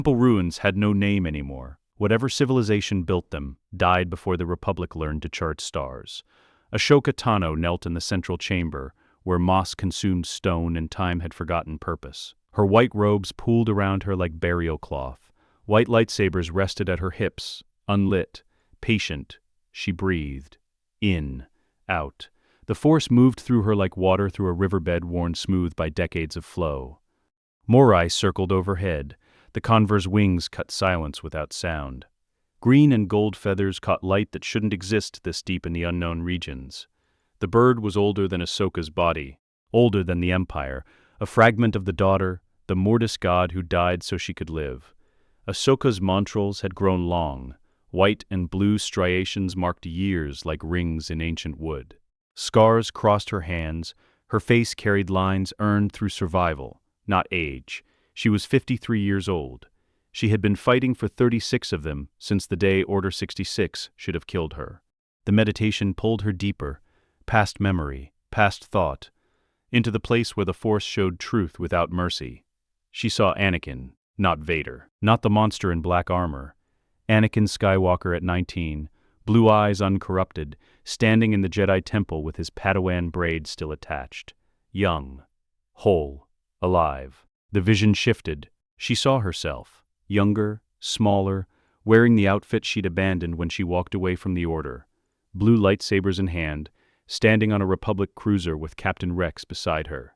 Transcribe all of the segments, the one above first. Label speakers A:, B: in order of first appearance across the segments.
A: Temple ruins had no name anymore. Whatever civilization built them died before the Republic learned to chart stars. Ahsoka Tano knelt in the central chamber, where moss consumed stone and time had forgotten purpose. Her white robes pooled around her like burial cloth. White lightsabers rested at her hips, unlit, patient. She breathed. In, out. The Force moved through her like water through a riverbed worn smooth by decades of flow. Morai circled overhead. The Conver's wings cut silence without sound. Green and gold feathers caught light that shouldn't exist this deep in the unknown regions. The bird was older than Ahsoka's body, older than the Empire, a fragment of the daughter, the Mortis god who died so she could live. Ahsoka's montrals had grown long. White and blue striations marked years like rings in ancient wood. Scars crossed her hands. Her face carried lines earned through survival, not age. She was 53 years old. She had been fighting for 36 of them since the day Order 66 should have killed her. The meditation pulled her deeper, past memory, past thought, into the place where the Force showed truth without mercy. She saw Anakin, not Vader, not the monster in black armor. Anakin Skywalker at 19, blue eyes uncorrupted, standing in the Jedi Temple with his Padawan braid still attached. Young, whole, alive. The vision shifted. She saw herself, younger, smaller, wearing the outfit she'd abandoned when she walked away from the Order. Blue lightsabers in hand, standing on a Republic cruiser with Captain Rex beside her.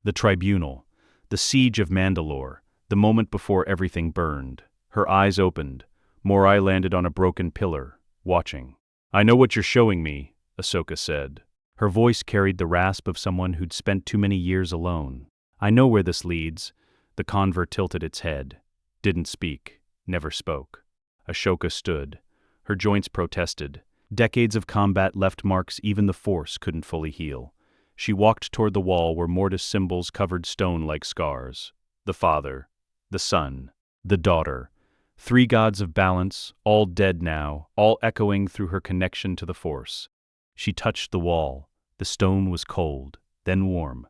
A: The Tribunal, the siege of Mandalore, the moment before everything burned. Her eyes opened. Morai landed on a broken pillar, watching. "I know what you're showing me," Ahsoka said. Her voice carried the rasp of someone who'd spent too many years alone. "I know where this leads." The convert tilted its head. Didn't speak. Never spoke. Ahsoka stood. Her joints protested. Decades of combat left marks even the Force couldn't fully heal. She walked toward the wall where Mortis symbols covered stone like scars. The father, the son, the daughter. 3 gods of balance, all dead now, all echoing through her connection to the Force. She touched the wall. The stone was cold, then warm,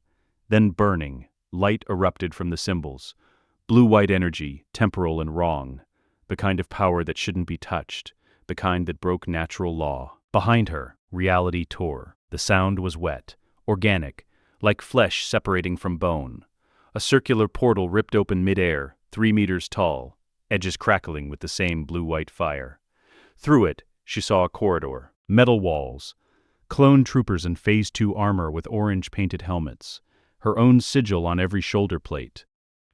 A: then burning. Light erupted from the symbols. Blue-white energy, temporal and wrong. The kind of power that shouldn't be touched. The kind that broke natural law. Behind her, reality tore. The sound was wet, organic, like flesh separating from bone. A circular portal ripped open mid-air, 3 meters tall, edges crackling with the same blue-white fire. Through it, she saw a corridor, metal walls, clone troopers in Phase 2 armor with orange-painted helmets, her own sigil on every shoulder plate.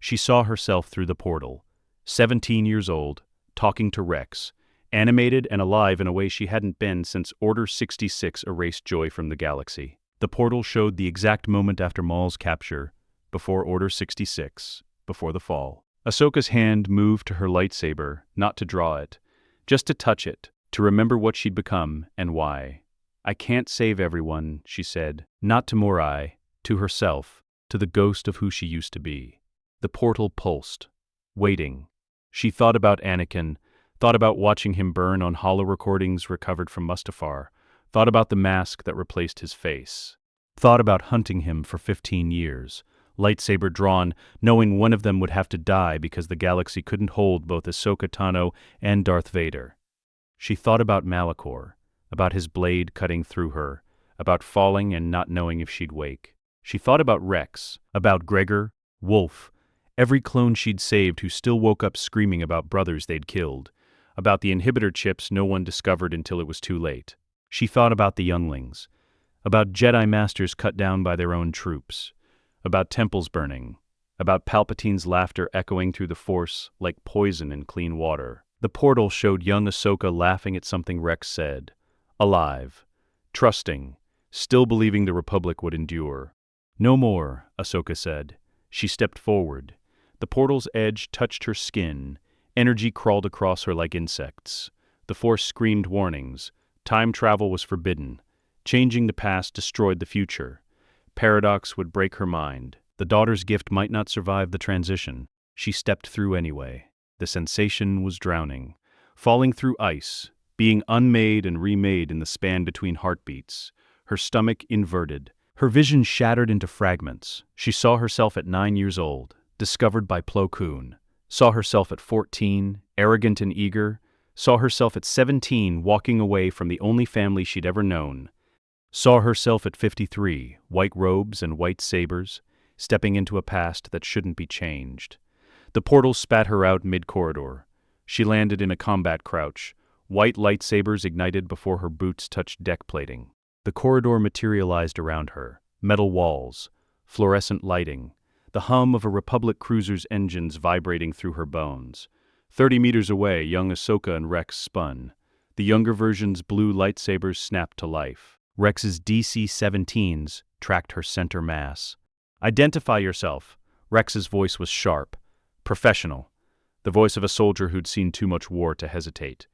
A: She saw herself through the portal, 17 years old, talking to Rex, animated and alive in a way she hadn't been since Order 66 erased joy from the galaxy. The portal showed the exact moment after Maul's capture, before Order 66, before the fall. Ahsoka's hand moved to her lightsaber, not to draw it, just to touch it, to remember what she'd become and why. "I can't save everyone," she said, not to Morai, to herself, to the ghost of who she used to be. The portal pulsed, waiting. She thought about Anakin, thought about watching him burn on holo-recordings recovered from Mustafar, thought about the mask that replaced his face, thought about hunting him for 15 years, lightsaber drawn, knowing one of them would have to die because the galaxy couldn't hold both Ahsoka Tano and Darth Vader. She thought about Malachor, about his blade cutting through her, about falling and not knowing if she'd wake. She thought about Rex, about Gregor, Wolf, every clone she'd saved who still woke up screaming about brothers they'd killed, about the inhibitor chips no one discovered until it was too late. She thought about the younglings, about Jedi Masters cut down by their own troops, about temples burning, about Palpatine's laughter echoing through the Force like poison in clean water. The portal showed young Ahsoka laughing at something Rex said, alive, trusting, still believing the Republic would endure. "No more," Ahsoka said. She stepped forward. The portal's edge touched her skin. Energy crawled across her like insects. The Force screamed warnings. Time travel was forbidden. Changing the past destroyed the future. Paradox would break her mind. The daughter's gift might not survive the transition. She stepped through anyway. The sensation was drowning. Falling through ice, being unmade and remade in the span between heartbeats. Her stomach inverted. Her vision shattered into fragments. She saw herself at 9 years old, discovered by Plo Koon, Saw herself at 14, arrogant and eager. Saw herself at 17, walking away from the only family she'd ever known. Saw herself at 53, white robes and white sabers, stepping into a past that shouldn't be changed. The portal spat her out mid-corridor. She landed in a combat crouch. White lightsabers ignited before her boots touched deck plating. The corridor materialized around her. Metal walls, fluorescent lighting, the hum of a Republic cruiser's engines vibrating through her bones. 30 meters away, young Ahsoka and Rex spun. The younger version's blue lightsabers snapped to life. Rex's DC-17s tracked her center mass. "Identify yourself." Rex's voice was sharp, professional, the voice of a soldier who'd seen too much war to hesitate.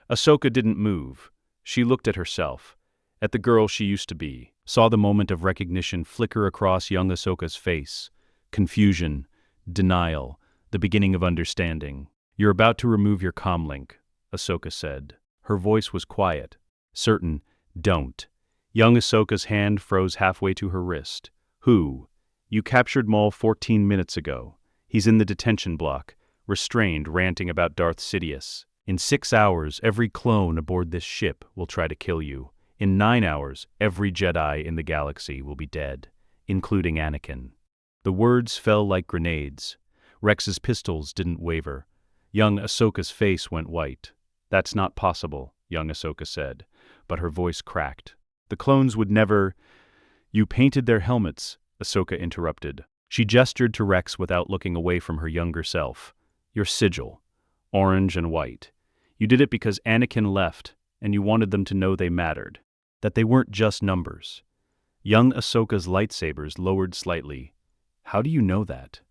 A: Ahsoka didn't move. She looked at herself, at the girl she used to be, saw the moment of recognition flicker across young Ahsoka's face. Confusion, denial, the beginning of understanding. "You're about to remove your comlink," Ahsoka said. Her voice was quiet, certain. "Don't." Young Ahsoka's hand froze halfway to her wrist. "Who?" "You captured Maul 14 minutes ago. He's in the detention block, restrained, ranting about Darth Sidious. In 6 hours, every clone aboard this ship will try to kill you. In 9 hours, every Jedi in the galaxy will be dead, including Anakin." The words fell like grenades. Rex's pistols didn't waver. Young Ahsoka's face went white. "That's not possible," young Ahsoka said, but her voice cracked. "The clones would never—" "You painted their helmets," Ahsoka interrupted. She gestured to Rex without looking away from her younger self. "Your sigil, orange and white. You did it because Anakin left, and you wanted them to know they mattered, that they weren't just numbers." Young Ahsoka's lightsabers lowered slightly. "How do you know that?"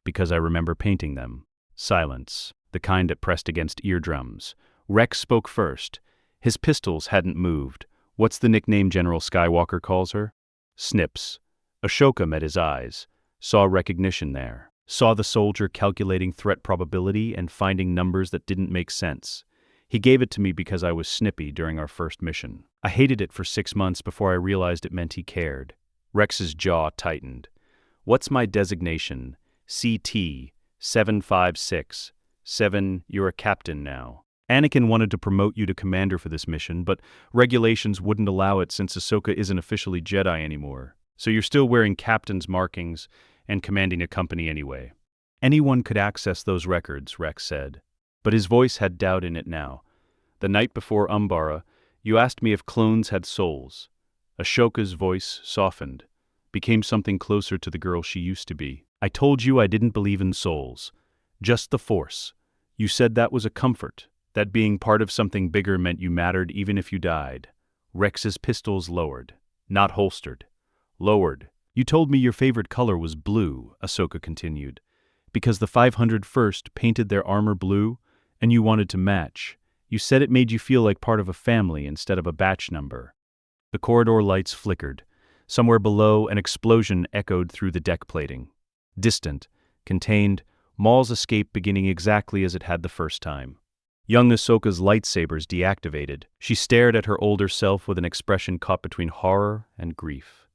A: "Because I remember painting them." Silence, the kind that pressed against eardrums. Rex spoke first. His pistols hadn't moved. "What's the nickname General Skywalker calls her?" "Snips." Ahsoka met his eyes, saw recognition there, saw the soldier calculating threat probability and finding numbers that didn't make sense. "He gave it to me because I was snippy during our first mission. I hated it for 6 months before I realized it meant he cared." Rex's jaw tightened. "What's my designation?" "CT 756. 7, you're a captain now. Anakin wanted to promote you to commander for this mission, but regulations wouldn't allow it since Ahsoka isn't officially Jedi anymore. So you're still wearing captain's markings and commanding a company anyway." "Anyone could access those records," Rex said. But his voice had doubt in it now. "The night before Umbara, you asked me if clones had souls." Ashoka's voice softened, became something closer to the girl she used to be. "I told you I didn't believe in souls. Just the Force. You said that was a comfort, that being part of something bigger meant you mattered even if you died." Rex's pistols lowered, not holstered. Lowered. "You told me your favorite color was blue," Ahsoka continued, "because the 501st painted their armor blue, and you wanted to match. You said it made you feel like part of a family instead of a batch number." The corridor lights flickered. Somewhere below, an explosion echoed through the deck plating. Distant, contained, Maul's escape beginning exactly as it had the first time. Young Ahsoka's lightsabers deactivated. She stared at her older self with an expression caught between horror and grief.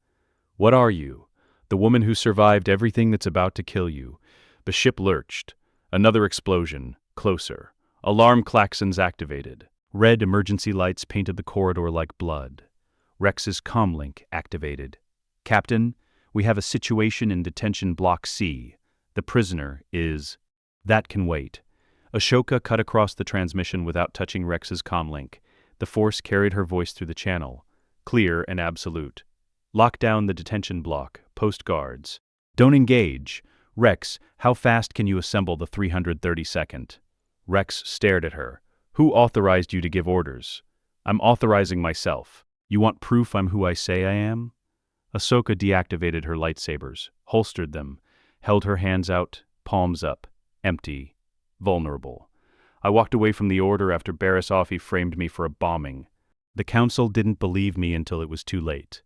A: "What are you? The woman who survived everything that's about to kill you." The ship lurched. Another explosion, closer. Alarm klaxons activated. Red emergency lights painted the corridor like blood. Rex's comlink activated. "Captain, we have a situation in detention block C. The prisoner is—" "That can wait." Ahsoka cut across the transmission without touching Rex's comlink. The Force carried her voice through the channel, clear and absolute. "Lock down the detention block. Post guards. Don't engage. Rex, how fast can you assemble the 332nd? Rex stared at her. "Who authorized you to give orders?" "I'm authorizing myself." "You want proof I'm who I say I am?" Ahsoka deactivated her lightsabers, holstered them, held her hands out, palms up, empty, vulnerable. "I walked away from the Order after Barriss Offee framed me for a bombing. The Council didn't believe me until it was too late.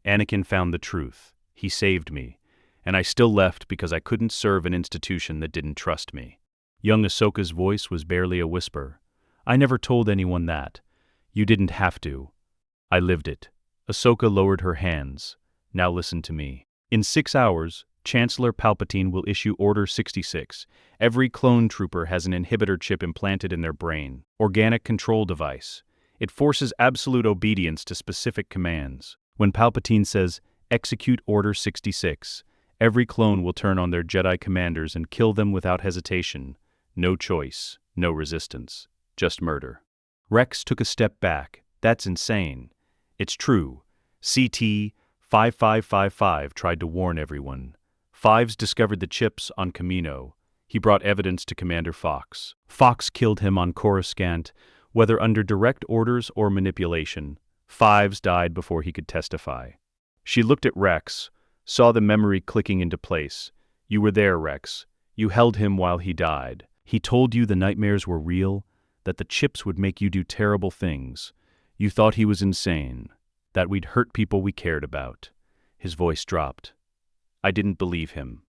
A: Anakin found the truth. He saved me. And I still left because I couldn't serve an institution that didn't trust me." Young Ahsoka's voice was barely a whisper. "I never told anyone that. You didn't have to. I lived it." Ahsoka lowered her hands. "Now listen to me. In 6 hours, Chancellor Palpatine will issue Order 66. Every clone trooper has an inhibitor chip implanted in their brain. Organic control device. It forces absolute obedience to specific commands. When Palpatine says, "Execute Order 66," every clone will turn on their Jedi commanders and kill them without hesitation. No choice, no resistance, just murder. Rex took a step back. That's insane. It's true. CT 5555 tried to warn everyone. Fives discovered the chips on Camino. He brought evidence to Commander Fox. Fox killed him on Coruscant, whether under direct orders or manipulation. Fives died before he could testify. She looked at Rex, saw the memory clicking into place. You were there, Rex. You held him while he died. He told you the nightmares were real, that the chips would make you do terrible things. You thought he was insane, that we'd hurt people we cared about. His voice dropped. I didn't believe him.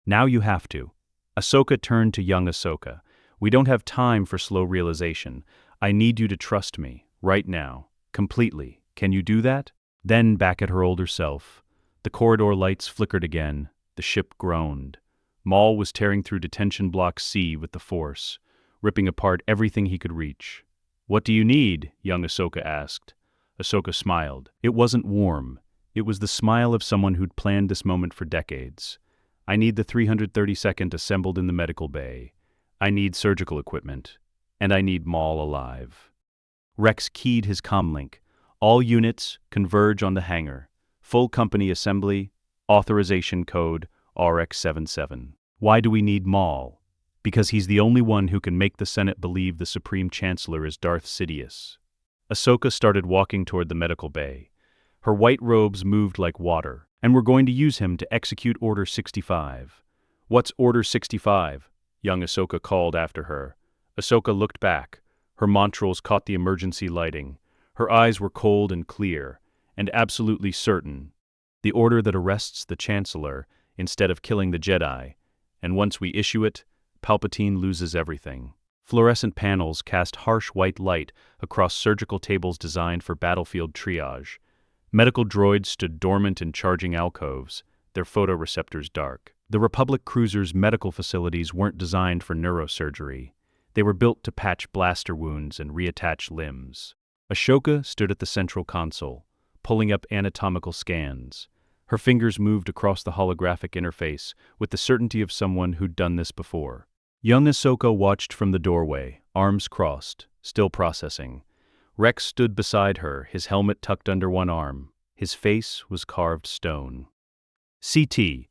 A: Now you have to. Ahsoka turned to young Ahsoka. We don't have time for slow realization. I need you to trust me, right now, completely. Can you do that? Then, back at her older self, the corridor lights flickered again. The ship groaned. Maul was tearing through detention block C with the Force, ripping apart everything he could reach. What do you need? Young Ahsoka asked. Ahsoka smiled. It wasn't warm. It was the smile of someone who'd planned this moment for decades. I need the 332nd assembled in the medical bay. I need surgical equipment. And I need Maul alive. Rex keyed his comlink. All units converge on the hangar. Full company assembly. Authorization code RX-77. Why do we need Maul? Because he's the only one who can make the Senate believe the Supreme Chancellor is Darth Sidious. Ahsoka started walking toward the medical bay. Her white robes moved like water, and we're going to use him to execute Order 65. What's Order 65? Young Ahsoka called after her. Ahsoka looked back. Her montrals caught the emergency lighting. Her eyes were cold and clear, and absolutely certain. The order that arrests the Chancellor instead of killing the Jedi, and once we issue it, Palpatine loses everything. Fluorescent panels cast harsh white light across surgical tables designed for battlefield triage. Medical droids stood dormant in charging alcoves, their photoreceptors dark. The Republic cruiser's medical facilities weren't designed for neurosurgery. They were built to patch blaster wounds and reattach limbs. Ahsoka stood at the central console, pulling up anatomical scans. Her fingers moved across the holographic interface with the certainty of someone who'd done this before. Young Ahsoka watched from the doorway, arms crossed, still processing. Rex stood beside her, his helmet tucked under one arm. His face was carved stone. CT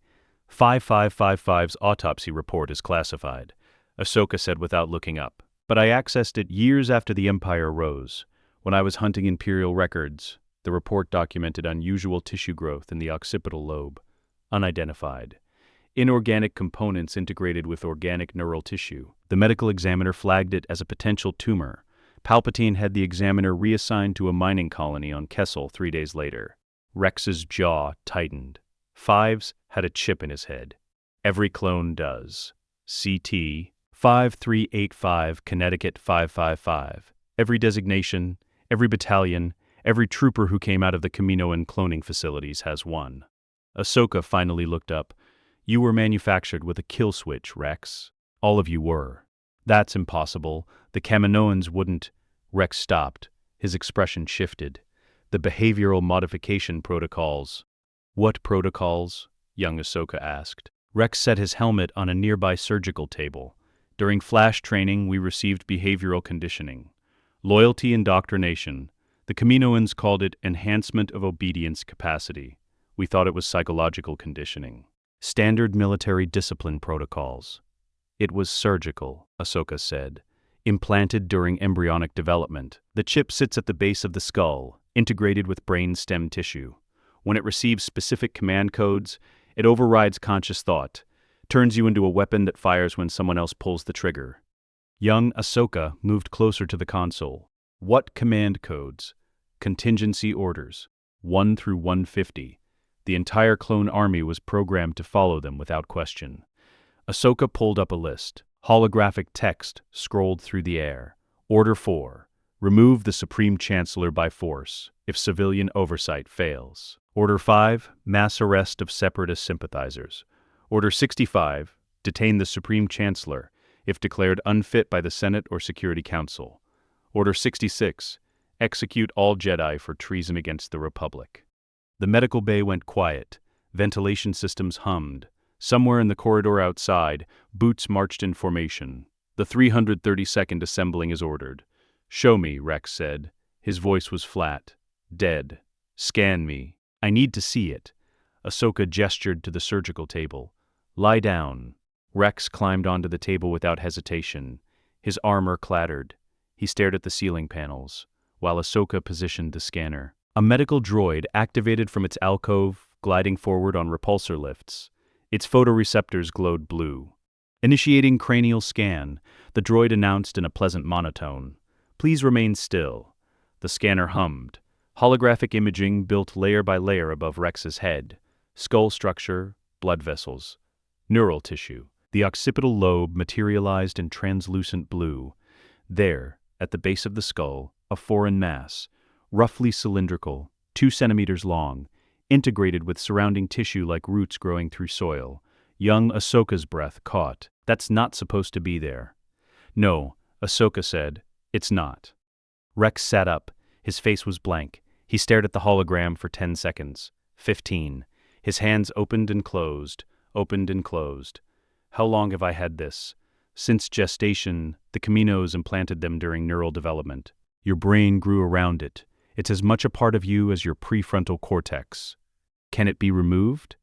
A: 5555's autopsy report is classified, Ahsoka said without looking up. But I accessed it years after the Empire rose. When I was hunting Imperial records, the report documented unusual tissue growth in the occipital lobe, unidentified. Inorganic components integrated with organic neural tissue. The medical examiner flagged it as a potential tumor. Palpatine had the examiner reassigned to a mining colony on Kessel 3 days later. Rex's jaw tightened. Fives had a chip in his head. Every clone does. CT 5385, Connecticut 555. Every designation, every battalion, every trooper who came out of the Kaminoan cloning facilities has one. Ahsoka finally looked up. You were manufactured with a kill switch, Rex. All of you were. That's impossible. The Kaminoans wouldn't. Rex stopped. His expression shifted. The behavioral modification protocols. What protocols? Young Ahsoka asked. Rex set his helmet on a nearby surgical table. During flash training, we received behavioral conditioning. Loyalty indoctrination. The Kaminoans called it enhancement of obedience capacity. We thought it was psychological conditioning. Standard military discipline protocols. It was surgical, Ahsoka said. Implanted during embryonic development. The chip sits at the base of the skull, integrated with brain stem tissue. When it receives specific command codes, it overrides conscious thought, turns you into a weapon that fires when someone else pulls the trigger. Young Ahsoka moved closer to the console. What command codes? Contingency orders. 1 through 150. The entire clone army was programmed to follow them without question. Ahsoka pulled up a list. Holographic text scrolled through the air. Order 4. Remove the Supreme Chancellor by force, if civilian oversight fails. Order 5. Mass arrest of separatist sympathizers. Order 65, detain the Supreme Chancellor, if declared unfit by the Senate or Security Council. Order 66, execute all Jedi for treason against the Republic. The medical bay went quiet. Ventilation systems hummed. Somewhere in the corridor outside, boots marched in formation. The 332nd assembling is ordered. Show me, Rex said. His voice was flat. Dead. Scan me. I need to see it. Ahsoka gestured to the surgical table. Lie down. Rex climbed onto the table without hesitation. His armor clattered. He stared at the ceiling panels, while Ahsoka positioned the scanner. A medical droid activated from its alcove, gliding forward on repulsor lifts. Its photoreceptors glowed blue. Initiating cranial scan, the droid announced in a pleasant monotone. Please remain still. The scanner hummed. Holographic imaging built layer by layer above Rex's head. Skull structure, blood vessels, neural tissue. The occipital lobe materialized in translucent blue. There, at the base of the skull, a foreign mass, roughly cylindrical, 2 centimeters long, integrated with surrounding tissue like roots growing through soil. Young Ahsoka's breath caught. That's not supposed to be there. No, Ahsoka said, it's not. Rex sat up. His face was blank. He stared at the hologram for 10 seconds. 15. His hands opened and closed, opened and closed. How long have I had this? Since gestation, the Caminos implanted them during neural development. Your brain grew around it. It's as much a part of you as your prefrontal cortex. Can it be removed?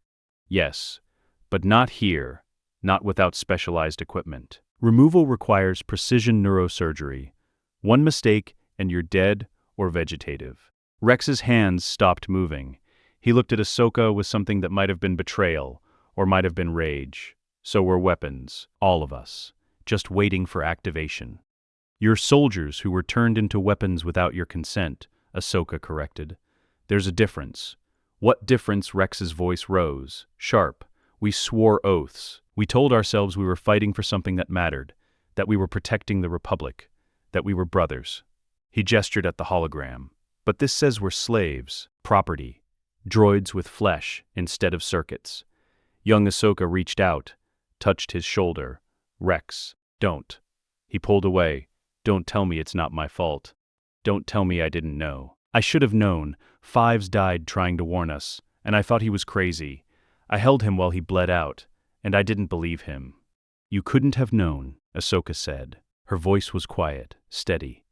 A: Yes, but not here, not without specialized equipment. Removal requires precision neurosurgery. One mistake and you're dead or vegetative. Rex's hands stopped moving. He looked at Ahsoka with something that might have been betrayal, or might have been rage. So we're weapons, all of us, just waiting for activation. You're soldiers who were turned into weapons without your consent, Ahsoka corrected. There's a difference. What difference? Rex's voice rose, sharp. We swore oaths. We told ourselves we were fighting for something that mattered, that we were protecting the Republic, that we were brothers. He gestured at the hologram. But this says we're slaves, property, droids with flesh instead of circuits. Young Ahsoka reached out, touched his shoulder. Rex, don't. He pulled away. Don't tell me it's not my fault. Don't tell me I didn't know. I should have known. Fives died trying to warn us, and I thought he was crazy. I held him while he bled out, and I didn't believe him. You couldn't have known, Ahsoka said. Her voice was quiet, steady.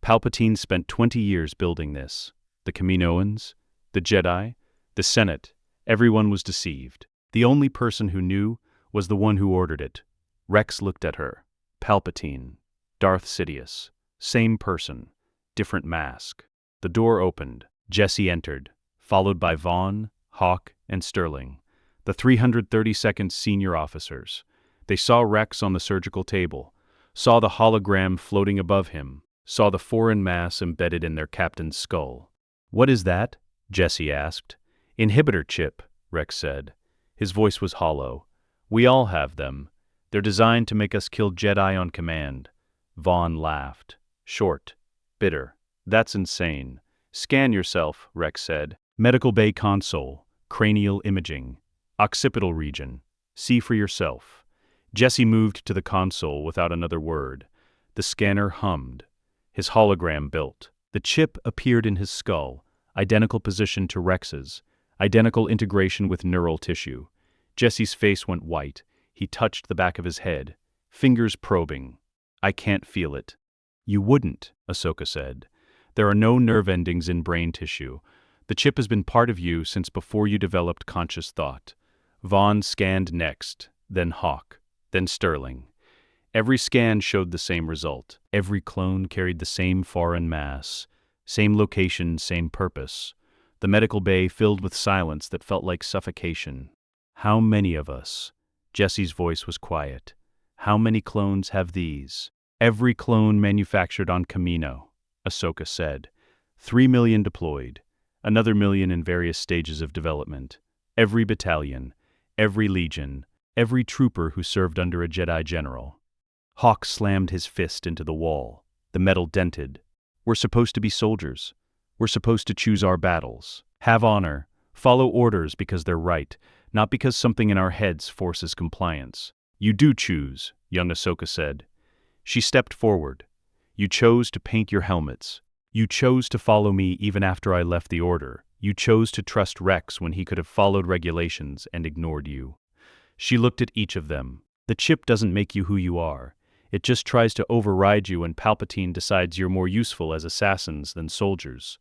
A: Palpatine spent 20 years building this. The Kaminoans, the Jedi, the Senate, everyone was deceived. The only person who knew was the one who ordered it. Rex looked at her. Palpatine. Darth Sidious. Same person. Different mask. The door opened. Jesse entered, followed by Vaughn, Hawk, and Sterling, the 332nd senior officers. They saw Rex on the surgical table, saw the hologram floating above him, saw the foreign mass embedded in their captain's skull. What is that? Jesse asked. Inhibitor chip, Rex said. His voice was hollow. We all have them. They're designed to make us kill Jedi on command. Vaughn laughed. Short. Bitter. That's insane. Scan yourself, Rex said. Medical bay console. Cranial imaging. Occipital region. See for yourself. Jesse moved to the console without another word. The scanner hummed. His hologram built. The chip appeared in his skull, identical position to Rex's, identical integration with neural tissue. Jesse's face went white. He touched the back of his head, fingers probing. I can't feel it. You wouldn't, Ahsoka said. There are no nerve endings in brain tissue. The chip has been part of you since before you developed conscious thought. Vaughn scanned next, then Hawk, then Sterling. Every scan showed the same result. Every clone carried the same foreign mass, same location, same purpose. The medical bay filled with silence that felt like suffocation. How many of us? Jesse's voice was quiet. How many clones have these? Every clone manufactured on Kamino, Ahsoka said. 3 million deployed, another million in various stages of development. Every battalion, every legion, every trooper who served under a Jedi general. Hawk slammed his fist into the wall. The metal dented. We're supposed to be soldiers. We're supposed to choose our battles. Have honor. Follow orders because they're right, not because something in our heads forces compliance. You do choose, young Ahsoka said. She stepped forward. You chose to paint your helmets. You chose to follow me even after I left the Order. You chose to trust Rex when he could have followed regulations and ignored you. She looked at each of them. The chip doesn't make you who you are. It just tries to override you when Palpatine decides you're more useful as assassins than soldiers.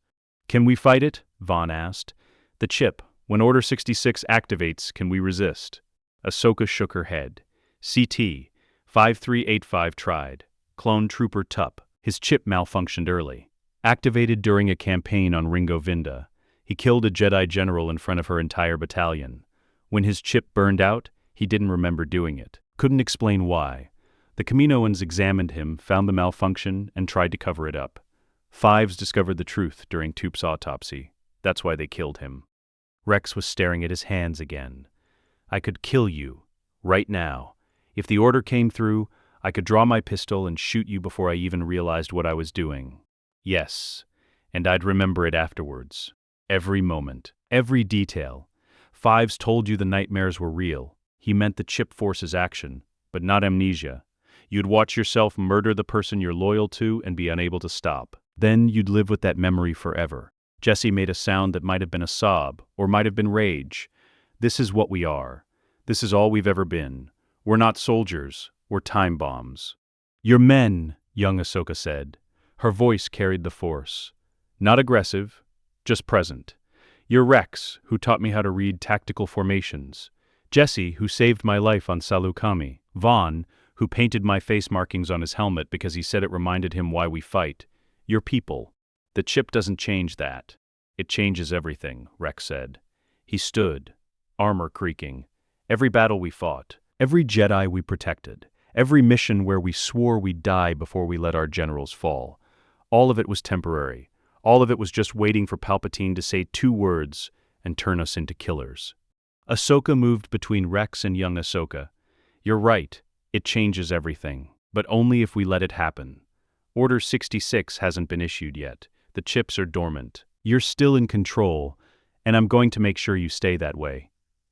A: Can we fight it? Vaughn asked. The chip, when Order 66 activates, can we resist? Ahsoka shook her head. CT 5385 tried. Clone Trooper Tup. His chip malfunctioned early. Activated during a campaign on Ringo Vinda. He killed a Jedi general in front of her entire battalion. When his chip burned out, he didn't remember doing it. Couldn't explain why. The Kaminoans examined him, found the malfunction, and tried to cover it up. Fives discovered the truth during Tup's autopsy. That's why they killed him. Rex was staring at his hands again. I could kill you, right now. If the Order came through, I could draw my pistol and shoot you before I even realized what I was doing. Yes, and I'd remember it afterwards. Every moment, every detail. Fives told you the nightmares were real. He meant the chip force's action, but not amnesia. You'd watch yourself murder the person you're loyal to and be unable to stop. Then you'd live with that memory forever. Jesse made a sound that might have been a sob, or might have been rage. This is what we are. This is all we've ever been. We're not soldiers. We're time bombs. You're men, young Ahsoka said. Her voice carried the force. Not aggressive, just present. You're Rex, who taught me how to read tactical formations. Jesse, who saved my life on Salukami. Vaughn, who painted my face markings on his helmet because he said it reminded him why we fight. You're people. The chip doesn't change that. It changes everything, Rex said. He stood, armor creaking. Every battle we fought, every Jedi we protected, every mission where we swore we'd die before we let our generals fall. All of it was temporary. All of it was just waiting for Palpatine to say 2 words and turn us into killers. Ahsoka moved between Rex and young Ahsoka. You're right, it changes everything, but only if we let it happen. Order 66 hasn't been issued yet. The chips are dormant. You're still in control, and I'm going to make sure you stay that way.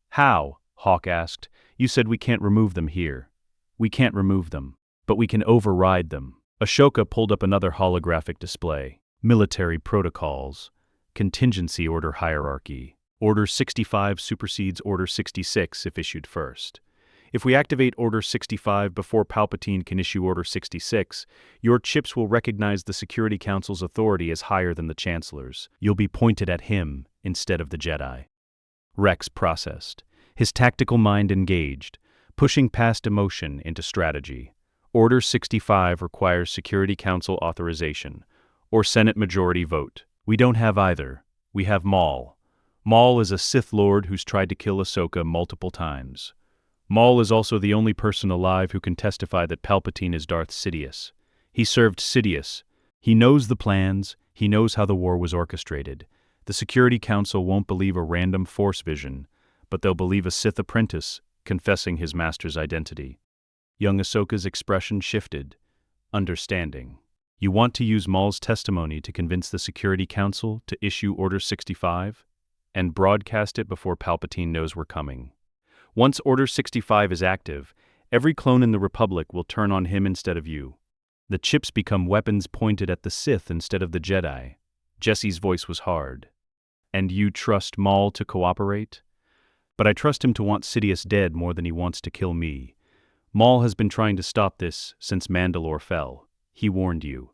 A: How? Hawk asked. You said we can't remove them here. We can't remove them, but we can override them. Ahsoka pulled up another holographic display. Military protocols. Contingency order hierarchy. Order 65 supersedes Order 66 if issued first. If we activate Order 65 before Palpatine can issue Order 66, your chips will recognize the Security Council's authority as higher than the Chancellor's. You'll be pointed at him instead of the Jedi. Rex processed, his tactical mind engaged, pushing past emotion into strategy. Order 65 requires Security Council authorization, or Senate majority vote. We don't have either. We have Maul. Maul is a Sith Lord who's tried to kill Ahsoka multiple times. Maul is also the only person alive who can testify that Palpatine is Darth Sidious. He served Sidious. He knows the plans. He knows how the war was orchestrated. The Security Council won't believe a random Force vision, but they'll believe a Sith apprentice confessing his master's identity. Young Ahsoka's expression shifted. Understanding. You want to use Maul's testimony to convince the Security Council to issue Order 65? And broadcast it before Palpatine knows we're coming. Once Order 65 is active, every clone in the Republic will turn on him instead of you. The chips become weapons pointed at the Sith instead of the Jedi. Jesse's voice was hard. And you trust Maul to cooperate? But I trust him to want Sidious dead more than he wants to kill me. Maul has been trying to stop this since Mandalore fell. He warned you.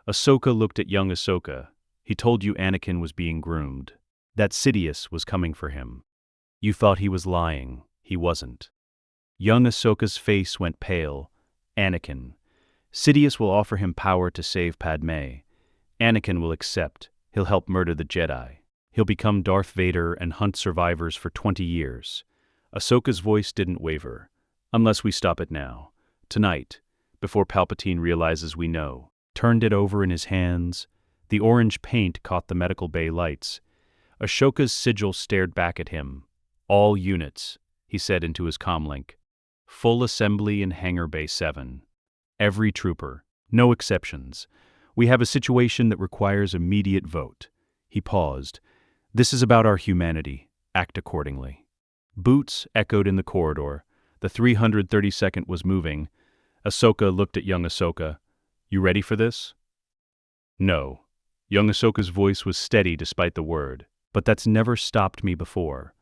A: Ahsoka looked at young Ahsoka. He told you Anakin was being groomed. That Sidious was coming for him. You thought he was lying. He wasn't. Young Ahsoka's face went pale. Anakin. Sidious will offer him power to save Padme. Anakin will accept. He'll help murder the Jedi. He'll become Darth Vader and hunt survivors for 20 years. Ahsoka's voice didn't waver. Unless we stop it now. Tonight. Before Palpatine realizes we know. Turned it over in his hands. The orange paint caught the medical bay lights. Ashoka's sigil stared back at him. All units, he said into his comlink. Full assembly in Hangar Bay 7. Every trooper. No exceptions. We have a situation that requires immediate vote. He paused. This is about our humanity. Act accordingly. Boots echoed in the corridor. The 332nd was moving. Ahsoka looked at young Ahsoka. "You ready for this?" "No." Young Ahsoka's voice was steady despite the word. "But that's never stopped me before."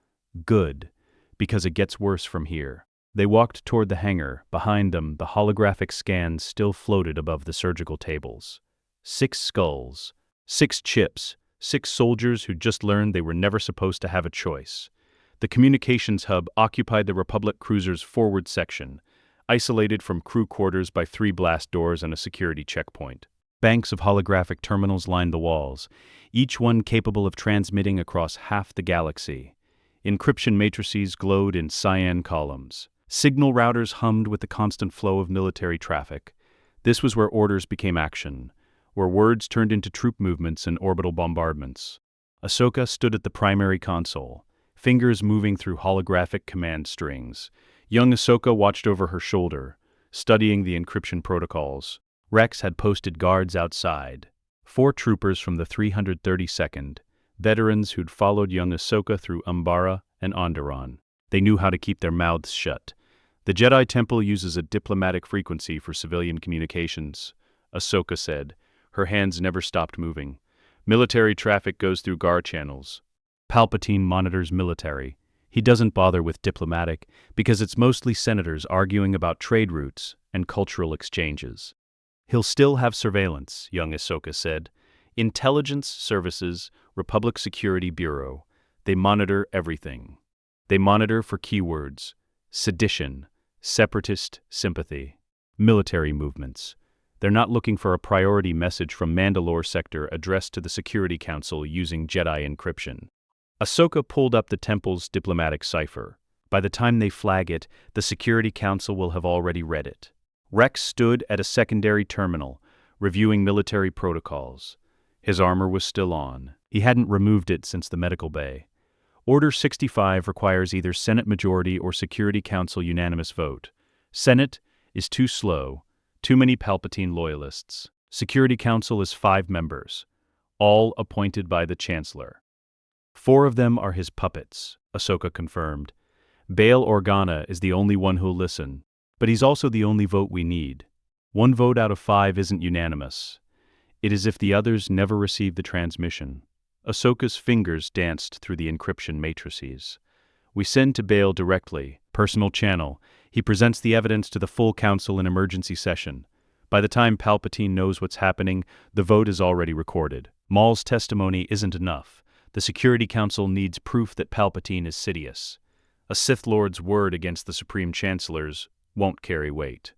A: "Good, because it gets worse from here." They walked toward the hangar. Behind them, the holographic scans still floated above the surgical tables. 6 skulls, 6 chips, 6 soldiers who'd just learned they were never supposed to have a choice. The communications hub occupied the Republic cruiser's forward section, isolated from crew quarters by 3 blast doors and a security checkpoint. Banks of holographic terminals lined the walls, each one capable of transmitting across half the galaxy. Encryption matrices glowed in cyan columns. Signal routers hummed with the constant flow of military traffic. This was where orders became action, where words turned into troop movements and orbital bombardments. Ahsoka stood at the primary console, fingers moving through holographic command strings. Young Ahsoka watched over her shoulder, studying the encryption protocols. Rex had posted guards outside. 4 troopers from the 332nd, veterans who'd followed young Ahsoka through Umbara and Onderon. They knew how to keep their mouths shut. "The Jedi Temple uses a diplomatic frequency for civilian communications," Ahsoka said. Her hands never stopped moving. "Military traffic goes through GAR channels. Palpatine monitors military. He doesn't bother with diplomatic because it's mostly senators arguing about trade routes and cultural exchanges." "He'll still have surveillance," young Ahsoka said. "Intelligence Services, Republic Security Bureau. They monitor everything. They monitor for keywords: sedition, separatist sympathy, military movements. They're not looking for a priority message from Mandalore sector addressed to the Security Council using Jedi encryption." Ahsoka pulled up the Temple's diplomatic cipher. By the time they flag it, the Security Council will have already read it. Rex stood at a secondary terminal, reviewing military protocols. His armor was still on. He hadn't removed it since the medical bay. Order 65 requires either Senate majority or Security Council unanimous vote. Senate is too slow, too many Palpatine loyalists. Security Council is 5 members, all appointed by the Chancellor. 4 of them are his puppets, Ahsoka confirmed. Bail Organa is the only one who'll listen, but he's also the only vote we need. 1 vote out of 5 isn't unanimous. It is if the others never receive the transmission. Ahsoka's fingers danced through the encryption matrices. "We send to Bail directly, personal channel. He presents the evidence to the full council in emergency session. By the time Palpatine knows what's happening, the vote is already recorded. Maul's testimony isn't enough. The Security Council needs proof that Palpatine is Sidious. A Sith Lord's word against the Supreme Chancellor's won't carry weight.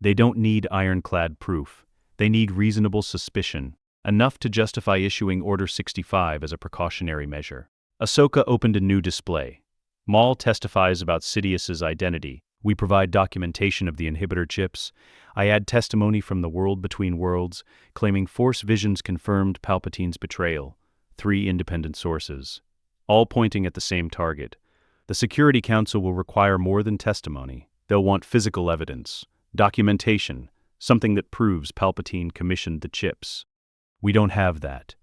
A: They don't need ironclad proof. They need reasonable suspicion, enough to justify issuing Order 65 as a precautionary measure." Ahsoka opened a new display. "Maul testifies about Sidious's identity. We provide documentation of the inhibitor chips. I add testimony from the world between worlds, claiming Force visions confirmed Palpatine's betrayal. 3 independent sources, all pointing at the same target. The Security Council will require more than testimony. They'll want physical evidence, documentation, something that proves Palpatine commissioned the chips. We don't have that.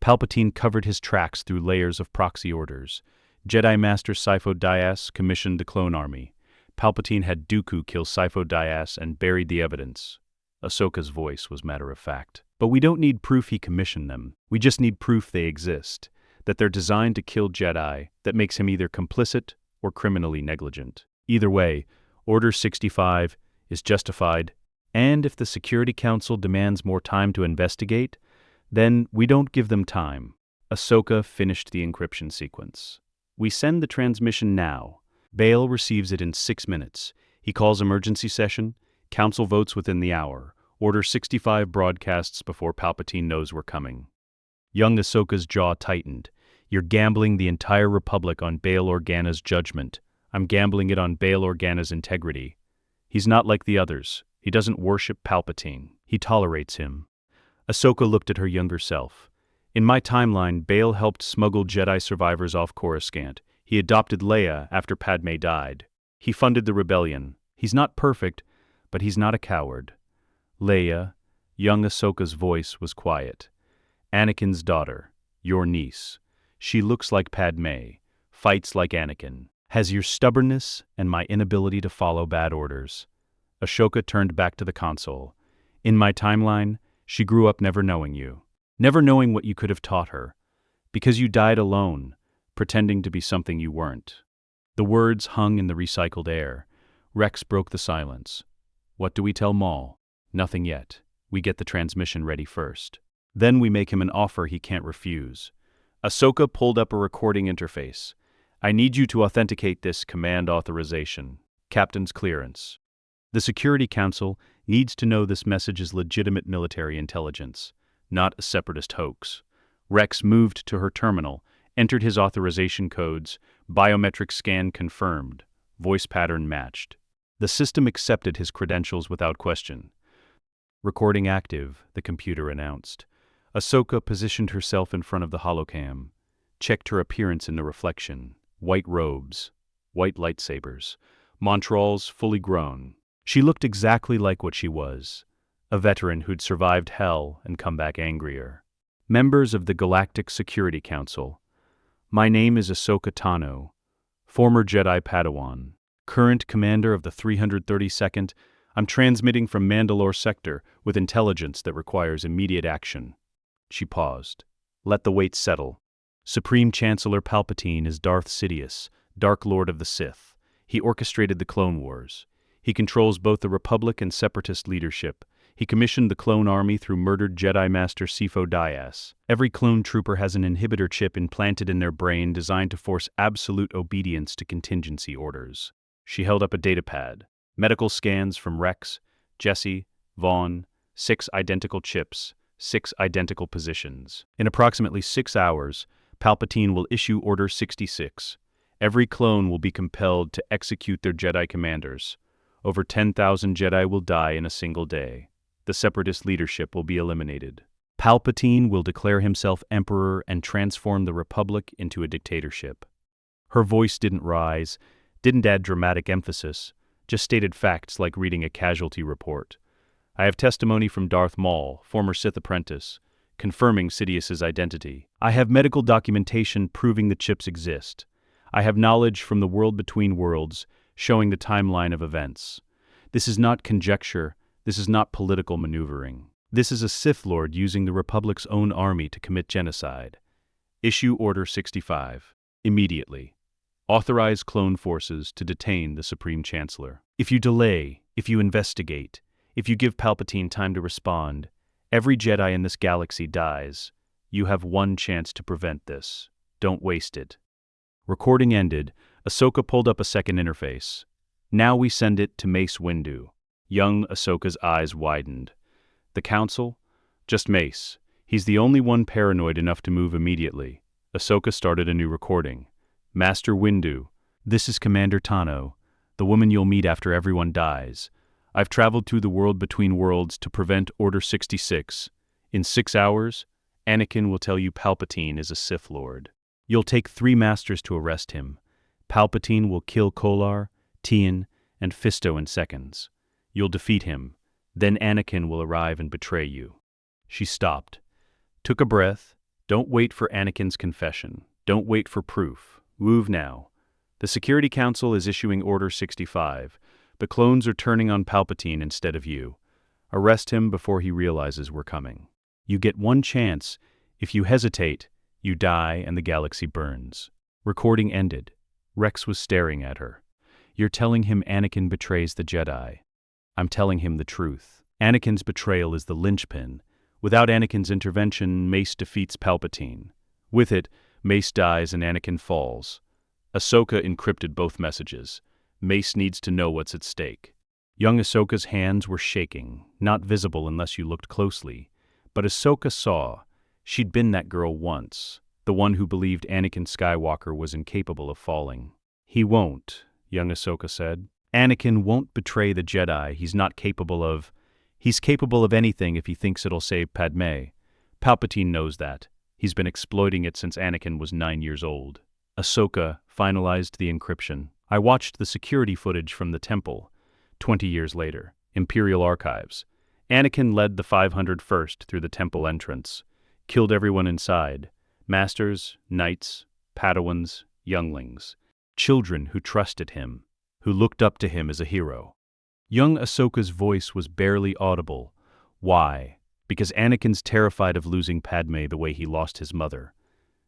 A: Palpatine covered his tracks through layers of proxy orders. Jedi Master Sifo Dyas commissioned the clone army. Palpatine had Dooku kill Sifo Dyas and buried the evidence." Ahsoka's voice was matter-of-fact. "But we don't need proof he commissioned them. We just need proof they exist, that they're designed to kill Jedi, that makes him either complicit or criminally negligent. Either way, Order 65 is justified, and if the Security Council demands more time to investigate, then we don't give them time." Ahsoka finished the encryption sequence. "We send the transmission now. Bail receives it in 6 minutes. He calls emergency session. Council votes within the hour. Order 65 broadcasts before Palpatine knows we're coming." Young Ahsoka's jaw tightened. "You're gambling the entire Republic on Bail Organa's judgment. I'm gambling it on Bail Organa's integrity. He's not like the others. He doesn't worship Palpatine. He tolerates him." Ahsoka looked at her younger self. "In my timeline, Bail helped smuggle Jedi survivors off Coruscant. He adopted Leia after Padme died. He funded the rebellion. He's not perfect, but he's not a coward." "Leia," young Ahsoka's voice was quiet. "Anakin's daughter, your niece. She looks like Padme, fights like Anakin, has your stubbornness and my inability to follow bad orders. Ahsoka turned back to the console. In my timeline, she grew up never knowing you. Never knowing what you could have taught her. Because you died alone, pretending to be something you weren't. The words hung in the recycled air. Rex broke the silence. What do we tell Maul? Nothing yet. We get the transmission ready first. Then we make him an offer he can't refuse. Ahsoka pulled up a recording interface. I need you to authenticate this command authorization. Captain's clearance. The Security Council needs to know this message is legitimate military intelligence, not a separatist hoax. Rex moved to her terminal, entered his authorization codes, biometric scan confirmed, voice pattern matched. The system accepted his credentials without question. Recording active, the computer announced. Ahsoka positioned herself in front of the holocam, checked her appearance in the reflection. White robes, white lightsabers, Montrals fully grown. She looked exactly like what she was, a veteran who'd survived hell and come back angrier. Members of the Galactic Security Council. My name is Ahsoka Tano, former Jedi Padawan, current commander of the 332nd. I'm transmitting from Mandalore Sector with intelligence that requires immediate action. She paused. Let the weight settle. Supreme Chancellor Palpatine is Darth Sidious, Dark Lord of the Sith. He orchestrated the Clone Wars. He controls both the Republic and Separatist leadership. He commissioned the clone army through murdered Jedi Master Sifo Dyas. Every clone trooper has an inhibitor chip implanted in their brain designed to force absolute obedience to contingency orders. She held up a datapad. Medical scans from Rex, Jesse, Vaughn, 6 identical chips, 6 identical positions. In approximately 6 hours, Palpatine will issue Order 66. Every clone will be compelled to execute their Jedi commanders. Over 10,000 Jedi will die in a single day. The Separatist leadership will be eliminated. Palpatine will declare himself emperor and transform the Republic into a dictatorship. Her voice didn't rise, didn't add dramatic emphasis, just stated facts like reading a casualty report. I have testimony from Darth Maul, former Sith apprentice, confirming Sidious's identity. I have medical documentation proving the chips exist. I have knowledge from the world between worlds, showing the timeline of events. This is not conjecture, this is not political maneuvering. This is a Sith Lord using the Republic's own army to commit genocide. Issue Order 65. Immediately. Authorize clone forces to detain the Supreme Chancellor. If you delay, if you investigate, if you give Palpatine time to respond, every Jedi in this galaxy dies. You have one chance to prevent this. Don't waste it. Recording ended, Ahsoka pulled up a second interface. Now we send it to Mace Windu. Young Ahsoka's eyes widened. The Council? Just Mace. He's the only one paranoid enough to move immediately. Ahsoka started a new recording. Master Windu, this is Commander Tano, the woman you'll meet after everyone dies. I've traveled through the world between worlds to prevent Order 66. In 6 hours, Anakin will tell you Palpatine is a Sith Lord. You'll take 3 masters to arrest him. Palpatine will kill Kolar, Tien, and Fisto in seconds. You'll defeat him. Then Anakin will arrive and betray you. She stopped. Took a breath. Don't wait for Anakin's confession. Don't wait for proof. Move now. The Security Council is issuing Order 65. The clones are turning on Palpatine instead of you. Arrest him before he realizes we're coming. You get one chance. If you hesitate, you die and the galaxy burns. Recording ended. Rex was staring at her. You're telling him Anakin betrays the Jedi. I'm telling him the truth. Anakin's betrayal is the linchpin. Without Anakin's intervention, Mace defeats Palpatine. With it, Mace dies and Anakin falls. Ahsoka encrypted both messages. Mace needs to know what's at stake. Young Ahsoka's hands were shaking, not visible unless you looked closely. But Ahsoka saw. She'd been that girl once, the one who believed Anakin Skywalker was incapable of falling. He won't, young Ahsoka said. Anakin won't betray the Jedi. He's capable of anything if he thinks it'll save Padme. Palpatine knows that. He's been exploiting it since Anakin was 9 years old. Ahsoka finalized the encryption. I watched the security footage from the temple. 20 years later, Imperial Archives. Anakin led the 501st through the temple entrance. Killed everyone inside. Masters, knights, Padawans, younglings. children who trusted him, who looked up to him as a hero. Young Ahsoka's voice was barely audible. Why? Because Anakin's terrified of losing Padme the way he lost his mother.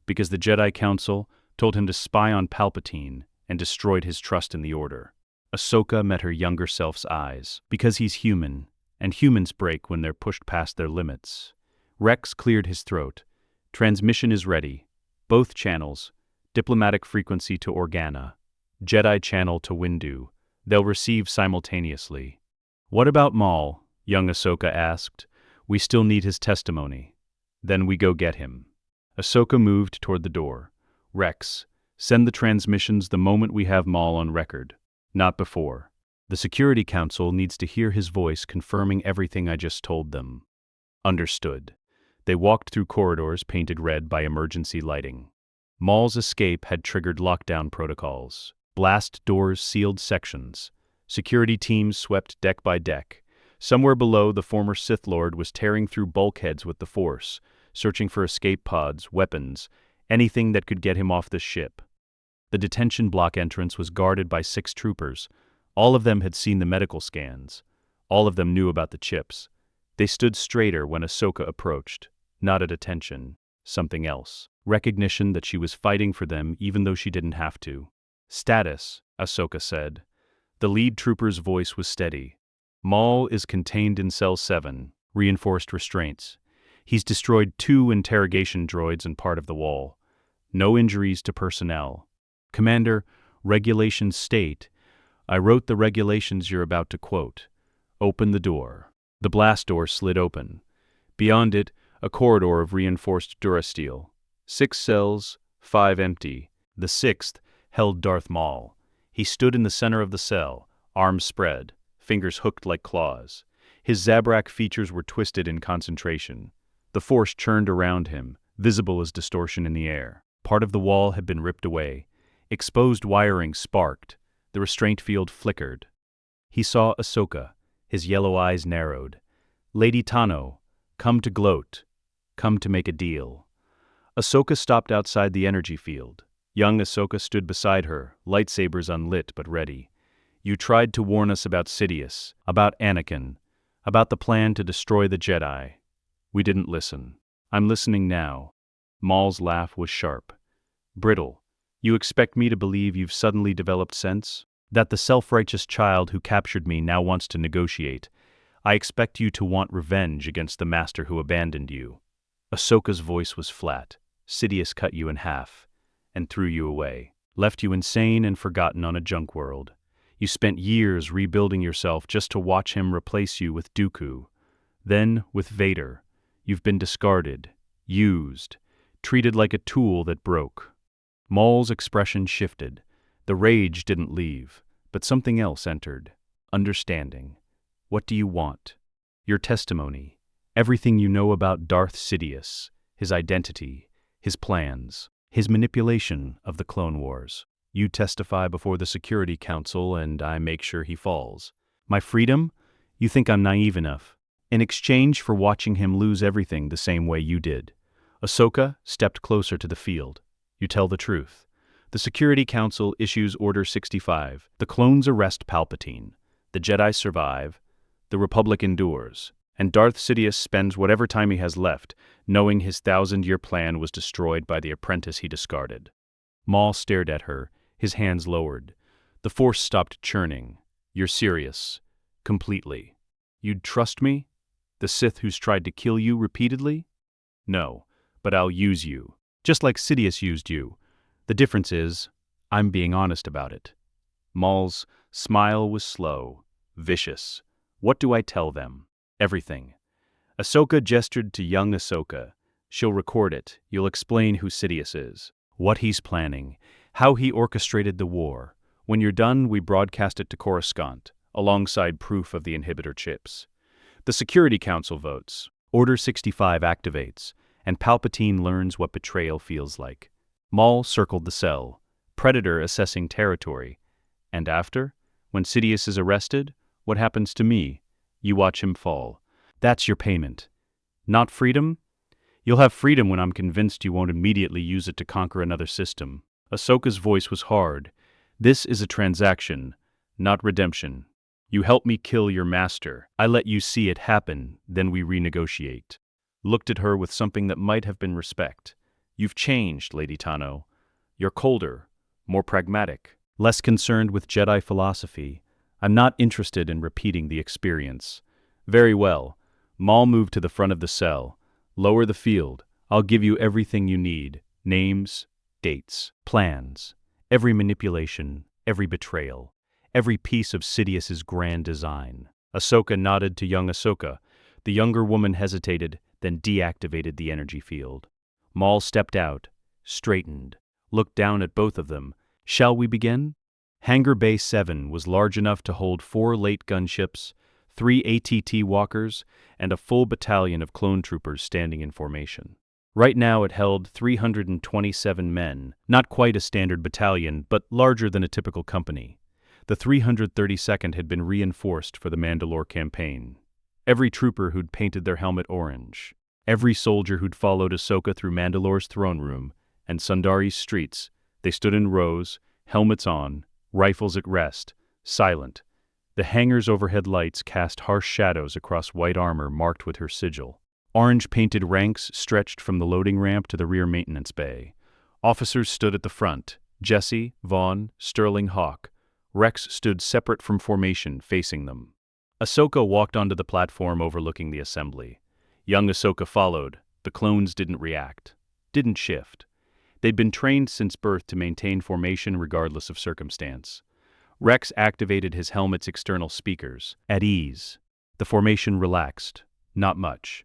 A: Because the Jedi Council told him to spy on Palpatine and destroyed his trust in the Order. Ahsoka met her younger self's eyes. Because he's human, and humans break when they're pushed past their limits. Rex cleared his throat. Transmission is ready. Both channels. Diplomatic frequency to Organa. Jedi channel to Windu. They'll receive simultaneously. What about Maul? Young Ahsoka asked. We still need his testimony. Then we go get him. Ahsoka moved toward the door. Rex, send the transmissions the moment we have Maul on record. Not before. The Security Council needs to hear his voice confirming everything I just told them. Understood. They walked through corridors painted red by emergency lighting. Maul's escape had triggered lockdown protocols. Blast doors sealed sections. Security teams swept deck by deck. Somewhere below, the former Sith Lord was tearing through bulkheads with the Force, searching for escape pods, weapons, anything that could get him off the ship. The detention block entrance was guarded by 6 troopers. All of them had seen the medical scans. All of them knew about the chips. They stood straighter when Ahsoka approached. Not at attention. Something else. Recognition that she was fighting for them even though she didn't have to. Status, Ahsoka said. The lead trooper's voice was steady. Maul is contained in Cell 7, reinforced restraints. He's destroyed 2 interrogation droids and part of the wall. No injuries to personnel. Commander, regulations state. I wrote the regulations you're about to quote. Open the door. The blast door slid open. Beyond it, a corridor of reinforced durasteel. 6 cells, 5 empty. The 6th held Darth Maul. He stood in the center of the cell, arms spread, fingers hooked like claws. His Zabrak features were twisted in concentration. The Force churned around him, visible as distortion in the air. Part of the wall had been ripped away. Exposed wiring sparked. The restraint field flickered. He saw Ahsoka, his yellow eyes narrowed. Lady Tano, come to gloat. Come to make a deal. Ahsoka stopped outside the energy field. Young Ahsoka stood beside her, lightsabers unlit but ready. You tried to warn us about Sidious, about Anakin, about the plan to destroy the Jedi. We didn't listen. I'm listening now. Maul's laugh was sharp. Brittle. You expect me to believe you've suddenly developed sense? That the self-righteous child who captured me now wants to negotiate. I expect you to want revenge against the master who abandoned you. Ahsoka's voice was flat. Sidious cut you in half and threw you away, left you insane and forgotten on a junk world. You spent years rebuilding yourself just to watch him replace you with Dooku. Then, with Vader, you've been discarded, used, treated like a tool that broke. Maul's expression shifted. The rage didn't leave, but something else entered. Understanding. What do you want? Your testimony. Everything you know about Darth Sidious, his identity, his plans, his manipulation of the Clone Wars. You testify before the Security Council and I make sure he falls. My freedom? You think I'm naive enough. In exchange for watching him lose everything the same way you did. Ahsoka stepped closer to the field. You tell the truth. The Security Council issues Order 65. The clones arrest Palpatine. The Jedi survive. The Republic endures. And Darth Sidious spends whatever time he has left, knowing his 1,000-year plan was destroyed by the apprentice he discarded. Maul stared at her, his hands lowered. The Force stopped churning. You're serious. Completely. You'd trust me? The Sith who's tried to kill you repeatedly? No, but I'll use you. Just like Sidious used you. The difference is, I'm being honest about it. Maul's smile was slow, vicious. What do I tell them? Everything. Ahsoka gestured to young Ahsoka. She'll record it. You'll explain who Sidious is, what he's planning, how he orchestrated the war. When you're done, we broadcast it to Coruscant, alongside proof of the inhibitor chips. The Security Council votes. Order 65 activates, and Palpatine learns what betrayal feels like. Maul circled the cell, Predator assessing territory. And after? When Sidious is arrested, what happens to me? You watch him fall. That's your payment. Not freedom? You'll have freedom when I'm convinced you won't immediately use it to conquer another system. Ahsoka's voice was hard. This is a transaction, not redemption. You help me kill your master. I let you see it happen, then we renegotiate. Looked at her with something that might have been respect. You've changed, Lady Tano. You're colder, more pragmatic, less concerned with Jedi philosophy. I'm not interested in repeating the experience. Very well. Maul moved to the front of the cell. Lower the field. I'll give you everything you need. Names, dates, plans. Every manipulation, every betrayal. Every piece of Sidious's grand design. Ahsoka nodded to young Ahsoka. The younger woman hesitated, then deactivated the energy field. Maul stepped out, straightened, looked down at both of them. Shall we begin? Hangar Bay 7 was large enough to hold 4 late gunships, 3 ATT walkers, and a full battalion of clone troopers standing in formation. Right now it held 327 men, not quite a standard battalion, but larger than a typical company. The 332nd had been reinforced for the Mandalore campaign. Every trooper who'd painted their helmet orange, every soldier who'd followed Ahsoka through Mandalore's throne room and Sundari's streets, they stood in rows, helmets on, rifles at rest, silent. The hangar's overhead lights cast harsh shadows across white armor marked with her sigil. Orange-painted ranks stretched from the loading ramp to the rear maintenance bay. Officers stood at the front. Jesse, Vaughn, Sterling, Hawk. Rex stood separate from formation, facing them. Ahsoka walked onto the platform overlooking the assembly. Young Ahsoka followed. The clones didn't react, didn't shift. They'd been trained since birth to maintain formation regardless of circumstance. Rex activated his helmet's external speakers. At ease. The formation relaxed. Not much.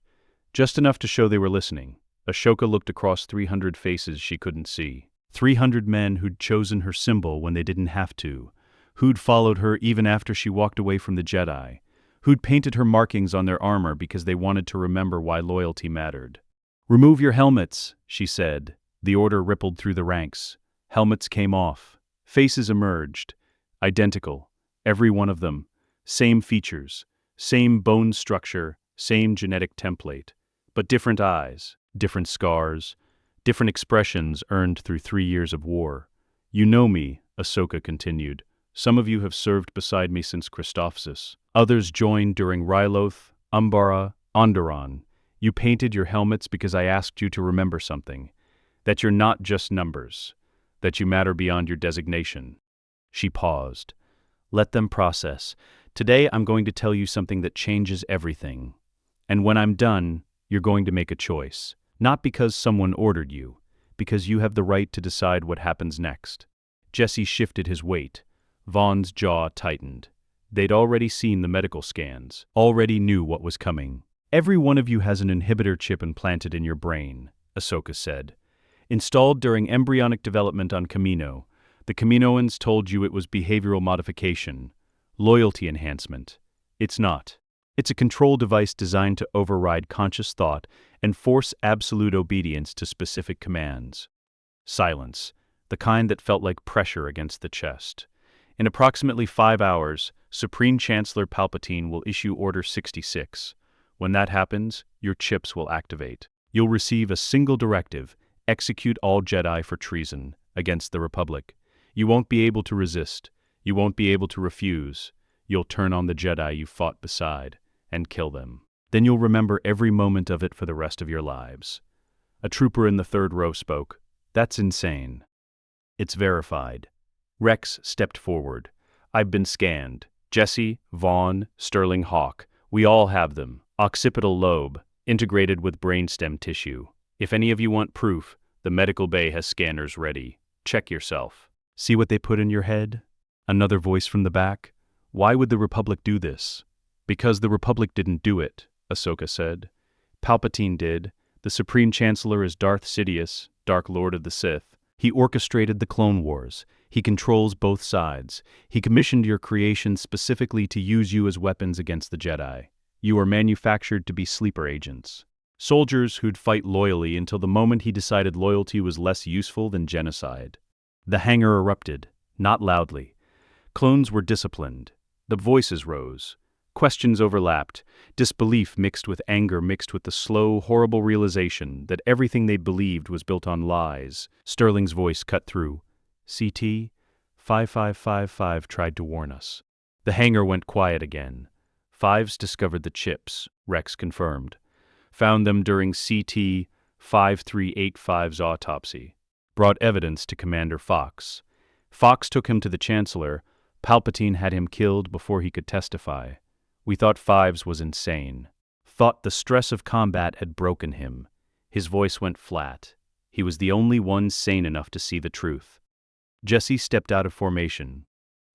A: Just enough to show they were listening. Ahsoka looked across 300 faces she couldn't see. 300 men who'd chosen her symbol when they didn't have to. Who'd followed her even after she walked away from the Jedi. Who'd painted her markings on their armor because they wanted to remember why loyalty mattered. "Remove your helmets," she said. The order rippled through the ranks. Helmets came off. Faces emerged. Identical. Every one of them. Same features. Same bone structure. Same genetic template. But different eyes, different scars, different expressions earned through 3 years of war. "You know me," Ahsoka continued. "Some of you have served beside me since Christophsis. Others joined during Ryloth, Umbara, Onderon. You painted your helmets because I asked you to remember something. That you're not just numbers. That you matter beyond your designation." She paused. "Let them process. Today I'm going to tell you something that changes everything. And when I'm done, you're going to make a choice. Not because someone ordered you, because you have the right to decide what happens next." Jesse shifted his weight. Vaughn's jaw tightened. They'd already seen the medical scans, already knew what was coming. "Every one of you has an inhibitor chip implanted in your brain," Ahsoka said. "Installed during embryonic development on Kamino. The Kaminoans told you it was behavioral modification, loyalty enhancement. It's not. It's a control device designed to override conscious thought and force absolute obedience to specific commands." Silence, the kind that felt like pressure against the chest. "In approximately 5 hours, Supreme Chancellor Palpatine will issue Order 66. When that happens, your chips will activate. You'll receive a single directive: execute all Jedi for treason against the Republic. You won't be able to resist. You won't be able to refuse. You'll turn on the Jedi you fought beside and kill them. Then you'll remember every moment of it for the rest of your lives." A trooper in the third row spoke. "That's insane." "It's verified." Rex stepped forward. "I've been scanned. Jesse, Vaughn, Sterling, Hawk. We all have them. Occipital lobe, integrated with brainstem tissue. If any of you want proof, the medical bay has scanners ready. Check yourself." "See what they put in your head?" Another voice from the back. "Why would the Republic do this?" "Because the Republic didn't do it," Ahsoka said. "Palpatine did. The Supreme Chancellor is Darth Sidious, Dark Lord of the Sith. He orchestrated the Clone Wars. He controls both sides. He commissioned your creation specifically to use you as weapons against the Jedi. You are manufactured to be sleeper agents. Soldiers who'd fight loyally until the moment he decided loyalty was less useful than genocide." The hangar erupted, not loudly. Clones were disciplined. The voices rose. Questions overlapped. Disbelief mixed with anger, mixed with the slow, horrible realization that everything they believed was built on lies. Sterling's voice cut through. "CT, 5555 tried to warn us. The hangar went quiet again. Fives discovered the chips, Rex confirmed. Found them during CT 5385's autopsy. Brought evidence to Commander Fox. Fox took him to the Chancellor. Palpatine had him killed before he could testify. We thought Fives was insane. Thought the stress of combat had broken him. His voice went flat. He was the only one sane enough to see the truth. Jesse stepped out of formation.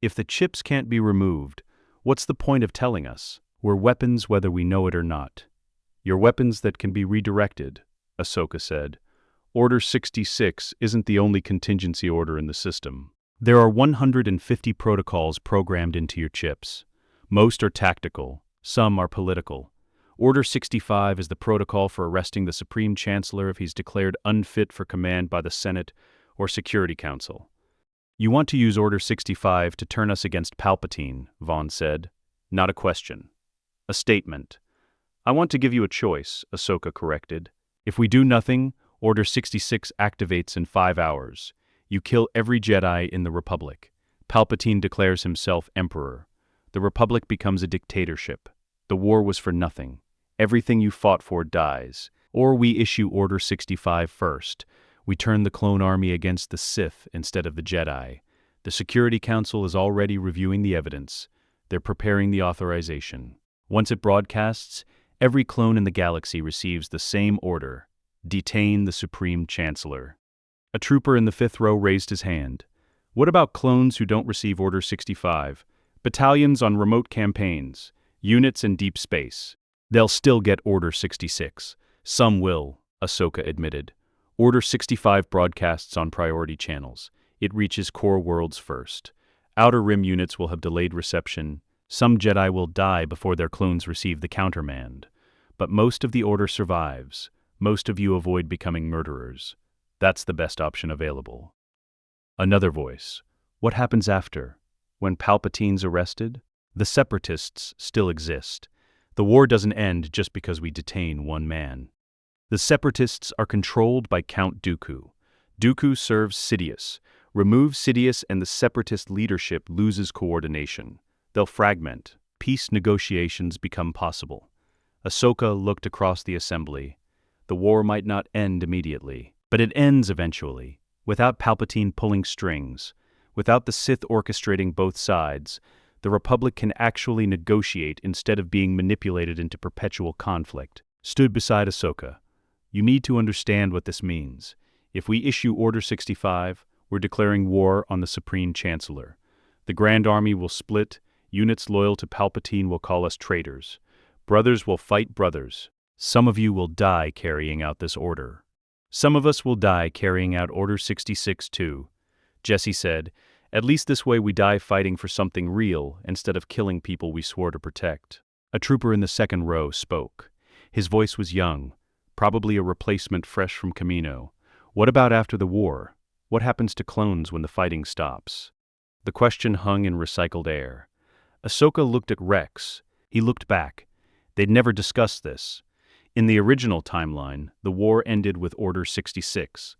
A: If the chips can't be removed, what's the point of telling us? We're weapons whether we know it or not. You're weapons that can be redirected, Ahsoka said. Order 66 isn't the only contingency order in the system. There are 150 protocols programmed into your chips. Most are tactical, some are political. Order 65 is the protocol for arresting the Supreme Chancellor if he's declared unfit for command by the Senate or Security Council. You want to use Order 65 to turn us against Palpatine, Vaughn said. Not a question. A statement. I want to give you a choice, Ahsoka corrected. If we do nothing, Order 66 activates in 5 hours. You kill every Jedi in the Republic. Palpatine declares himself Emperor. The Republic becomes a dictatorship. The war was for nothing. Everything you fought for dies. Or we issue Order 65 first. We turn the clone army against the Sith instead of the Jedi. The Security Council is already reviewing the evidence. They're preparing the authorization. Once it broadcasts, every clone in the galaxy receives the same order. Detain the Supreme Chancellor. A trooper in the 5th row raised his hand. What about clones who don't receive Order 65? Battalions on remote campaigns, units in deep space. They'll still get Order 66. Some will, Ahsoka admitted. Order 65 broadcasts on priority channels. It reaches core worlds first. Outer Rim units will have delayed reception. Some Jedi will die before their clones receive the countermand. But most of the Order survives. Most of you avoid becoming murderers. That's the best option available. Another voice. What happens after? When Palpatine's arrested? The Separatists still exist. The war doesn't end just because we detain one man. The Separatists are controlled by Count Dooku. Dooku serves Sidious. Remove Sidious and the Separatist leadership loses coordination. They'll fragment. Peace negotiations become possible. Ahsoka looked across the assembly. The war might not end immediately, but it ends eventually, without Palpatine pulling strings, without the Sith orchestrating both sides. The Republic can actually negotiate instead of being manipulated into perpetual conflict. Stood beside Ahsoka. You need to understand what this means. If we issue Order 65, we're declaring war on the Supreme Chancellor. The Grand Army will split. Units loyal to Palpatine will call us traitors. Brothers will fight brothers. Some of you will die carrying out this order. Some of us will die carrying out Order 66 too, Jesse said. At least this way we die fighting for something real instead of killing people we swore to protect. A trooper in the 2nd row spoke. His voice was young, probably a replacement fresh from Camino. What about after the war? What happens to clones when the fighting stops? The question hung in recycled air. Ahsoka looked at Rex. He looked back. They'd never discussed this. In the original timeline, the war ended with Order 66.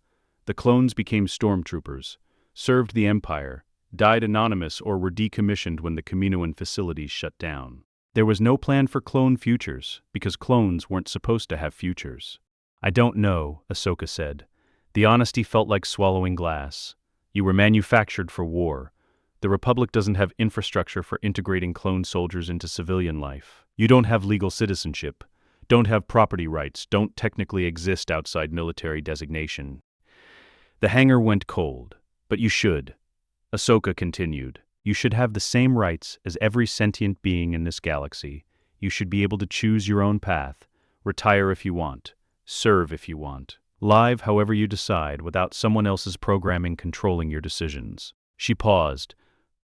A: The clones became stormtroopers, served the Empire, died anonymous or were decommissioned when the Kaminoan facilities shut down. There was no plan for clone futures, because clones weren't supposed to have futures. I don't know, Ahsoka said. The honesty felt like swallowing glass. You were manufactured for war. The Republic doesn't have infrastructure for integrating clone soldiers into civilian life. You don't have legal citizenship, don't have property rights, don't technically exist outside military designation. The hangar went cold. But you should. Ahsoka continued. You should have the same rights as every sentient being in this galaxy. You should be able to choose your own path, retire if you want, serve if you want, live however you decide without someone else's programming controlling your decisions. She paused.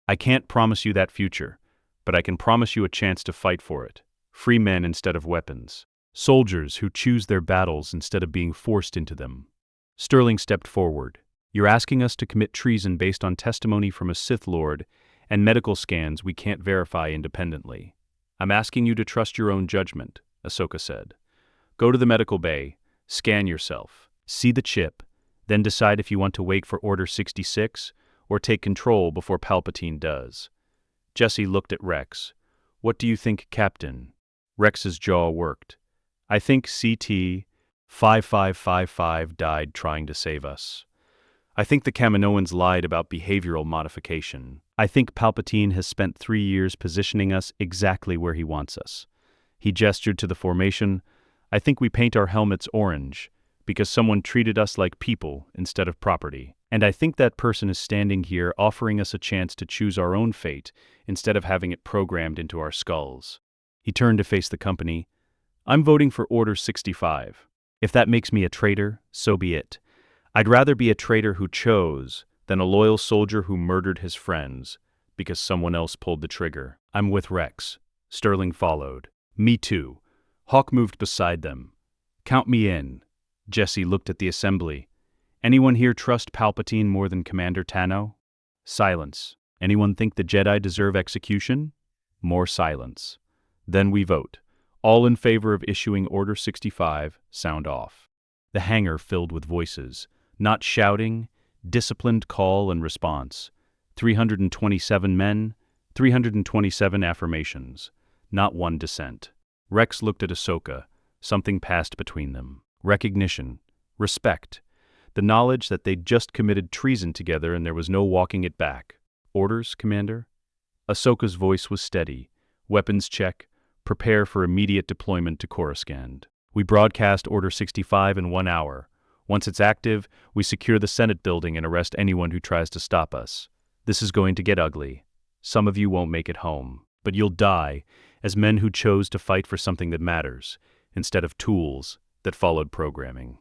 A: I can't promise you that future, but I can promise you a chance to fight for it. Free men instead of weapons. Soldiers who choose their battles instead of being forced into them. Sterling stepped forward. You're asking us to commit treason based on testimony from a Sith Lord and medical scans we can't verify independently. I'm asking you to trust your own judgment, Ahsoka said. Go to the medical bay, scan yourself, see the chip, then decide if you want to wait for Order 66 or take control before Palpatine does. Jesse looked at Rex. What do you think, Captain? Rex's jaw worked. I think CT 5555 died trying to save us. I think the Kaminoans lied about behavioral modification. I think Palpatine has spent 3 years positioning us exactly where he wants us. He gestured to the formation. I think we paint our helmets orange because someone treated us like people instead of property. And I think that person is standing here offering us a chance to choose our own fate instead of having it programmed into our skulls. He turned to face the company. I'm voting for Order 65. If that makes me a traitor, so be it. I'd rather be a traitor who chose than a loyal soldier who murdered his friends because someone else pulled the trigger. I'm with Rex. Sterling followed. Me too. Hawk moved beside them. Count me in. Jesse looked at the assembly. Anyone here trust Palpatine more than Commander Tano? Silence. Anyone think the Jedi deserve execution? More silence. Then we vote. All in favor of issuing Order 65, sound off. The hangar filled with voices. Not shouting, disciplined call and response. 327 men, 327 affirmations. Not one dissent. Rex looked at Ahsoka. Something passed between them. Recognition. Respect. The knowledge that they'd just committed treason together and there was no walking it back. Orders, Commander? Ahsoka's voice was steady. Weapons check. Prepare for immediate deployment to Coruscant. We broadcast Order 65 in 1 hour. Once it's active, we secure the Senate building and arrest anyone who tries to stop us. This is going to get ugly. Some of you won't make it home, but you'll die as men who chose to fight for something that matters, instead of tools that followed programming.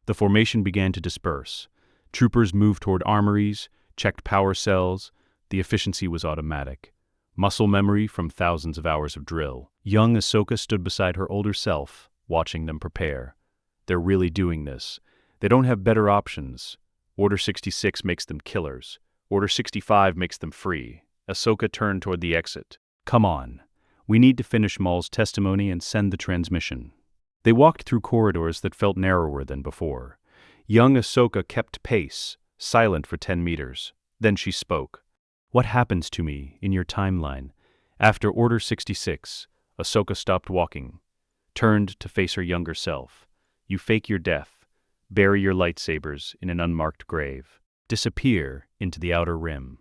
A: The formation began to disperse. Troopers moved toward armories, checked power cells. The efficiency was automatic. Muscle memory from thousands of hours of drill. Young Ahsoka stood beside her older self, watching them prepare. They're really doing this. They don't have better options. Order 66 makes them killers. Order 65 makes them free. Ahsoka turned toward the exit. Come on. We need to finish Maul's testimony and send the transmission. They walked through corridors that felt narrower than before. Young Ahsoka kept pace, silent for 10 meters. Then she spoke. What happens to me in your timeline? After Order 66, Ahsoka stopped walking, turned to face her younger self. You fake your death. Bury your lightsabers in an unmarked grave. Disappear into the outer rim.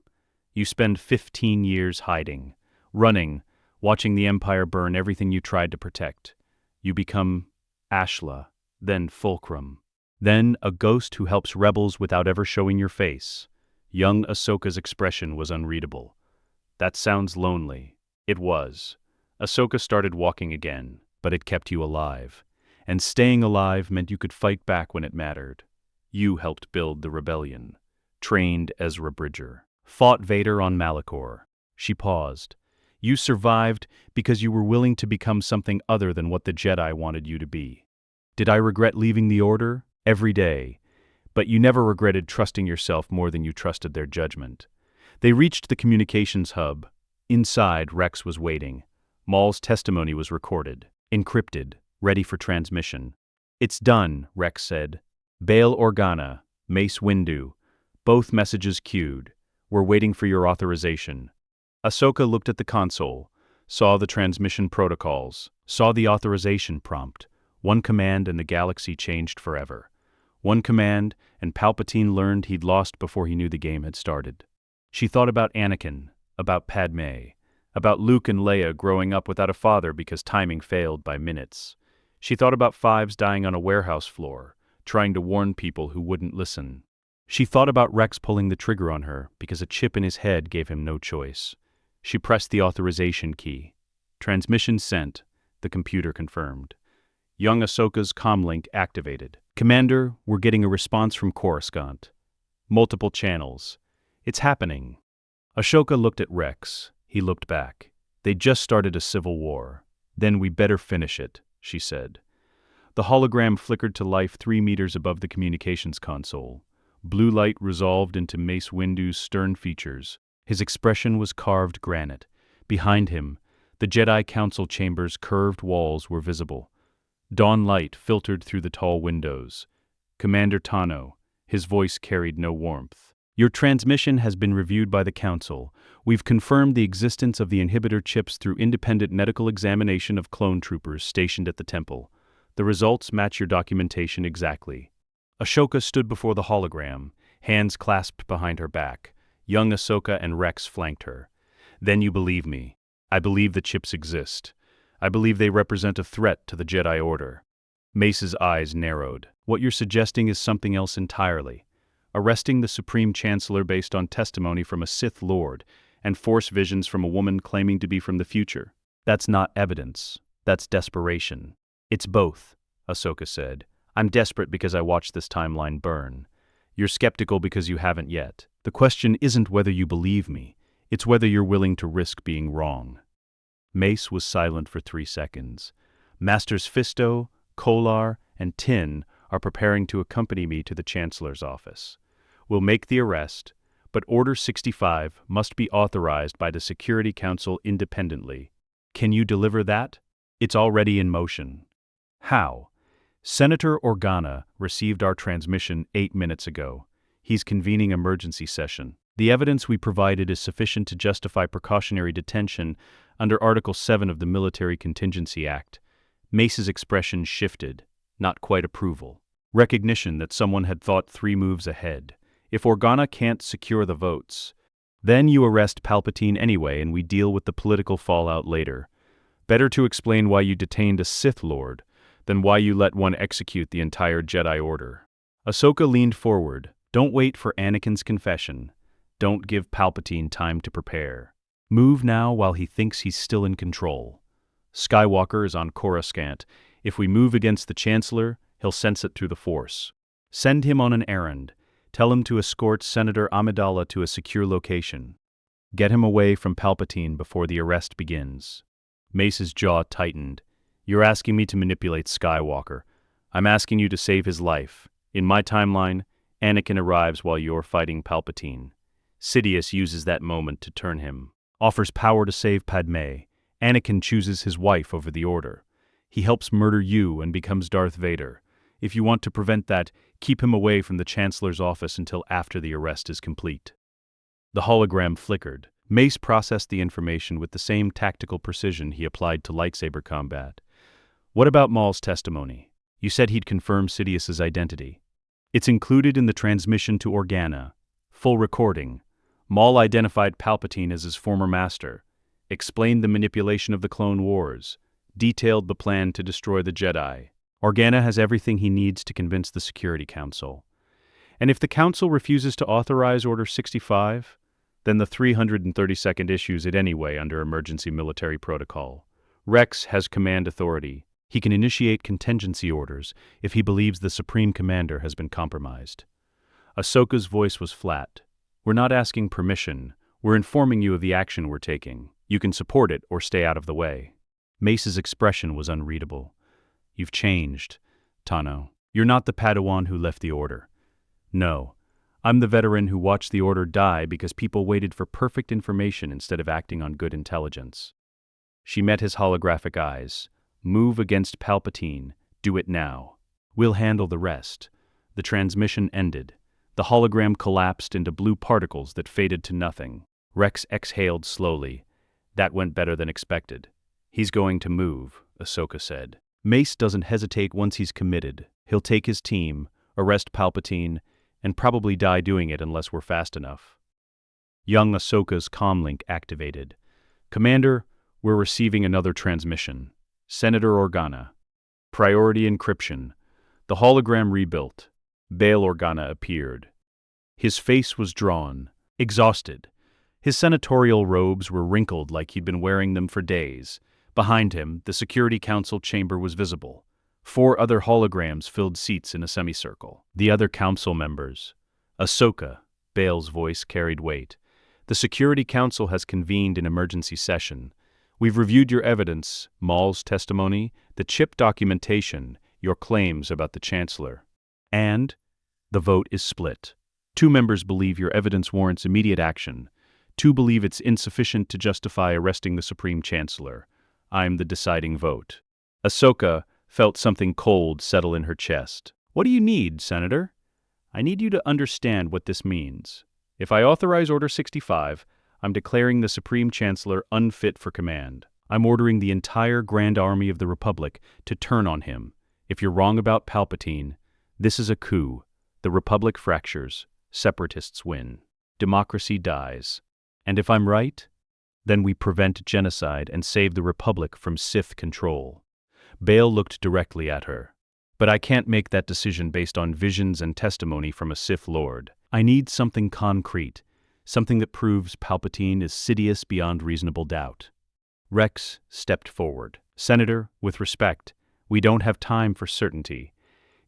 A: You spend 15 years hiding, running, watching the Empire burn everything you tried to protect. You become Ashla, then Fulcrum, then a ghost who helps rebels without ever showing your face. Young Ahsoka's expression was unreadable. That sounds lonely. It was. Ahsoka started walking again, but it kept you alive. And staying alive meant you could fight back when it mattered. You helped build the rebellion, trained Ezra Bridger, fought Vader on Malachor. She paused. You survived because you were willing to become something other than what the Jedi wanted you to be. Did I regret leaving the Order? Every day. But you never regretted trusting yourself more than you trusted their judgment. They reached the communications hub. Inside, Rex was waiting. Maul's testimony was recorded, encrypted, ready for transmission. It's done, Rex said. Bail Organa, Mace Windu. Both messages queued. We're waiting for your authorization. Ahsoka looked at the console, saw the transmission protocols, saw the authorization prompt. One command and the galaxy changed forever. One command, and Palpatine learned he'd lost before he knew the game had started. She thought about Anakin, about Padme, about Luke and Leia growing up without a father because timing failed by minutes. She thought about Fives dying on a warehouse floor, trying to warn people who wouldn't listen. She thought about Rex pulling the trigger on her because a chip in his head gave him no choice. She pressed the authorization key. Transmission sent, the computer confirmed. Young Ahsoka's comlink activated. Commander, we're getting a response from Coruscant. Multiple channels. It's happening. Ahsoka looked at Rex. He looked back. They'd just started a civil war. Then we better finish it, she said. The hologram flickered to life 3 meters above the communications console. Blue light resolved into Mace Windu's stern features. His expression was carved granite. Behind him, the Jedi Council chamber's curved walls were visible. Dawn light filtered through the tall windows. Commander Tano, his voice carried no warmth. Your transmission has been reviewed by the Council. We've confirmed the existence of the inhibitor chips through independent medical examination of clone troopers stationed at the temple. The results match your documentation exactly. Ahsoka stood before the hologram, hands clasped behind her back. Young Ahsoka and Rex flanked her. Then you believe me. I believe the chips exist. I believe they represent a threat to the Jedi Order. Mace's eyes narrowed. What you're suggesting is something else entirely. Arresting the Supreme Chancellor based on testimony from a Sith Lord and Force visions from a woman claiming to be from the future. That's not evidence. That's desperation. It's both, Ahsoka said. I'm desperate because I watched this timeline burn. You're skeptical because you haven't yet. The question isn't whether you believe me. It's whether you're willing to risk being wrong. Mace was silent for 3 seconds. Masters Fisto, Kolar, and Tin are preparing to accompany me to the Chancellor's office. We'll make the arrest, but Order 65 must be authorized by the Security Council independently. Can you deliver that? It's already in motion. How? Senator Organa received our transmission 8 minutes ago. He's convening emergency session. The evidence we provided is sufficient to justify precautionary detention under Article 7 of the Military Contingency Act. Mace's expression shifted, not quite approval. Recognition that someone had thought 3 moves ahead. If Organa can't secure the votes, then you arrest Palpatine anyway and we deal with the political fallout later. Better to explain why you detained a Sith Lord than why you let one execute the entire Jedi Order. Ahsoka leaned forward. Don't wait for Anakin's confession. Don't give Palpatine time to prepare. Move now while he thinks he's still in control. Skywalker is on Coruscant. If we move against the Chancellor, he'll sense it through the Force. Send him on an errand. Tell him to escort Senator Amidala to a secure location. Get him away from Palpatine before the arrest begins. Mace's jaw tightened. You're asking me to manipulate Skywalker. I'm asking you to save his life. In my timeline, Anakin arrives while you're fighting Palpatine. Sidious uses that moment to turn him. Offers power to save Padme. Anakin chooses his wife over the Order. He helps murder you and becomes Darth Vader. If you want to prevent that, keep him away from the Chancellor's office until after the arrest is complete. The hologram flickered. Mace processed the information with the same tactical precision he applied to lightsaber combat. What about Maul's testimony? You said he'd confirm Sidious's identity. It's included in the transmission to Organa. Full recording. Maul identified Palpatine as his former master, explained the manipulation of the Clone Wars, detailed the plan to destroy the Jedi. Organa has everything he needs to convince the Security Council. And if the Council refuses to authorize Order 65, then the 332nd issues it anyway under emergency military protocol. Rex has command authority. He can initiate contingency orders if he believes the Supreme Commander has been compromised. Ahsoka's voice was flat. We're not asking permission. We're informing you of the action we're taking. You can support it or stay out of the way. Mace's expression was unreadable. You've changed, Tano. You're not the Padawan who left the Order. No, I'm the veteran who watched the Order die because people waited for perfect information instead of acting on good intelligence. She met his holographic eyes. Move against Palpatine. Do it now. We'll handle the rest. The transmission ended. The hologram collapsed into blue particles that faded to nothing. Rex exhaled slowly. That went better than expected. He's going to move, Ahsoka said. Mace doesn't hesitate once he's committed. He'll take his team, arrest Palpatine, and probably die doing it unless we're fast enough. Young Ahsoka's comlink activated. Commander, we're receiving another transmission. Senator Organa. Priority encryption. The hologram rebuilt. Bail Organa appeared. His face was drawn, exhausted. His senatorial robes were wrinkled like he'd been wearing them for days. Behind him, the Security Council chamber was visible. 4 other holograms filled seats in a semicircle. The other council members. Ahsoka, Bail's voice carried weight. The Security Council has convened an emergency session. We've reviewed your evidence, Maul's testimony, the chip documentation, your claims about the Chancellor. And the vote is split. 2 members believe your evidence warrants immediate action. 2 believe it's insufficient to justify arresting the Supreme Chancellor. I'm the deciding vote. Ahsoka felt something cold settle in her chest. What do you need, Senator? I need you to understand what this means. If I authorize Order 65, I'm declaring the Supreme Chancellor unfit for command. I'm ordering the entire Grand Army of the Republic to turn on him. If you're wrong about Palpatine, this is a coup. The Republic fractures. Separatists win. Democracy dies. And if I'm right, then we prevent genocide and save the Republic from Sith control. Bail looked directly at her. But I can't make that decision based on visions and testimony from a Sith Lord. I need something concrete, something that proves Palpatine is Sidious beyond reasonable doubt. Rex stepped forward. Senator, with respect, we don't have time for certainty.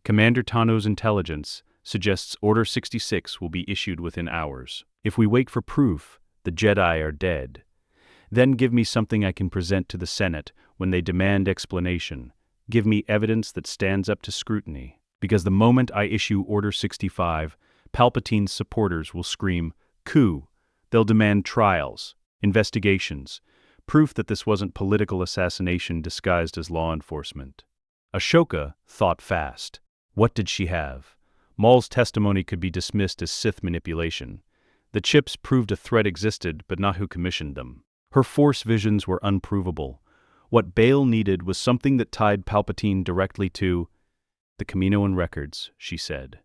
A: Commander Tano's intelligence suggests Order 66 will be issued within hours. If we wait for proof, the Jedi are dead. Then give me something I can present to the Senate when they demand explanation. Give me evidence that stands up to scrutiny. Because the moment I issue Order 65, Palpatine's supporters will scream, coup. They'll demand trials, investigations, proof that this wasn't political assassination disguised as law enforcement. Ahsoka thought fast. What did she have? Maul's testimony could be dismissed as Sith manipulation. The chips proved a threat existed, but not who commissioned them. Her Force visions were unprovable. What Bail needed was something that tied Palpatine directly to the Kaminoan records, she said.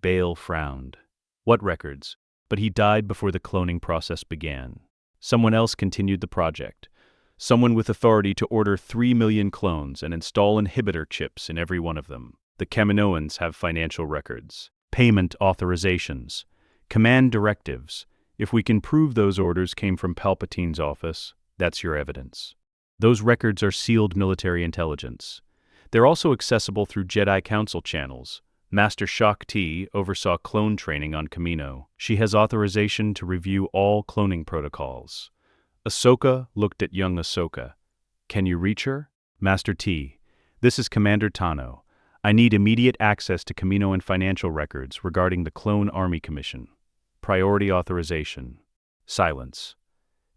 A: Bail frowned. What records? But he died before the cloning process began. Someone else continued the project. Someone with authority to order 3 million clones and install inhibitor chips in every one of them. The Kaminoans have financial records, payment authorizations, command directives. If we can prove those orders came from Palpatine's office, that's your evidence. Those records are sealed military intelligence. They're also accessible through Jedi Council channels. Master Shak Ti oversaw clone training on Kamino. She has authorization to review all cloning protocols. Ahsoka looked at young Ahsoka. Can you reach her? Master T, this is Commander Tano. I need immediate access to Kaminoan financial records regarding the Clone Army Commission. Priority authorization. Silence.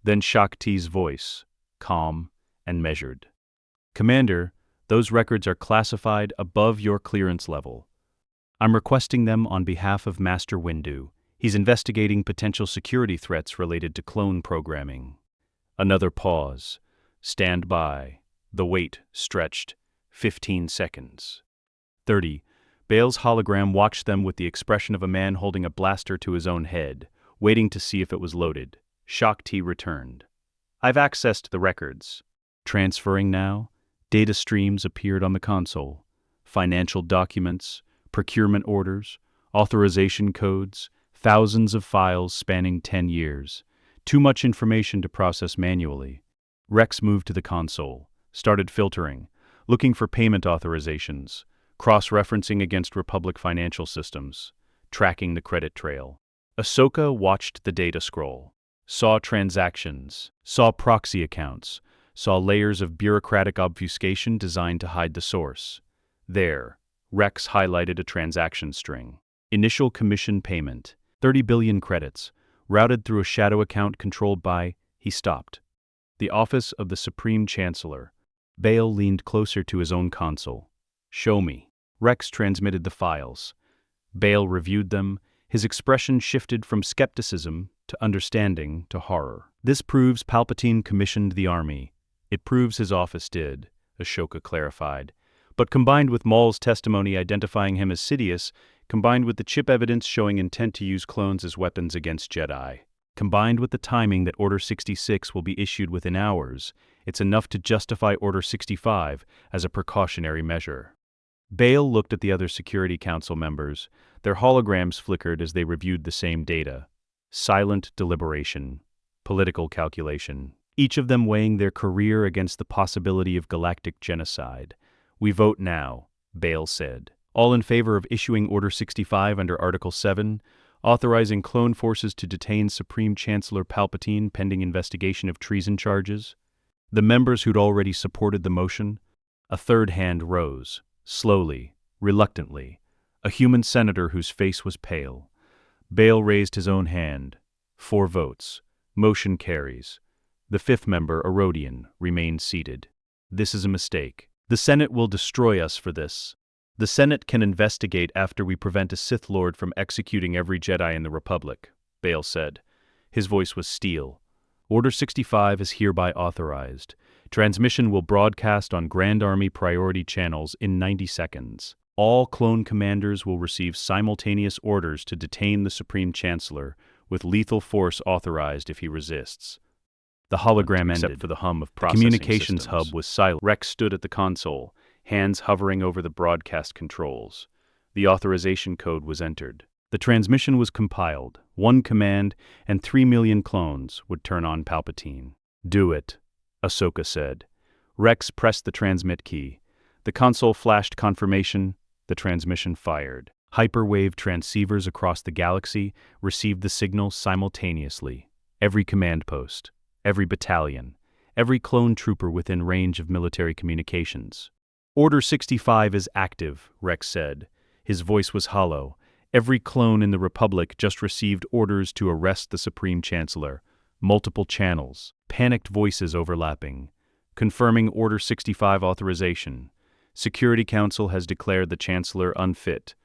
A: Then Shak Ti's voice, calm and measured. Commander, those records are classified above your clearance level. I'm requesting them on behalf of Master Windu. He's investigating potential security threats related to clone programming. Another pause. Stand by. The wait stretched. 15 seconds. 30. Bail's hologram watched them with the expression of a man holding a blaster to his own head, waiting to see if it was loaded. Shak Ti returned. I've accessed the records. Transferring now. Data streams appeared on the console. Financial documents, procurement orders, authorization codes, thousands of files spanning 10 years. Too much information to process manually. Rex moved to the console, started filtering, looking for payment authorizations, cross-referencing against Republic financial systems, tracking the credit trail. Ahsoka watched the data scroll, saw transactions, saw proxy accounts, saw layers of bureaucratic obfuscation designed to hide the source. There, Rex highlighted a transaction string. Initial commission payment, 30 billion credits, routed through a shadow account controlled by, he stopped. The office of the Supreme Chancellor. Bail leaned closer to his own console. Show me. Rex transmitted the files. Bail reviewed them. His expression shifted from skepticism to understanding to horror. This proves Palpatine commissioned the army. It proves his office did, Ahsoka clarified. But combined with Maul's testimony identifying him as Sidious, combined with the chip evidence showing intent to use clones as weapons against Jedi, combined with the timing that Order 66 will be issued within hours, it's enough to justify Order 65 as a precautionary measure. Bail looked at the other Security Council members. Their holograms flickered as they reviewed the same data. Silent deliberation, political calculation, each of them weighing their career against the possibility of galactic genocide. We vote now, Bail said. All in favor of issuing Order 65 under Article 7, authorizing clone forces to detain Supreme Chancellor Palpatine pending investigation of treason charges? The members who'd already supported the motion? A third hand rose, slowly, reluctantly, a human senator whose face was pale. Bail raised his own hand. 4 votes. Motion carries. The 5th member, Erodian, remained seated. This is a mistake. The Senate will destroy us for this. The Senate can investigate after we prevent a Sith Lord from executing every Jedi in the Republic. Bale said. His voice was steel. Order 65 is hereby authorized. Transmission will broadcast on Grand Army priority channels in 90 seconds. All clone commanders will receive simultaneous orders to detain the Supreme Chancellor, with lethal force authorized if he resists. The hologram ended. Except for the hum of processing systems. The communications hub was silent. Rex stood at the console, hands hovering over the broadcast controls. The authorization code was entered. The transmission was compiled. One command and 3 million clones would turn on Palpatine. "Do it," Ahsoka said. Rex pressed the transmit key. The console flashed confirmation. The transmission fired. Hyperwave transceivers across the galaxy received the signal simultaneously. Every command post, every battalion, every clone trooper within range of military communications. "Order 65 is active," Rex said. His voice was hollow. "Every clone in the Republic just received orders to arrest the Supreme Chancellor. Multiple channels, panicked voices overlapping. Confirming Order 65 authorization. Security Council has declared the Chancellor unfit.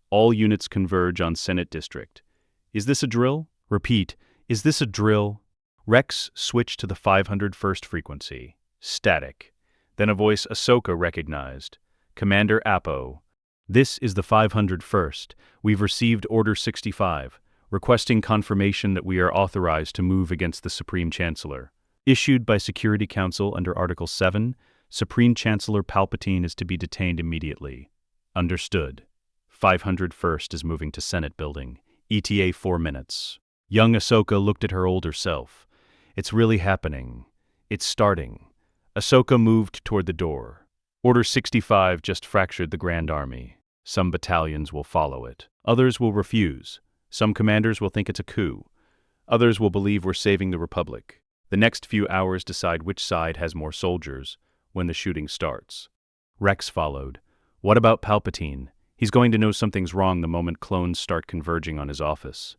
A: All units converge on Senate District. Is this a drill? Repeat, is this a drill?" Rex switched to the 501st frequency. Static. Then a voice Ahsoka recognized. "Commander Appo. This is the 501st. We've received Order 65, requesting confirmation that we are authorized to move against the Supreme Chancellor. Issued by Security Council under Article 7, Supreme Chancellor Palpatine is to be detained immediately." Understood. 501st is moving to Senate Building. ETA 4 minutes. Young Ahsoka looked at her older self. It's really happening. It's starting. Ahsoka moved toward the door. Order 65 just fractured the Grand Army. Some battalions will follow it. Others will refuse. Some commanders will think it's a coup. Others will believe we're saving the Republic. The next few hours decide which side has more soldiers when the shooting starts. Rex followed. What about Palpatine? He's going to know something's wrong the moment clones start converging on his office.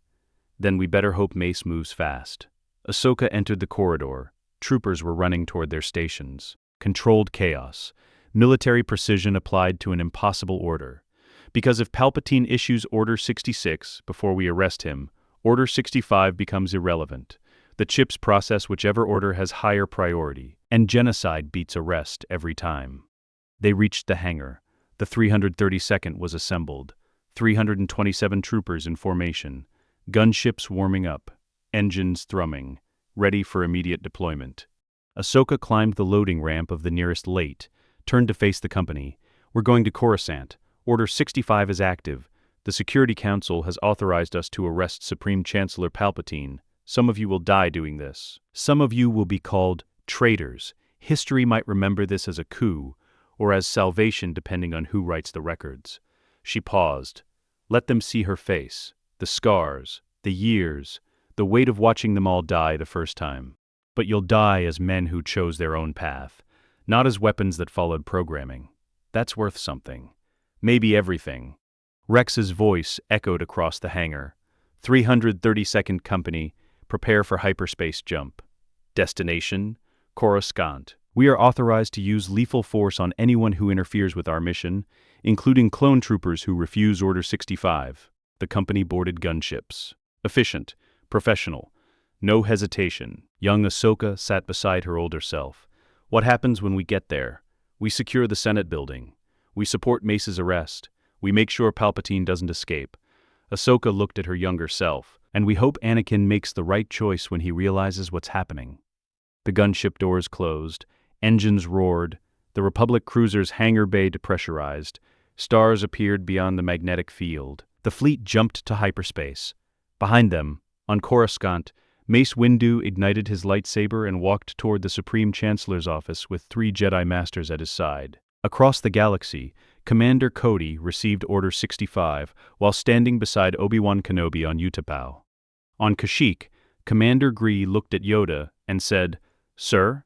A: Then we better hope Mace moves fast. Ahsoka entered the corridor. Troopers were running toward their stations. Controlled chaos. Military precision applied to an impossible order. Because if Palpatine issues Order 66 before we arrest him, Order 65 becomes irrelevant. The chips process whichever order has higher priority, and genocide beats arrest every time. They reached the hangar. The 332nd was assembled. 327 troopers in formation. Gunships warming up. Engines thrumming. Ready for immediate deployment. Ahsoka climbed the loading ramp of the nearest late, turned to face the company. "We're going to Coruscant. Order 65 is active. The Security Council has authorized us to arrest Supreme Chancellor Palpatine. Some of you will die doing this. Some of you will be called traitors. History might remember this as a coup, or as salvation depending on who writes the records." She paused. Let them see her face, the scars, the years, the weight of watching them all die the first time. But you'll die as men who chose their own path, not as weapons that followed programming. That's worth something. Maybe everything. Rex's voice echoed across the hangar. 332nd Company, prepare for hyperspace jump. Destination, Coruscant. We are authorized to use lethal force on anyone who interferes with our mission, including clone troopers who refuse Order 65. The company boarded gunships. Efficient, professional, no hesitation. Young Ahsoka sat beside her older self. What happens when we get there? We secure the Senate building. We support Mace's arrest. We make sure Palpatine doesn't escape. Ahsoka looked at her younger self. And we hope Anakin makes the right choice when he realizes what's happening. The gunship doors closed. Engines roared. The Republic cruiser's hangar bay depressurized. Stars appeared beyond the magnetic field. The fleet jumped to hyperspace. Behind them, on Coruscant, Mace Windu ignited his lightsaber and walked toward the Supreme Chancellor's office with 3 Jedi Masters at his side. Across the galaxy, Commander Cody received Order 65 while standing beside Obi-Wan Kenobi on Utapau. On Kashyyyk, Commander Gree looked at Yoda and said, "Sir,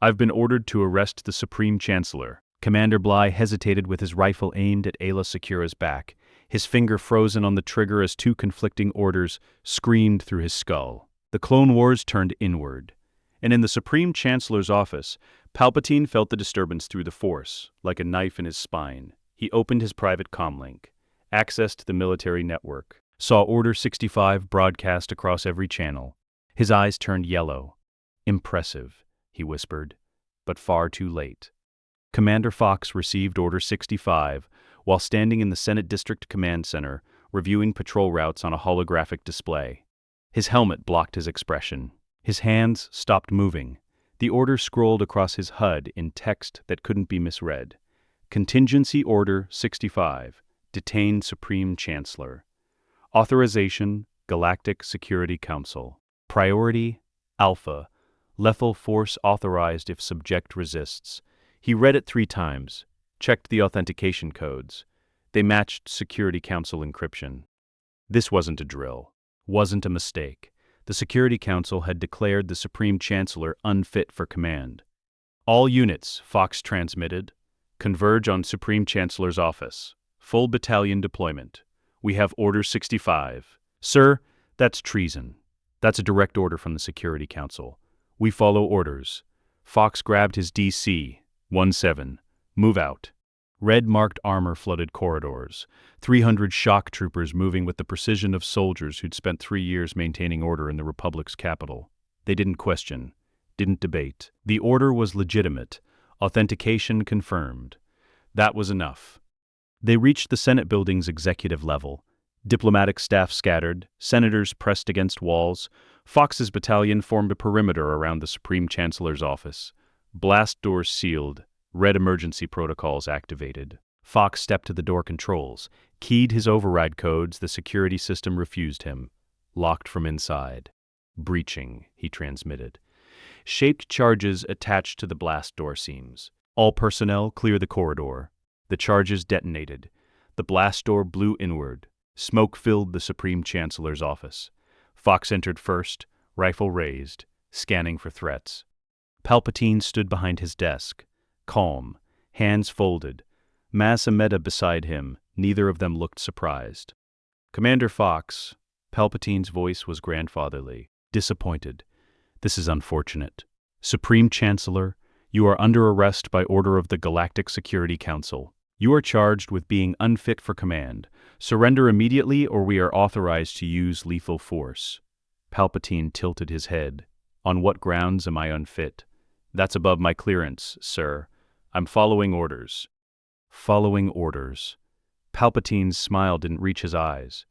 A: I've been ordered to arrest the Supreme Chancellor." Commander Bly hesitated with his rifle aimed at Aayla Secura's back, his finger frozen on the trigger as 2 conflicting orders screamed through his skull. The Clone Wars turned inward, and in the Supreme Chancellor's office, Palpatine felt the disturbance through the Force, like a knife in his spine. He opened his private comlink, accessed the military network. Saw Order 65 broadcast across every channel. His eyes turned yellow. Impressive, he whispered, but far too late. Commander Fox received Order 65 while standing in the Senate District Command Center, reviewing patrol routes on a holographic display. His helmet blocked his expression. His hands stopped moving. The order scrolled across his HUD in text that couldn't be misread. Contingency Order 65. Detain Supreme Chancellor. Authorization, Galactic Security Council. Priority, Alpha. Lethal force authorized if subject resists. He read it 3 times, checked the authentication codes. They matched Security Council encryption. This wasn't a drill, wasn't a mistake. The Security Council had declared the Supreme Chancellor unfit for command. All units, Fox transmitted, converge on Supreme Chancellor's office. Full battalion deployment. We have Order 65. Sir, that's treason. That's a direct order from the Security Council. We follow orders. Fox grabbed his DC-17. Move out. Red-marked armor flooded corridors. 300 shock troopers moving with the precision of soldiers who'd spent 3 years maintaining order in the Republic's capital. They didn't question, didn't debate. The order was legitimate. Authentication confirmed. That was enough. They reached the Senate building's executive level. Diplomatic staff scattered, senators pressed against walls. Fox's battalion formed a perimeter around the Supreme Chancellor's office. Blast doors sealed, red emergency protocols activated. Fox stepped to the door controls, keyed his override codes. The security system refused him. Locked from inside. Breaching, he transmitted. Shaped charges attached to the blast door seams. All personnel clear the corridor. The charges detonated. The blast door blew inward. Smoke filled the Supreme Chancellor's office. Fox entered first, rifle raised, scanning for threats. Palpatine stood behind his desk, calm, hands folded. Maz Amedda beside him, neither of them looked surprised. Commander Fox, Palpatine's voice was grandfatherly, disappointed. This is unfortunate. Supreme Chancellor, you are under arrest by order of the Galactic Security Council. You are charged with being unfit for command. Surrender immediately or we are authorized to use lethal force. Palpatine tilted his head. On what grounds am I unfit? That's above my clearance, sir. I'm following orders. Following orders. Palpatine's smile didn't reach his eyes.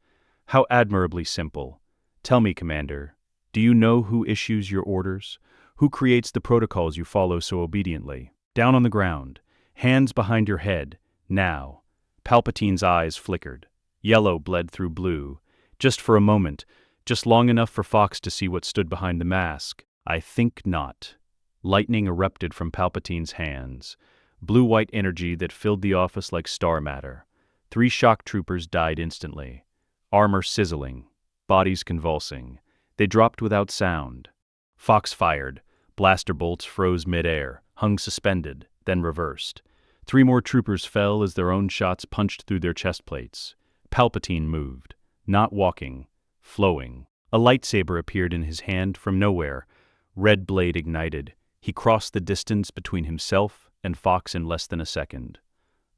A: How admirably simple. Tell me, Commander, do you know who issues your orders? Who creates the protocols you follow so obediently? Down on the ground, hands behind your head, now. Palpatine's eyes flickered. Yellow bled through blue. Just for a moment, just long enough for Fox to see what stood behind the mask. I think not. Lightning erupted from Palpatine's hands. Blue-white energy that filled the office like star matter. 3 shock troopers died instantly. Armor sizzling. Bodies convulsing. They dropped without sound. Fox fired. Blaster bolts froze mid-air, hung suspended, then reversed. 3 more troopers fell as their own shots punched through their chest plates. Palpatine moved. Not walking. Flowing. A lightsaber appeared in his hand from nowhere. Red blade ignited. He crossed the distance between himself and Fox in less than a second.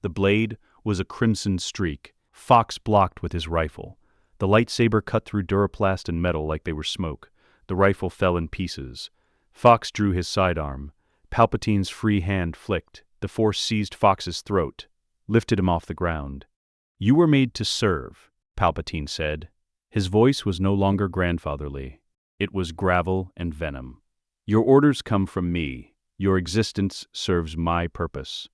A: The blade was a crimson streak. Fox blocked with his rifle. The lightsaber cut through duraplast and metal like they were smoke. The rifle fell in pieces. Fox drew his sidearm. Palpatine's free hand flicked. The Force seized Fox's throat, lifted him off the ground. You were made to serve, Palpatine said. His voice was no longer grandfatherly. It was gravel and venom. Your orders come from me. Your existence serves my purpose.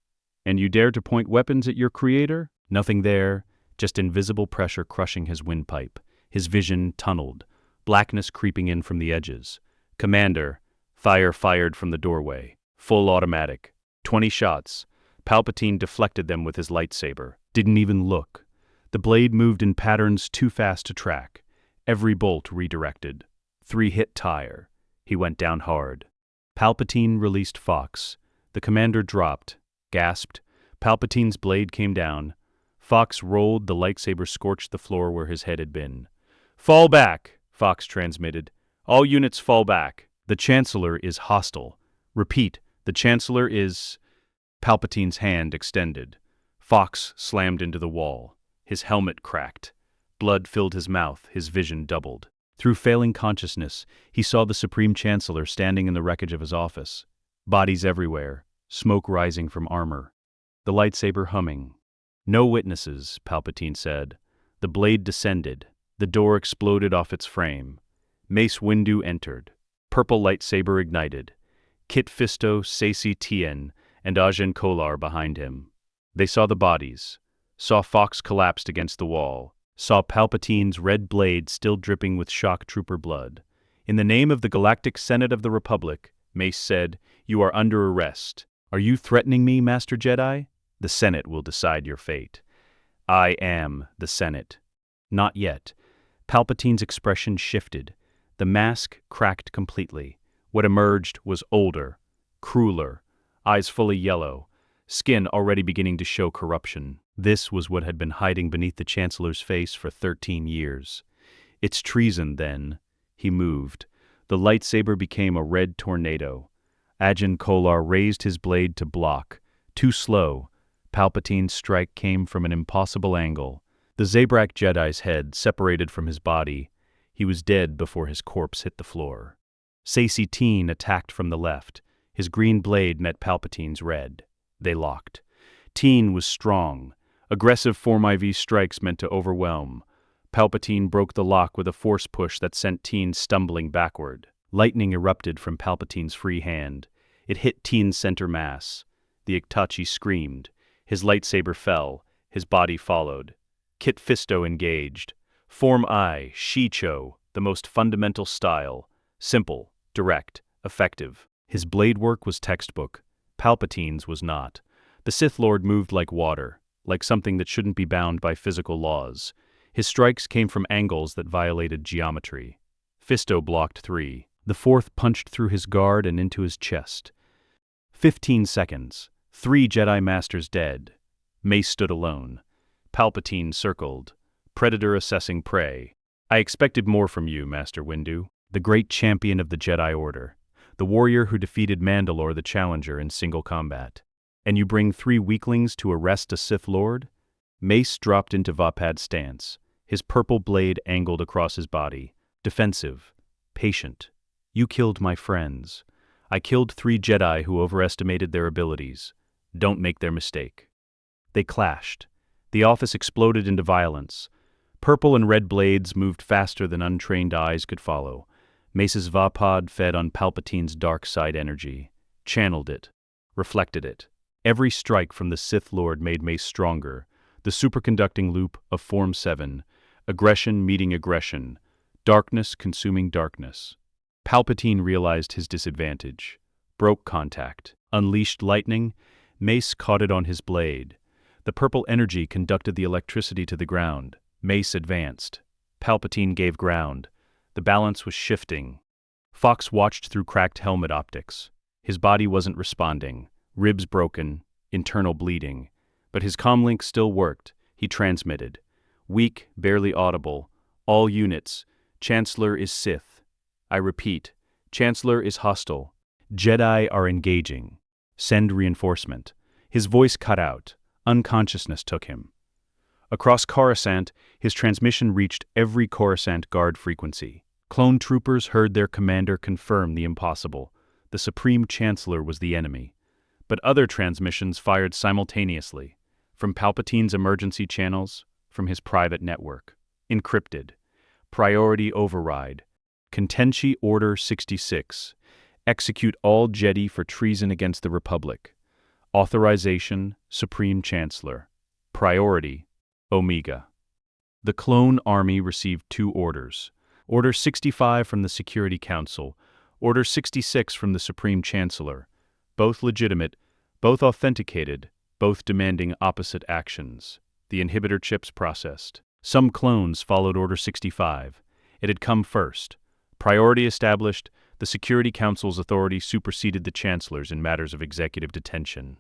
A: And you dare to point weapons at your creator? Nothing there, just invisible pressure crushing his windpipe. His vision tunneled, blackness creeping in from the edges. Commander, fire fired from the doorway. Full automatic. 20 shots. Palpatine deflected them with his lightsaber. Didn't even look. The blade moved in patterns too fast to track. Every bolt redirected. 3 hit tire. He went down hard. Palpatine released Fox. The commander dropped, gasped. Palpatine's blade came down. Fox rolled, the lightsaber scorched the floor where his head had been. Fall back, Fox transmitted. All units fall back. The Chancellor is hostile. Repeat, the Chancellor is... Palpatine's hand extended. Fox slammed into the wall. His helmet cracked. Blood filled his mouth, his vision doubled. Through failing consciousness, he saw the Supreme Chancellor standing in the wreckage of his office. Bodies everywhere, smoke rising from armor. The lightsaber humming. "No witnesses," Palpatine said. The blade descended. The door exploded off its frame. Mace Windu entered. Purple lightsaber ignited. Kit Fisto, Saesee Tiin, and Ajen Kolar behind him. They saw the bodies. Saw Fox collapsed against the wall. Saw Palpatine's red blade still dripping with shock trooper blood. "In the name of the Galactic Senate of the Republic," Mace said, "you are under arrest." "Are you threatening me, Master Jedi?" "The Senate will decide your fate." "I am the Senate." "Not yet." Palpatine's expression shifted. The mask cracked completely. What emerged was older, crueler, eyes fully yellow, skin already beginning to show corruption. This was what had been hiding beneath the Chancellor's face for 13 years. "It's treason, then." He moved. The lightsaber became a red tornado. Ajen Kolar raised his blade to block. Too slow. Palpatine's strike came from an impossible angle. The Zabrak Jedi's head separated from his body. He was dead before his corpse hit the floor. Saesee Tiin attacked from the left. His green blade met Palpatine's red. They locked. Tiin was strong. Aggressive Form IV strikes meant to overwhelm. Palpatine broke the lock with a force push that sent Tiin stumbling backward. Lightning erupted from Palpatine's free hand. It hit Teen's center mass. The Iktachi screamed. His lightsaber fell. His body followed. Kit Fisto engaged. Form I, Shicho, the most fundamental style. Simple, direct, effective. His blade work was textbook. Palpatine's was not. The Sith Lord moved like water, like something that shouldn't be bound by physical laws. His strikes came from angles that violated geometry. Fisto blocked 3. The 4th punched through his guard and into his chest. 15 seconds. 3 Jedi Masters dead. Mace stood alone. Palpatine circled. Predator assessing prey. "I expected more from you, Master Windu. The great champion of the Jedi Order. The warrior who defeated Mandalore the Challenger in single combat. And you bring 3 weaklings to arrest a Sith Lord?" Mace dropped into Vapad stance. His purple blade angled across his body. Defensive. Patient. "You killed my friends. I killed 3 Jedi who overestimated their abilities. Don't make their mistake." They clashed. The office exploded into violence. Purple and red blades moved faster than untrained eyes could follow. Mace's Vapad fed on Palpatine's dark side energy. Channeled it. Reflected it. Every strike from the Sith Lord made Mace stronger. The superconducting loop of Form 7. Aggression meeting aggression. Darkness consuming darkness. Palpatine realized his disadvantage. Broke contact. Unleashed lightning. Mace caught it on his blade. The purple energy conducted the electricity to the ground. Mace advanced. Palpatine gave ground. The balance was shifting. Fox watched through cracked helmet optics. His body wasn't responding. Ribs broken, internal bleeding. But his comlink still worked. He transmitted. "Weak, barely audible. All units. Chancellor is Sith. I repeat, Chancellor is hostile. Jedi are engaging. Send reinforcement." His voice cut out. Unconsciousness took him. Across Coruscant, his transmission reached every Coruscant guard frequency. Clone troopers heard their commander confirm the impossible. The Supreme Chancellor was the enemy. But other transmissions fired simultaneously, from Palpatine's emergency channels, from his private network. Encrypted. Priority override. Contingency Order 66. Execute all Jedi for treason against the Republic. Authorization, Supreme Chancellor. Priority, Omega. The clone army received 2 orders. Order 65 from the Security Council, Order 66 from the Supreme Chancellor. Both legitimate, both authenticated, both demanding opposite actions. The inhibitor chips processed. Some clones followed Order 65. It had come first. Priority established, the Security Council's authority superseded the Chancellor's in matters of executive detention.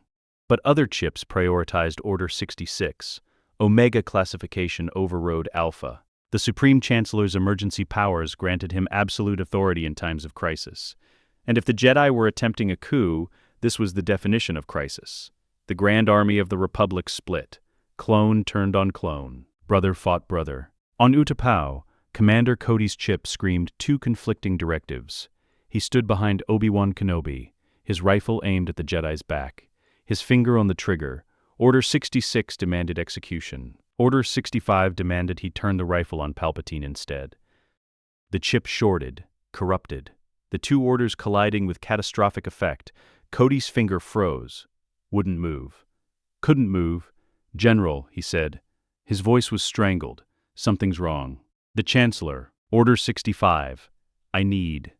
A: But other chips prioritized Order 66. Omega classification overrode Alpha. The Supreme Chancellor's emergency powers granted him absolute authority in times of crisis. And if the Jedi were attempting a coup, this was the definition of crisis. The Grand Army of the Republic split. Clone turned on clone. Brother fought brother. On Utapau, Commander Cody's chip screamed two conflicting directives. He stood behind Obi-Wan Kenobi, his rifle aimed at the Jedi's back, his finger on the trigger. Order 66 demanded execution. Order 65 demanded he turn the rifle on Palpatine instead. The chip shorted, corrupted. The two orders colliding with catastrophic effect. Cody's finger froze. Wouldn't move. Couldn't move. "General," he said. His voice was strangled. "Something's wrong." The Chancellor, Order 65. "I need."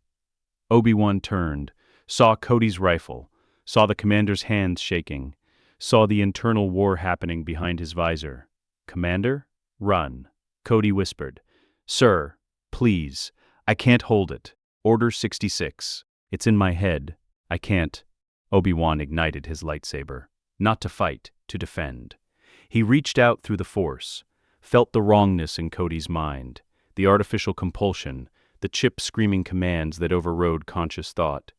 A: Obi-Wan turned, saw Cody's rifle, saw the commander's hands shaking, saw the internal war happening behind his visor. "Commander? Run." Cody whispered. "Sir, please, I can't hold it. Order 66. It's in my head. I can't." Obi-Wan ignited his lightsaber. Not to fight, to defend. He reached out through the Force, felt the wrongness in Cody's mind, the artificial compulsion, the chip screaming commands that overrode conscious thought.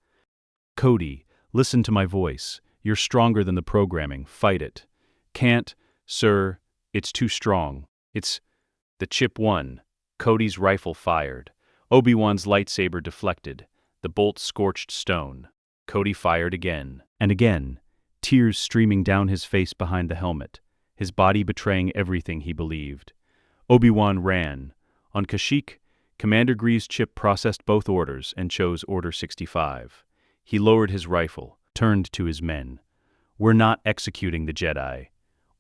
A: "Cody, listen to my voice. You're stronger than the programming. Fight it." "Can't, sir. It's too strong. It's—" The chip won. Cody's rifle fired. Obi-Wan's lightsaber deflected. The bolt scorched stone. Cody fired again. And again, tears streaming down his face behind the helmet, his body betraying everything he believed. Obi-Wan ran. On Kashyyyk, Commander Gree's chip processed both orders and chose Order 65. He lowered his rifle, turned to his men. "We're not executing the Jedi.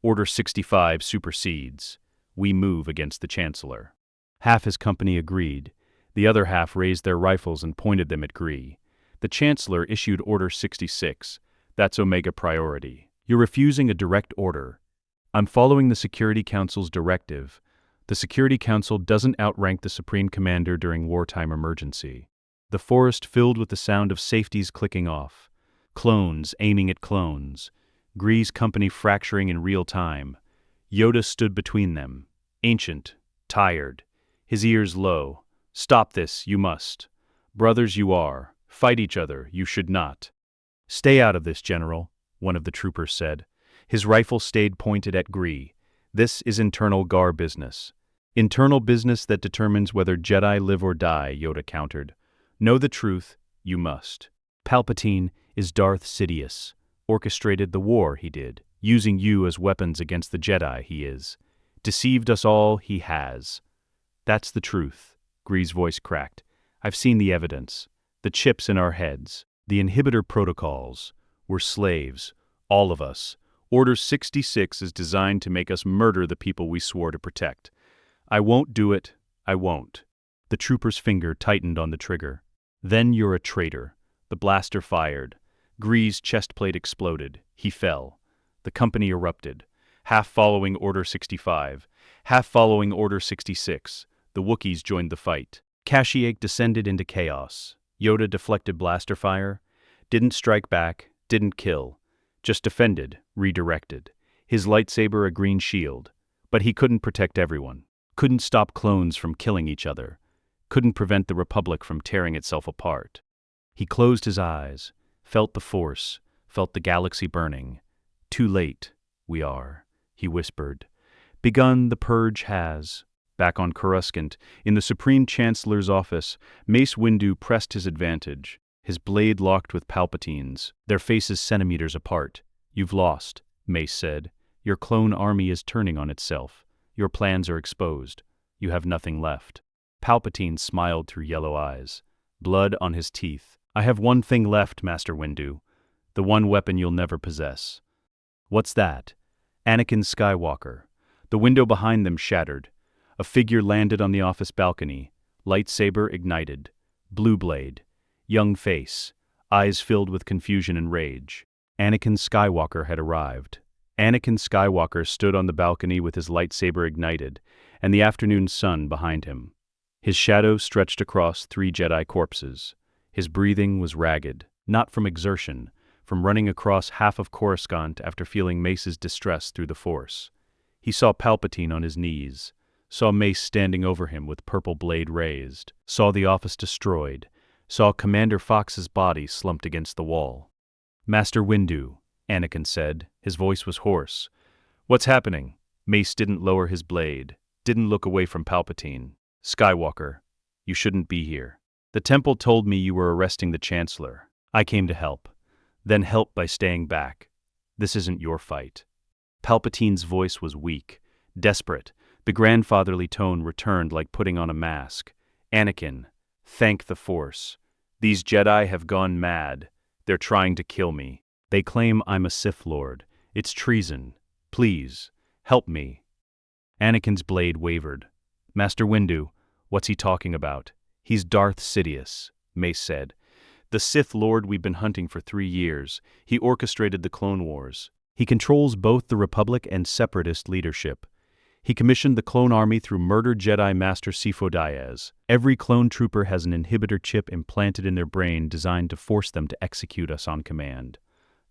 A: Order 65 supersedes. We move against the Chancellor." Half his company agreed. The other half raised their rifles and pointed them at Gree. The Chancellor issued Order 66. "That's Omega priority. You're refusing a direct order." "I'm following the Security Council's directive. The Security Council doesn't outrank the Supreme Commander during wartime emergency." The forest filled with the sound of safeties clicking off. Clones aiming at clones. Gree's company fracturing in real time. Yoda stood between them, ancient, tired, his ears low. "Stop this, you must. Brothers you are. Fight each other, you should not." "Stay out of this, General," one of the troopers said. His rifle stayed pointed at Gree. "This is internal Gar business." "Internal business that determines whether Jedi live or die," Yoda countered. "Know the truth, you must. Palpatine is Darth Sidious. Orchestrated the war, he did. Using you as weapons against the Jedi, he is. Deceived us all, he has." "That's the truth." Gree's voice cracked. "I've seen the evidence. The chips in our heads. The inhibitor protocols. We're slaves. All of us. Order 66 is designed to make us murder the people we swore to protect. I won't do it. I won't." The trooper's finger tightened on the trigger. "Then you're a traitor." The blaster fired. Gree's chest plate exploded. He fell. The company erupted. Half following Order 65. Half following Order 66. The Wookiees joined the fight. Kashyyyk descended into chaos. Yoda deflected blaster fire. Didn't strike back. Didn't kill. Just defended, redirected. His lightsaber a green shield. But he couldn't protect everyone. Couldn't stop clones from killing each other. Couldn't prevent the Republic from tearing itself apart. He closed his eyes, felt the Force, felt the galaxy burning. "Too late, we are," he whispered. "Begun the purge has." Back on Coruscant, in the Supreme Chancellor's office, Mace Windu pressed his advantage, his blade locked with Palpatine's, their faces centimeters apart. "You've lost," Mace said. "Your clone army is turning on itself. Your plans are exposed. You have nothing left." Palpatine smiled through yellow eyes, blood on his teeth. "I have one thing left, Master Windu. The one weapon you'll never possess." "What's that?" Anakin Skywalker. The window behind them shattered. A figure landed on the office balcony, lightsaber ignited. Blue blade. Young face. Eyes filled with confusion and rage. Anakin Skywalker had arrived. Anakin Skywalker stood on the balcony with his lightsaber ignited, and the afternoon sun behind him. His shadow stretched across 3 Jedi corpses. His breathing was ragged, not from exertion, from running across half of Coruscant after feeling Mace's distress through the Force. He saw Palpatine on his knees, saw Mace standing over him with purple blade raised, saw the office destroyed, saw Commander Fox's body slumped against the wall. "Master Windu," Anakin said. His voice was hoarse. "What's happening?" Mace didn't lower his blade. didn't look away from Palpatine. Skywalker, you shouldn't be here. The temple told me you were arresting the Chancellor. I came to help. Then help by staying back. This isn't your fight. Palpatine's voice was weak, desperate. The grandfatherly tone returned like putting on a mask. Anakin, thank the Force. These Jedi have gone mad. They're trying to kill me. They claim I'm a Sith Lord. It's treason. Please, help me. Anakin's blade wavered. Master Windu, what's he talking about? He's Darth Sidious, Mace said. The Sith Lord we've been hunting for 3 years. He orchestrated the Clone Wars. He controls both the Republic and Separatist leadership. He commissioned the clone army through murdered Jedi Master Sifo Dyas. Every clone trooper has an inhibitor chip implanted in their brain designed to force them to execute us on command.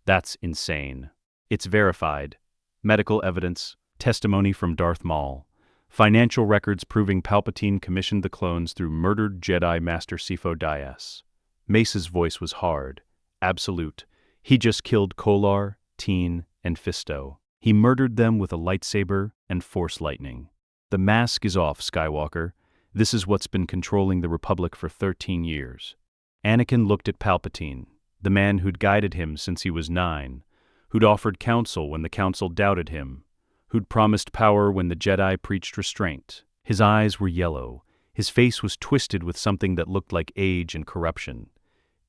A: That's insane. It's verified. Medical evidence, testimony from Darth Maul, financial records proving Palpatine commissioned the clones through murdered Jedi Master Sifo Dyas. Mace's voice was hard, absolute. He just killed Kolar, Teen, and Fisto. He murdered them with a lightsaber and Force lightning. The mask is off, Skywalker. This is what's been controlling the Republic for 13 years. Anakin looked at Palpatine, the man who'd guided him since he was 9, who'd offered counsel when the Council doubted him, who'd promised power when the Jedi preached restraint. His eyes were yellow. His face was twisted with something that looked like age and corruption.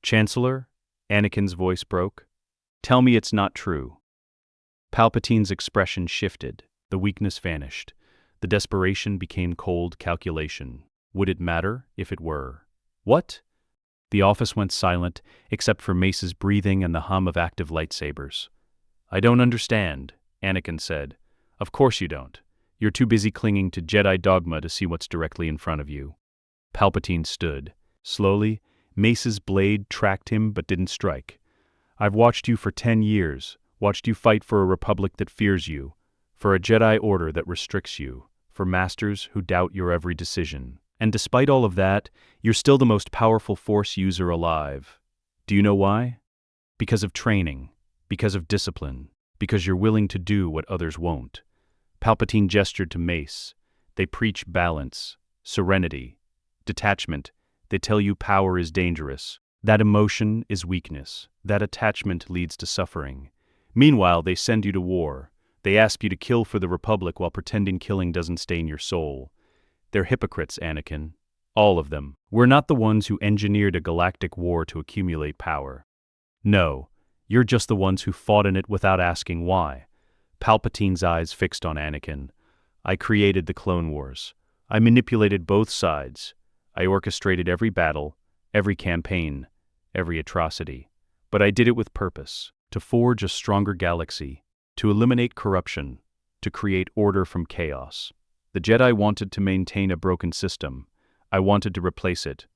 A: Chancellor? Anakin's voice broke. Tell me it's not true. Palpatine's expression shifted. The weakness vanished. The desperation became cold calculation. Would it matter if it were? What? The office went silent, except for Mace's breathing and the hum of active lightsabers. I don't understand, Anakin said. Of course you don't. You're too busy clinging to Jedi dogma to see what's directly in front of you. Palpatine stood. Slowly, Mace's blade tracked him but didn't strike. I've watched you for 10 years, watched you fight for a republic that fears you, for a Jedi Order that restricts you, for masters who doubt your every decision. And despite all of that, you're still the most powerful Force user alive. Do you know why? Because of training, because of discipline, because you're willing to do what others won't. Palpatine gestured to Mace. They preach balance, serenity, detachment. They tell you power is dangerous. That emotion is weakness. That attachment leads to suffering. Meanwhile, they send you to war. They ask you to kill for the Republic while pretending killing doesn't stain your soul. They're hypocrites, Anakin. All of them. We're not the ones who engineered a galactic war to accumulate power. No, you're just the ones who fought in it without asking why. Palpatine's eyes fixed on Anakin. I created the Clone Wars. I manipulated both sides. I orchestrated every battle, every campaign, every atrocity. But I did it with purpose, to forge a stronger galaxy, to eliminate corruption, to create order from chaos. The Jedi wanted to maintain a broken system. I wanted to replace it.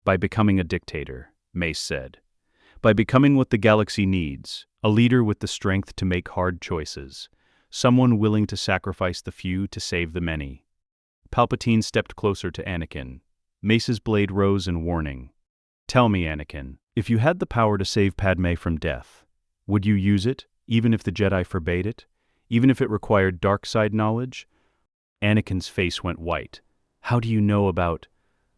A: By becoming a dictator, Mace said. By becoming what the galaxy needs, a leader with the strength to make hard choices, someone willing to sacrifice the few to save the many. Palpatine stepped closer to Anakin. Mace's blade rose in warning. Tell me, Anakin, if you had the power to save Padme from death, would you use it, even if the Jedi forbade it? Even if it required dark side knowledge? Anakin's face went white. How do you know about...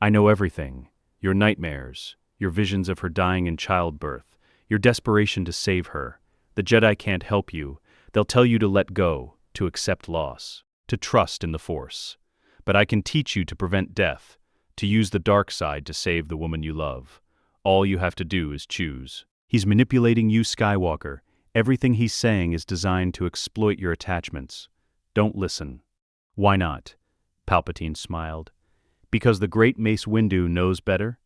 A: I know everything. Your nightmares, your visions of her dying in childbirth, your desperation to save her. The Jedi can't help you. They'll tell you to let go, to accept loss, to trust in the Force. But I can teach you to prevent death, to use the dark side to save the woman you love. All you have to do is choose. He's manipulating you, Skywalker. Everything he's saying is designed to exploit your attachments. Don't listen. Why not? Palpatine smiled. Because the great Mace Windu knows better?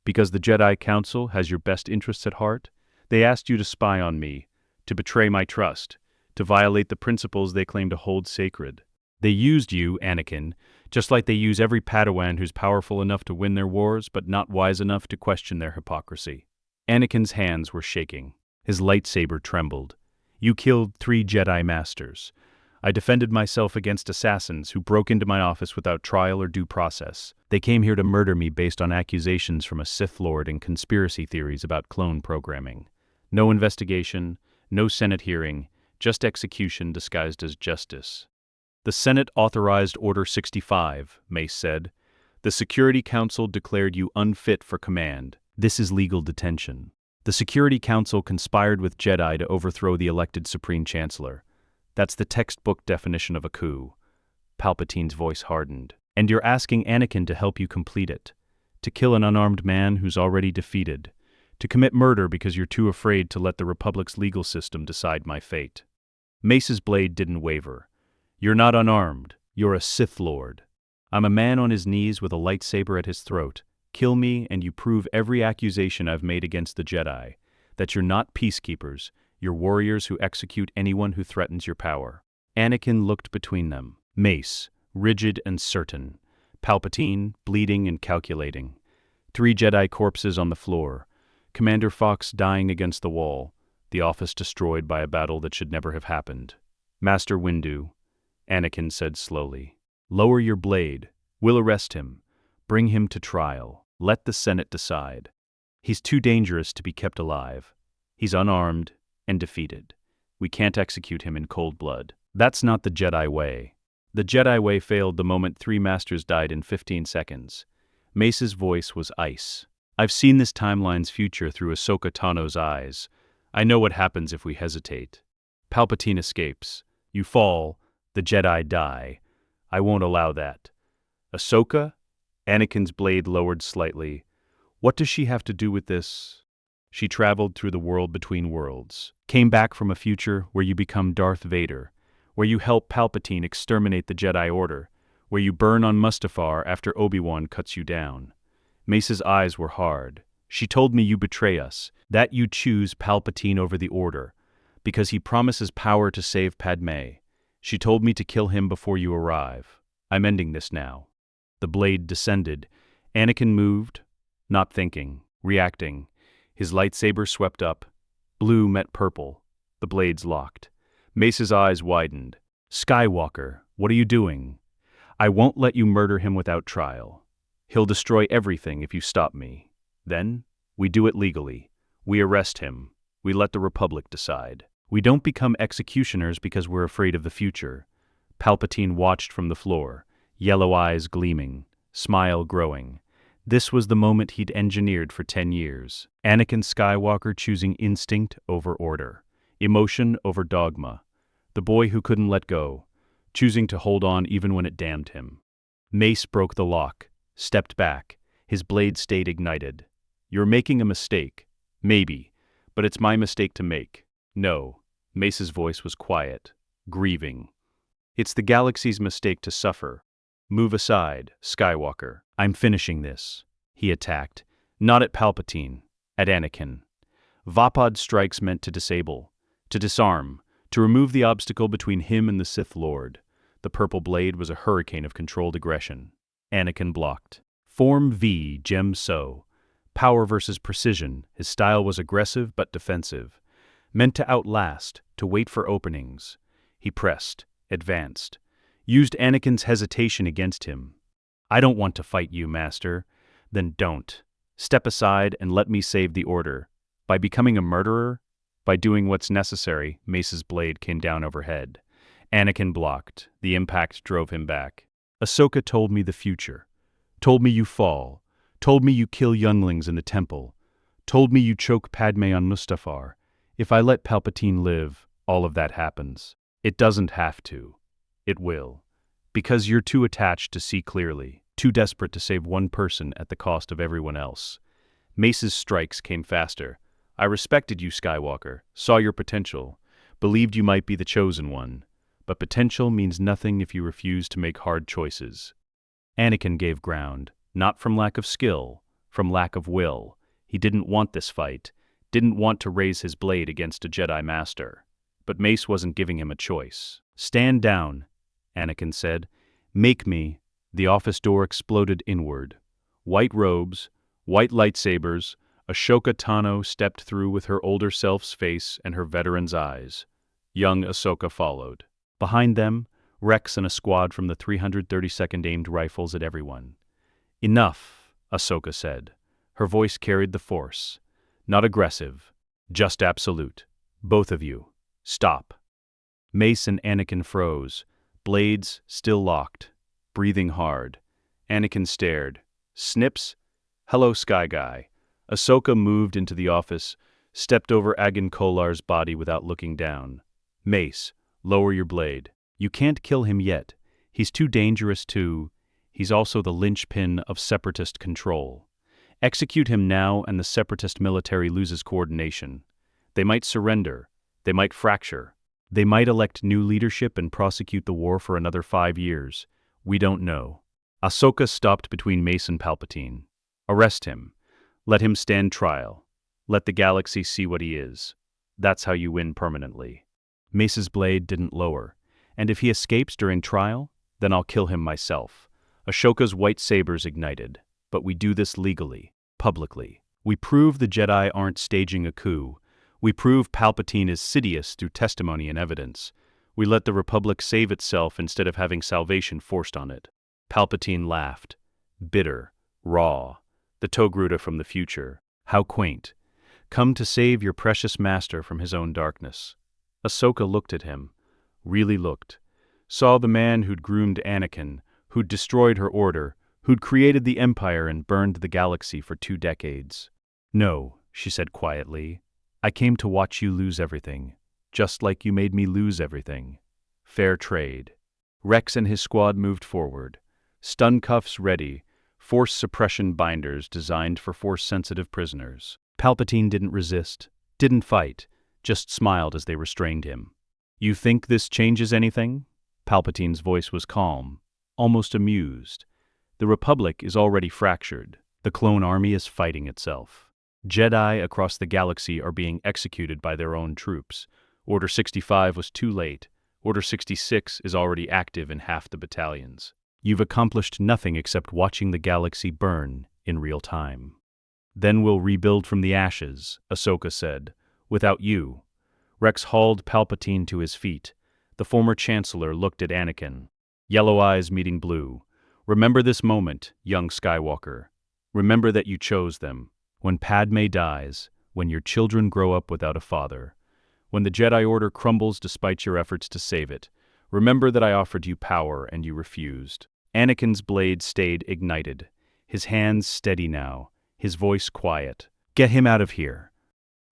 A: Because the Jedi Council has your best interests at heart? They asked you to spy on me, to betray my trust, to violate the principles they claim to hold sacred. They used you, Anakin, just like they use every Padawan who's powerful enough to win their wars but not wise enough to question their hypocrisy. Anakin's hands were shaking. His lightsaber trembled. You killed 3 Jedi Masters. I defended myself against assassins who broke into my office without trial or due process. They came here to murder me based on accusations from a Sith Lord and conspiracy theories about clone programming. No investigation, no Senate hearing, just execution disguised as justice. The Senate authorized Order 65, Mace said. The Security Council declared you unfit for command. This is legal detention. The Security Council conspired with Jedi to overthrow the elected Supreme Chancellor. That's the textbook definition of a coup. Palpatine's voice hardened. And you're asking Anakin to help you complete it. To kill an unarmed man who's already defeated. To commit murder because you're too afraid to let the Republic's legal system decide my fate. Mace's blade didn't waver. You're not unarmed. You're a Sith Lord. I'm a man on his knees with a lightsaber at his throat. Kill me and you prove every accusation I've made against the Jedi. That you're not peacekeepers, you're warriors who execute anyone who threatens your power. Anakin looked between them. Mace, rigid and certain. Palpatine, bleeding and calculating. 3 Jedi corpses on the floor. Commander Fox dying against the wall. The office destroyed by a battle that should never have happened. Master Windu, Anakin said slowly. Lower your blade. We'll arrest him. Bring him to trial. Let the Senate decide. He's too dangerous to be kept alive. He's unarmed and defeated. We can't execute him in cold blood. That's not the Jedi way. The Jedi way failed the moment 3 masters died in 15 seconds. Mace's voice was ice. I've seen this timeline's future through Ahsoka Tano's eyes. I know what happens if we hesitate. Palpatine escapes. You fall. The Jedi die. I won't allow that. Ahsoka? Anakin's blade lowered slightly. What does she have to do with this? She traveled through the world between worlds. Came back from a future where you become Darth Vader. Where you help Palpatine exterminate the Jedi Order. Where you burn on Mustafar after Obi-Wan cuts you down. Mace's eyes were hard. She told me you betray us. That you choose Palpatine over the Order. Because he promises power to save Padme. She told me to kill him before you arrive. I'm ending this now. The blade descended. Anakin moved, not thinking, reacting. His lightsaber swept up. Blue met purple. The blades locked. Mace's eyes widened. Skywalker, what are you doing? I won't let you murder him without trial. He'll destroy everything if you stop me. Then, we do it legally. We arrest him. We let the Republic decide. We don't become executioners because we're afraid of the future. Palpatine watched from the floor, yellow eyes gleaming, smile growing. This was the moment he'd engineered for 10 years. Anakin Skywalker choosing instinct over order, emotion over dogma. The boy who couldn't let go, choosing to hold on even when it damned him. Mace broke the lock, stepped back. His blade stayed ignited. You're making a mistake. Maybe, but it's my mistake to make. No. Mace's voice was quiet, grieving. It's the galaxy's mistake to suffer. Move aside, Skywalker. I'm finishing this. He attacked. Not at Palpatine, at Anakin. Vapid strikes meant to disable, to disarm, to remove the obstacle between him and the Sith Lord. The purple blade was a hurricane of controlled aggression. Anakin blocked. Form V, Gem So. Power versus precision. His style was aggressive but defensive. Meant to outlast, to wait for openings. He pressed, advanced. Used Anakin's hesitation against him. I don't want to fight you, Master. Then don't. Step aside and let me save the Order. By becoming a murderer? By doing what's necessary. Mace's blade came down overhead. Anakin blocked. The impact drove him back. Ahsoka told me the future. Told me you fall. Told me you kill younglings in the temple. Told me you choke Padme on Mustafar. If I let Palpatine live, all of that happens. It doesn't have to. It will. Because you're too attached to see clearly, too desperate to save one person at the cost of everyone else. Mace's strikes came faster. I respected you, Skywalker, saw your potential, believed you might be the chosen one. But potential means nothing if you refuse to make hard choices. Anakin gave ground, not from lack of skill, from lack of will. He didn't want this fight, didn't want to raise his blade against a Jedi Master. But Mace wasn't giving him a choice. Stand down, Anakin said. Make me. The office door exploded inward. White robes, white lightsabers. Ahsoka Tano stepped through with her older self's face and her veteran's eyes. Young Ahsoka followed. Behind them, Rex and a squad from the 332nd aimed rifles at everyone. Enough, Ahsoka said. Her voice carried the Force. Not aggressive, just absolute. Both of you, stop. Mace and Anakin froze. Blades still locked, breathing hard. Anakin stared. Snips? Hello, Sky Guy. Ahsoka moved into the office, stepped over Agan Kolar's body without looking down. Mace, lower your blade. You can't kill him yet. He's too dangerous to... He's also the linchpin of Separatist control. Execute him now and the Separatist military loses coordination. They might surrender. They might fracture. They might elect new leadership and prosecute the war for another 5 years. We don't know. Ahsoka stopped between Mace and Palpatine. Arrest him. Let him stand trial. Let the galaxy see what he is. That's how you win permanently. Mace's blade didn't lower. And if he escapes during trial, then I'll kill him myself. Ashoka's white sabers ignited. But we do this legally, publicly. We prove the Jedi aren't staging a coup. We prove Palpatine is Sidious through testimony and evidence. We let the Republic save itself instead of having salvation forced on it. Palpatine laughed. Bitter, raw. The Togruta from the future. How quaint. Come to save your precious master from his own darkness. Ahsoka looked at him. Really looked. Saw the man who'd groomed Anakin, who'd destroyed her order, who'd created the Empire and burned the galaxy for 2 decades. No, she said quietly. I came to watch you lose everything, just like you made me lose everything. Fair trade. Rex and his squad moved forward. Stun cuffs ready, force suppression binders designed for force-sensitive prisoners. Palpatine didn't resist, didn't fight, just smiled as they restrained him. You think this changes anything? Palpatine's voice was calm, almost amused. The Republic is already fractured. The clone army is fighting itself. Jedi across the galaxy are being executed by their own troops. Order 65 was too late. Order 66 is already active in half the battalions. You've accomplished nothing except watching the galaxy burn in real time. Then we'll rebuild from the ashes, Ahsoka said. Without you. Rex hauled Palpatine to his feet. The former Chancellor looked at Anakin. Yellow eyes meeting blue. Remember this moment, young Skywalker. Remember that you chose them. When Padme dies, when your children grow up without a father, when the Jedi Order crumbles despite your efforts to save it, remember that I offered you power and you refused. Anakin's blade stayed ignited, his hands steady now, his voice quiet. Get him out of here.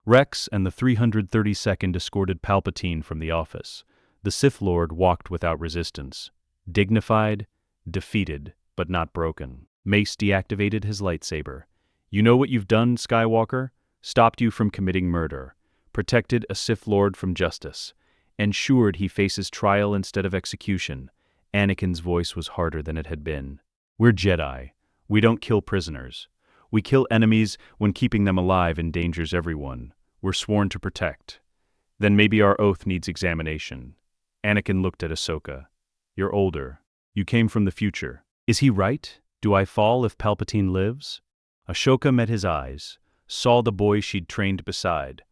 A: Rex and the 332nd escorted Palpatine from the office. The Sith Lord walked without resistance, dignified, defeated, but not broken. Mace deactivated his lightsaber. You know what you've done, Skywalker? Stopped you from committing murder, protected a Sith Lord from justice, ensured he faces trial instead of execution. Anakin's voice was harder than it had been. We're Jedi. We don't kill prisoners. We kill enemies when keeping them alive endangers everyone. We're sworn to protect. Then maybe our oath needs examination. Anakin looked at Ahsoka. You're older. You came from the future. Is he right? Do I fall if Palpatine lives? Ahsoka met his eyes, saw the boy she'd trained beside,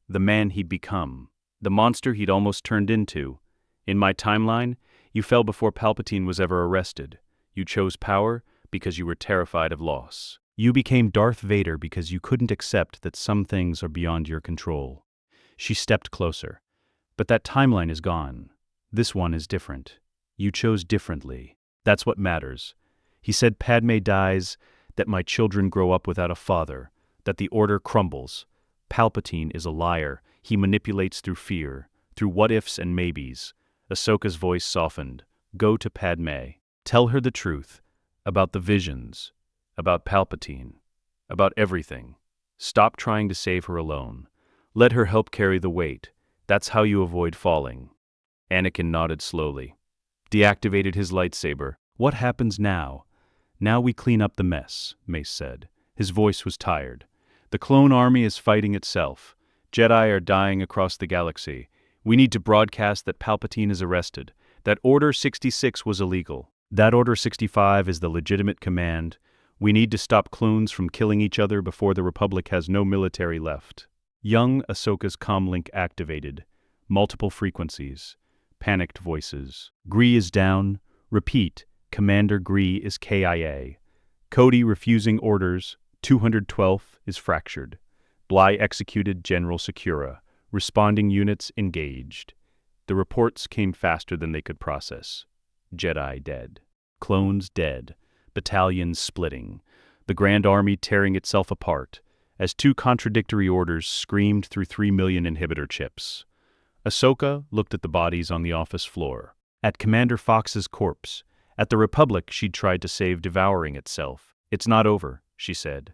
A: the man he'd become, the monster he'd almost turned into. In my timeline, you fell before Palpatine was ever arrested. You chose power because you were terrified of loss. You became Darth Vader because you couldn't accept that some things are beyond your control. She stepped closer. But that timeline is gone. This one is different. You chose differently. That's what matters. He said Padme dies, that my children grow up without a father, that the Order crumbles. Palpatine is a liar. He manipulates through fear, through what-ifs and maybes. Ahsoka's voice softened. Go to Padme. Tell her the truth. About the visions. About Palpatine. About everything. Stop trying to save her alone. Let her help carry the weight. That's how you avoid falling. Anakin nodded slowly. Deactivated his lightsaber. What happens now? Now we clean up the mess, Mace said. His voice was tired. The clone army is fighting itself. Jedi are dying across the galaxy. We need to broadcast that Palpatine is arrested, that Order 66 was illegal, that Order 65 is the legitimate command. We need to stop clones from killing each other before the Republic has no military left. Young Ahsoka's comlink activated. Multiple frequencies. Panicked voices. Gree is down. Repeat. Commander Gree is KIA. Cody refusing orders. 212th is fractured. Bly executed General Secura. Responding units engaged. The reports came faster than they could process. Jedi dead. Clones dead. Battalions splitting. The Grand Army tearing itself apart, as two contradictory orders screamed through 3 million inhibitor chips. Ahsoka looked at the bodies on the office floor, at Commander Fox's corpse, at the Republic she'd tried to save devouring itself. "It's not over," she said.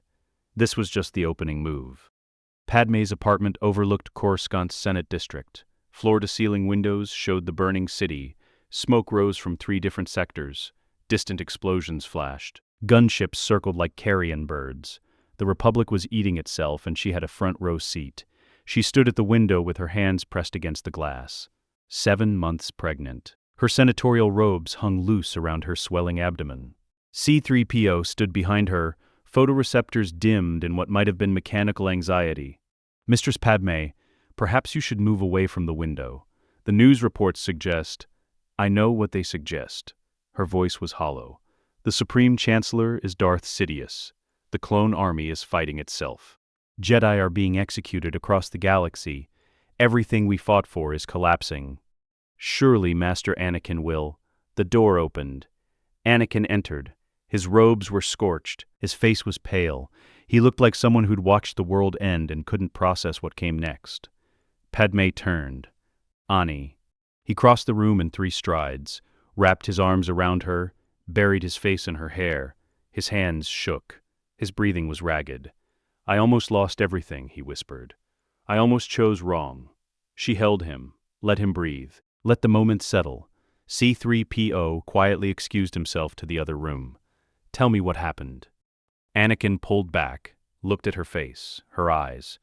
A: This was just the opening move. Padmé's apartment overlooked Coruscant's Senate district. Floor-to-ceiling windows showed the burning city. Smoke rose from 3 different sectors. Distant explosions flashed. Gunships circled like carrion birds. The Republic was eating itself, and she had a front-row seat. She stood at the window with her hands pressed against the glass. 7 months pregnant. Her senatorial robes hung loose around her swelling abdomen. C-3PO stood behind her, photoreceptors dimmed in what might have been mechanical anxiety. "Mistress Padmé, perhaps you should move away from the window. The news reports suggest—" "I know what they suggest." Her voice was hollow. "The Supreme Chancellor is Darth Sidious. The clone army is fighting itself. Jedi are being executed across the galaxy. Everything we fought for is collapsing. Surely Master Anakin will—" The door opened. Anakin entered. His robes were scorched. His face was pale. He looked like someone who'd watched the world end and couldn't process what came next. Padmé turned. "Ani." He crossed the room in 3 strides, wrapped his arms around her, buried his face in her hair. His hands shook. His breathing was ragged. "I almost lost everything," he whispered. "I almost chose wrong." She held him, let him breathe, let the moment settle. C-3PO quietly excused himself to the other room. "Tell me what happened." Anakin pulled back, looked at her face, her eyes.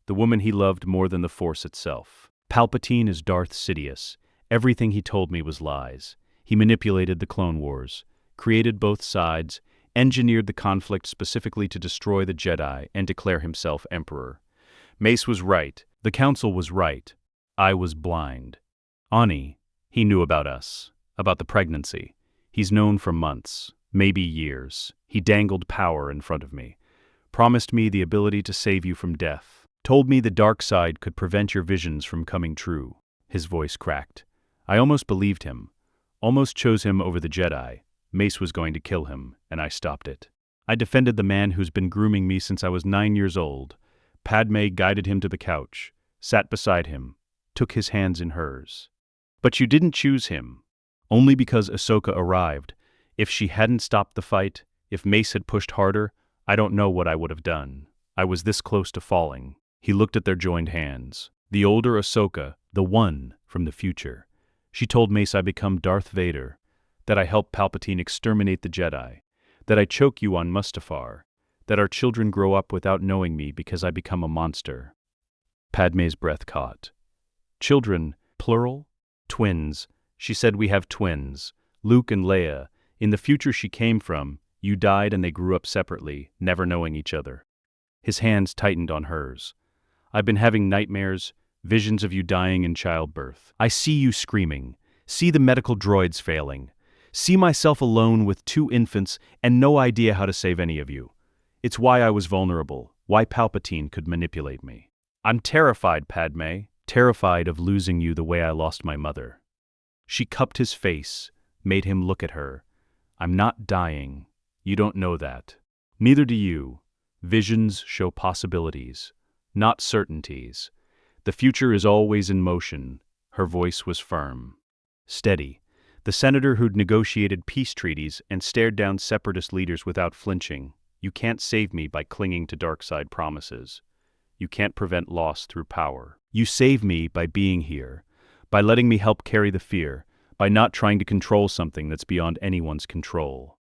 A: The woman he loved more than the Force itself. "Palpatine is Darth Sidious. Everything he told me was lies. He manipulated the Clone Wars, created both sides, engineered the conflict specifically to destroy the Jedi and declare himself Emperor. Mace was right. The Council was right. I was blind. Ani, he knew about us, about the pregnancy. He's known for months, maybe years. He dangled power in front of me, promised me the ability to save you from death, told me the dark side could prevent your visions from coming true." His voice cracked. "I almost believed him, almost chose him over the Jedi. Mace was going to kill him, and I stopped it. I defended the man who's been grooming me since I was 9 years old." Padmé guided him to the couch, sat beside him, took his hands in hers. "But you didn't choose him. Only because Ahsoka arrived. If she hadn't stopped the fight, if Mace had pushed harder, I don't know what I would have done. I was this close to falling." He looked at their joined hands. "The older Ahsoka, the one from the future. She told Mace I become Darth Vader, that I help Palpatine exterminate the Jedi, that I choke you on Mustafar, that our children grow up without knowing me because I become a monster." Padmé's breath caught. "Children, plural? Twins. She said we have twins, Luke and Leia. In the future she came from, you died and they grew up separately, never knowing each other." His hands tightened on hers. "I've been having nightmares, visions of you dying in childbirth. I see you screaming, see the medical droids failing, see myself alone with 2 infants and no idea how to save any of you. It's why I was vulnerable, why Palpatine could manipulate me. I'm terrified, Padmé, terrified of losing you the way I lost my mother." She cupped his face, made him look at her. "I'm not dying. You don't know that. Neither do you. Visions show possibilities, not certainties. The future is always in motion." Her voice was firm, steady. The senator who'd negotiated peace treaties and stared down separatist leaders without flinching. "You can't save me by clinging to dark side promises. You can't prevent loss through power. You save me by being here, by letting me help carry the fear, by not trying to control something that's beyond anyone's control.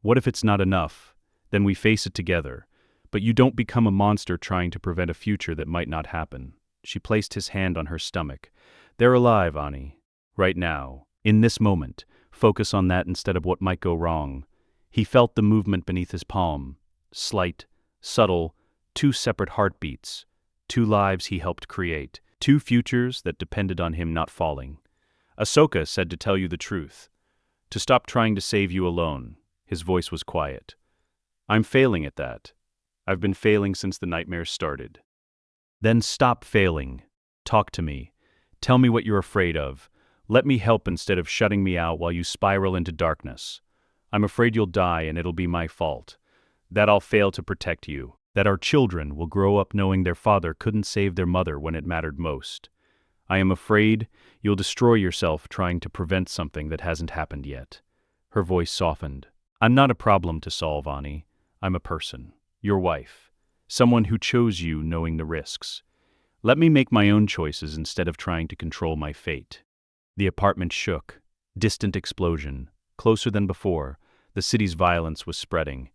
A: What if it's not enough? Then we face it together. But you don't become a monster trying to prevent a future that might not happen." She placed his hand on her stomach. "They're alive, Ani. Right now. In this moment. Focus on that instead of what might go wrong." He felt the movement beneath his palm. Slight, subtle, 2 separate heartbeats. 2 lives he helped create. 2 futures that depended on him not falling. "Ahsoka said to tell you the truth. To stop trying to save you alone." His voice was quiet. "I'm failing at that. I've been failing since the nightmares started." "Then stop failing. Talk to me. Tell me what you're afraid of. Let me help instead of shutting me out while you spiral into darkness. I'm afraid you'll die and it'll be my fault. That I'll fail to protect you. That our children will grow up knowing their father couldn't save their mother when it mattered most. I am afraid you'll destroy yourself trying to prevent something that hasn't happened yet." Her voice softened. "I'm not a problem to solve, Ani. I'm a person. Your wife. Someone who chose you knowing the risks. Let me make my own choices instead of trying to control my fate." The apartment shook. Distant explosion. Closer than before, the city's violence was spreading.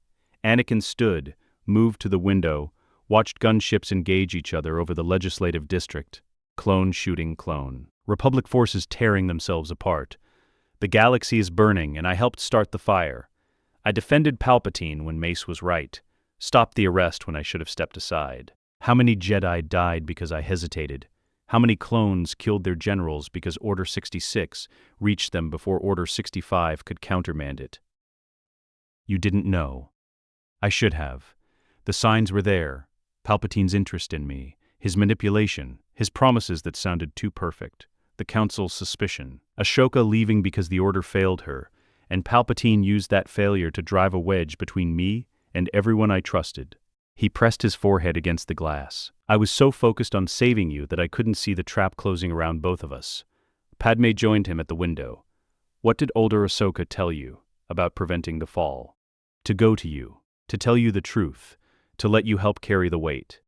A: Anakin stood, moved to the window, watched gunships engage each other over the legislative district. Clone shooting clone. Republic forces tearing themselves apart. The galaxy is burning, and I helped start the fire. I defended Palpatine when Mace was right. Stopped the arrest when I should have stepped aside. How many Jedi died because I hesitated? How many clones killed their generals because Order 66 reached them before Order 65 could countermand it? You didn't know. I should have. The signs were there. Palpatine's interest in me, his manipulation, his promises that sounded too perfect, the Council's suspicion, Ahsoka leaving because the Order failed her, and Palpatine used that failure to drive a wedge between me and everyone I trusted. He pressed his forehead against the glass. I was so focused on saving you that I couldn't see the trap closing around both of us. Padme joined him at the window. What did older Ahsoka tell you about preventing the fall? To go to you, to tell you the truth, to let you help carry the weight.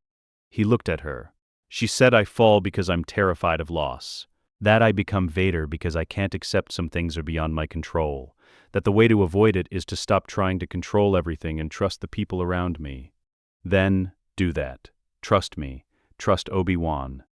A: He looked at her. She said I fall because I'm terrified of loss. That I become Vader because I can't accept some things are beyond my control. That the way to avoid it is to stop trying to control everything and trust the people around me. Then, do that. Trust me. Trust Obi-Wan.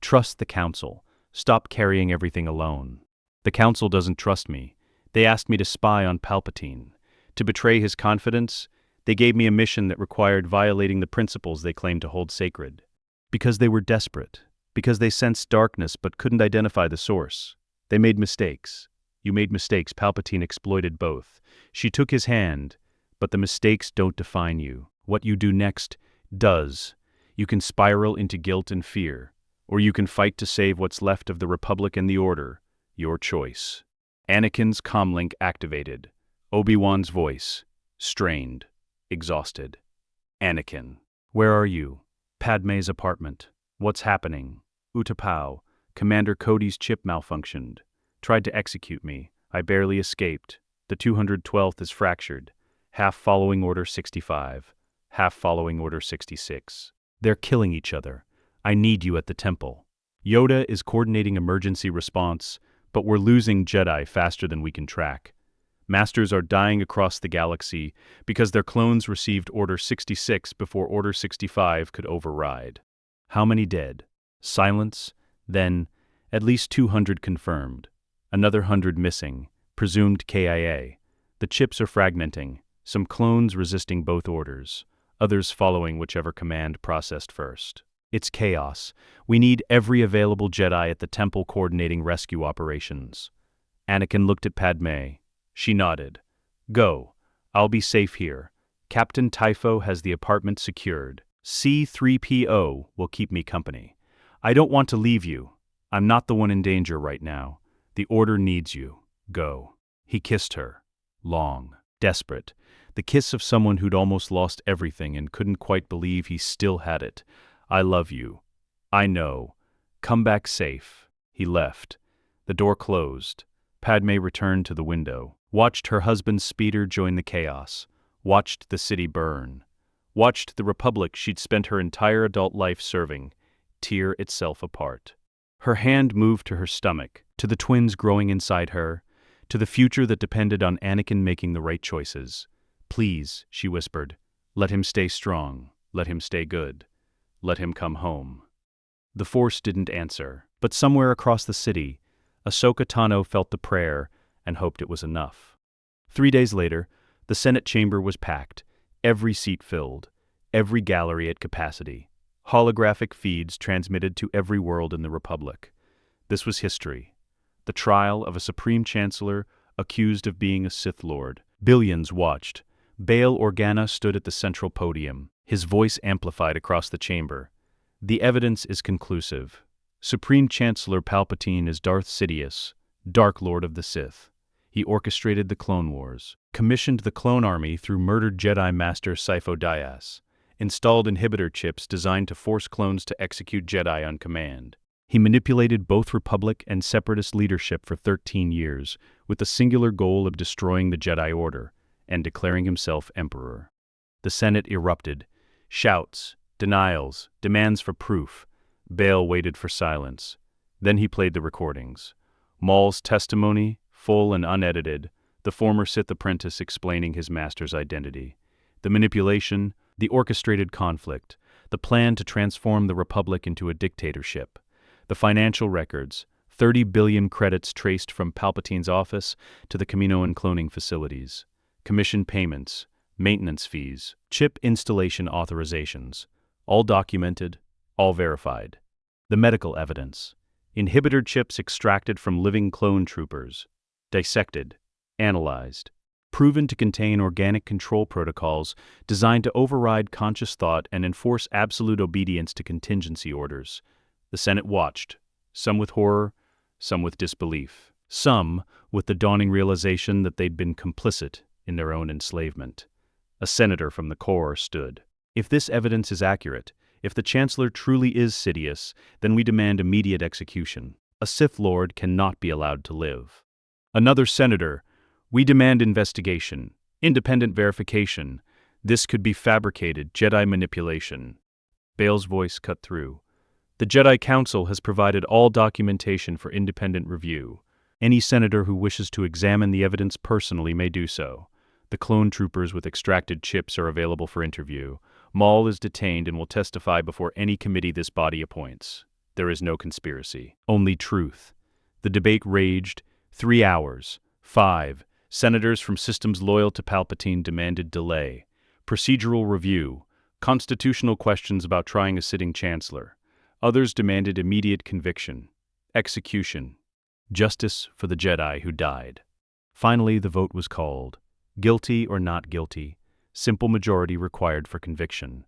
A: Trust the Council. Stop carrying everything alone. The Council doesn't trust me. They asked me to spy on Palpatine. To betray his confidence, they gave me a mission that required violating the principles they claimed to hold sacred. Because they were desperate. Because they sensed darkness but couldn't identify the source. They made mistakes. You made mistakes. Palpatine exploited both. She took his hand, but the mistakes don't define you. What you do next does. You can spiral into guilt and fear, or you can fight to save what's left of the Republic and the Order. Your choice. Anakin's comlink activated. Obi-Wan's voice. Strained. Exhausted. Anakin. Where are you? Padme's apartment. What's happening? Utapau. Commander Cody's chip malfunctioned. Tried to execute me. I barely escaped. The 212th is fractured. Half following Order 65. Half following Order 66. They're killing each other. I need you at the temple. Yoda is coordinating emergency response, but we're losing Jedi faster than we can track. Masters are dying across the galaxy because their clones received Order 66 before Order 65 could override. How many dead? Silence. Then, at least 200 confirmed. Another 100 missing, presumed KIA. The chips are fragmenting, some clones resisting both orders, others following whichever command processed first. It's chaos. We need every available Jedi at the temple coordinating rescue operations. Anakin looked at Padme. She nodded. Go. I'll be safe here. Captain Typho has the apartment secured. C-3PO will keep me company. I don't want to leave you. I'm not the one in danger right now. The Order needs you. Go. He kissed her. Long. Desperate. The kiss of someone who'd almost lost everything and couldn't quite believe he still had it. I love you. I know. Come back safe. He left. The door closed. Padme returned to the window. Watched her husband's speeder join the chaos. Watched the city burn. Watched the Republic she'd spent her entire adult life serving tear itself apart. Her hand moved to her stomach, to the twins growing inside her, to the future that depended on Anakin making the right choices. Please, she whispered, let him stay strong, let him stay good, let him come home. The Force didn't answer, but somewhere across the city, Ahsoka Tano felt the prayer and hoped it was enough. 3 days later, the Senate chamber was packed, every seat filled, every gallery at capacity. Holographic feeds transmitted to every world in the Republic. This was history. The trial of a Supreme Chancellor accused of being a Sith Lord. Billions watched. Bail Organa stood at the central podium, his voice amplified across the chamber. The evidence is conclusive. Supreme Chancellor Palpatine is Darth Sidious, Dark Lord of the Sith. He orchestrated the Clone Wars, commissioned the clone army through murdered Jedi Master Sifo Dyas, installed inhibitor chips designed to force clones to execute Jedi on command. He manipulated both Republic and Separatist leadership for 13 years, with the singular goal of destroying the Jedi Order and declaring himself Emperor. The Senate erupted. Shouts, denials, demands for proof. Bail waited for silence. Then he played the recordings. Maul's testimony, full and unedited, the former Sith apprentice explaining his master's identity. The manipulation, the orchestrated conflict, the plan to transform the Republic into a dictatorship. The financial records, 30 billion credits traced from Palpatine's office to the Kaminoan cloning facilities. Commission payments, maintenance fees, chip installation authorizations, all documented, all verified. The medical evidence. Inhibitor chips extracted from living clone troopers, dissected, analyzed, proven to contain organic control protocols designed to override conscious thought and enforce absolute obedience to contingency orders. The Senate watched, some with horror, some with disbelief, some with the dawning realization that they'd been complicit in their own enslavement. A senator from the Corps stood. If this evidence is accurate, if the Chancellor truly is Sidious, then we demand immediate execution. A Sith Lord cannot be allowed to live. Another senator, we demand investigation, independent verification. This could be fabricated Jedi manipulation. Bail's voice cut through. The Jedi Council has provided all documentation for independent review. Any senator who wishes to examine the evidence personally may do so. The clone troopers with extracted chips are available for interview. Maul is detained and will testify before any committee this body appoints. There is no conspiracy, only truth. The debate raged. 3 hours. 5. Senators from systems loyal to Palpatine demanded delay. Procedural review. Constitutional questions about trying a sitting chancellor. Others demanded immediate conviction. Execution. Justice for the Jedi who died. Finally, the vote was called. Guilty or not guilty. Simple majority required for conviction.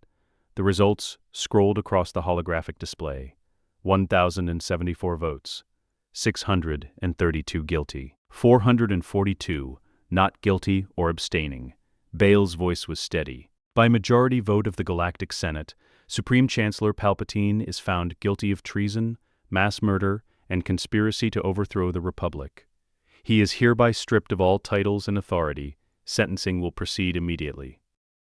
A: The results scrolled across the holographic display. 1,074 votes. 632 guilty. 442 not guilty or abstaining. Bail's voice was steady. By majority vote of the Galactic Senate, Supreme Chancellor Palpatine is found guilty of treason, mass murder, and conspiracy to overthrow the Republic. He is hereby stripped of all titles and authority. Sentencing will proceed immediately.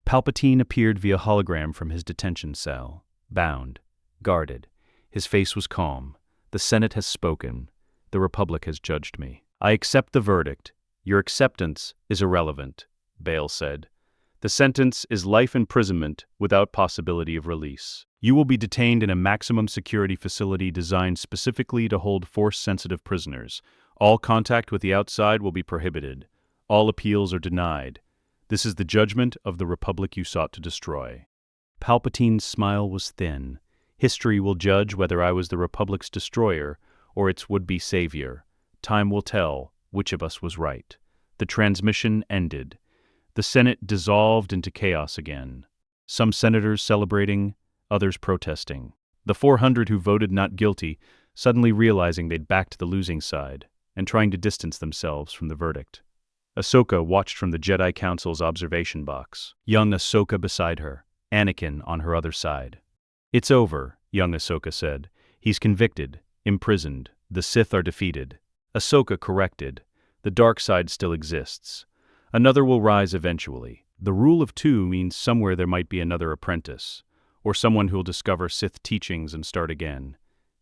A: Palpatine appeared via hologram from his detention cell, bound, guarded. His face was calm. The Senate has spoken. The Republic has judged me. I accept the verdict. Your acceptance is irrelevant, Bail said. The sentence is life imprisonment without possibility of release. You will be detained in a maximum security facility designed specifically to hold force-sensitive prisoners. All contact with the outside will be prohibited. All appeals are denied. This is the judgment of the Republic you sought to destroy. Palpatine's smile was thin. History will judge whether I was the Republic's destroyer or its would-be savior. Time will tell which of us was right. The transmission ended. The Senate dissolved into chaos again. Some senators celebrating, others protesting. The 400 who voted not guilty suddenly realizing they'd backed the losing side and trying to distance themselves from the verdict. Ahsoka watched from the Jedi Council's observation box. Young Ahsoka beside her, Anakin on her other side. It's over, young Ahsoka said. He's convicted, imprisoned. The Sith are defeated. Ahsoka corrected. The dark side still exists. Another will rise eventually. The rule of two means somewhere there might be another apprentice, or someone who'll discover Sith teachings and start again.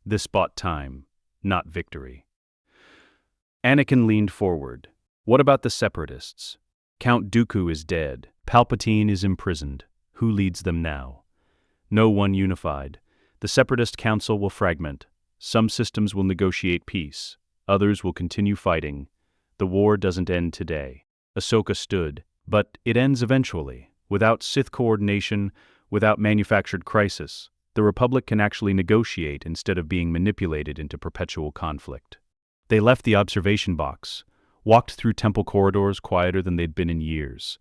A: This bought time, not victory. Anakin leaned forward. What about the Separatists? Count Dooku is dead. Palpatine is imprisoned. Who leads them now? No one unified. The Separatist Council will fragment. Some systems will negotiate peace. Others will continue fighting. The war doesn't end today. Ahsoka stood. But it ends eventually. Without Sith coordination, without manufactured crisis, the Republic can actually negotiate instead of being manipulated into perpetual conflict. They left the observation box, walked through temple corridors quieter than they'd been in years.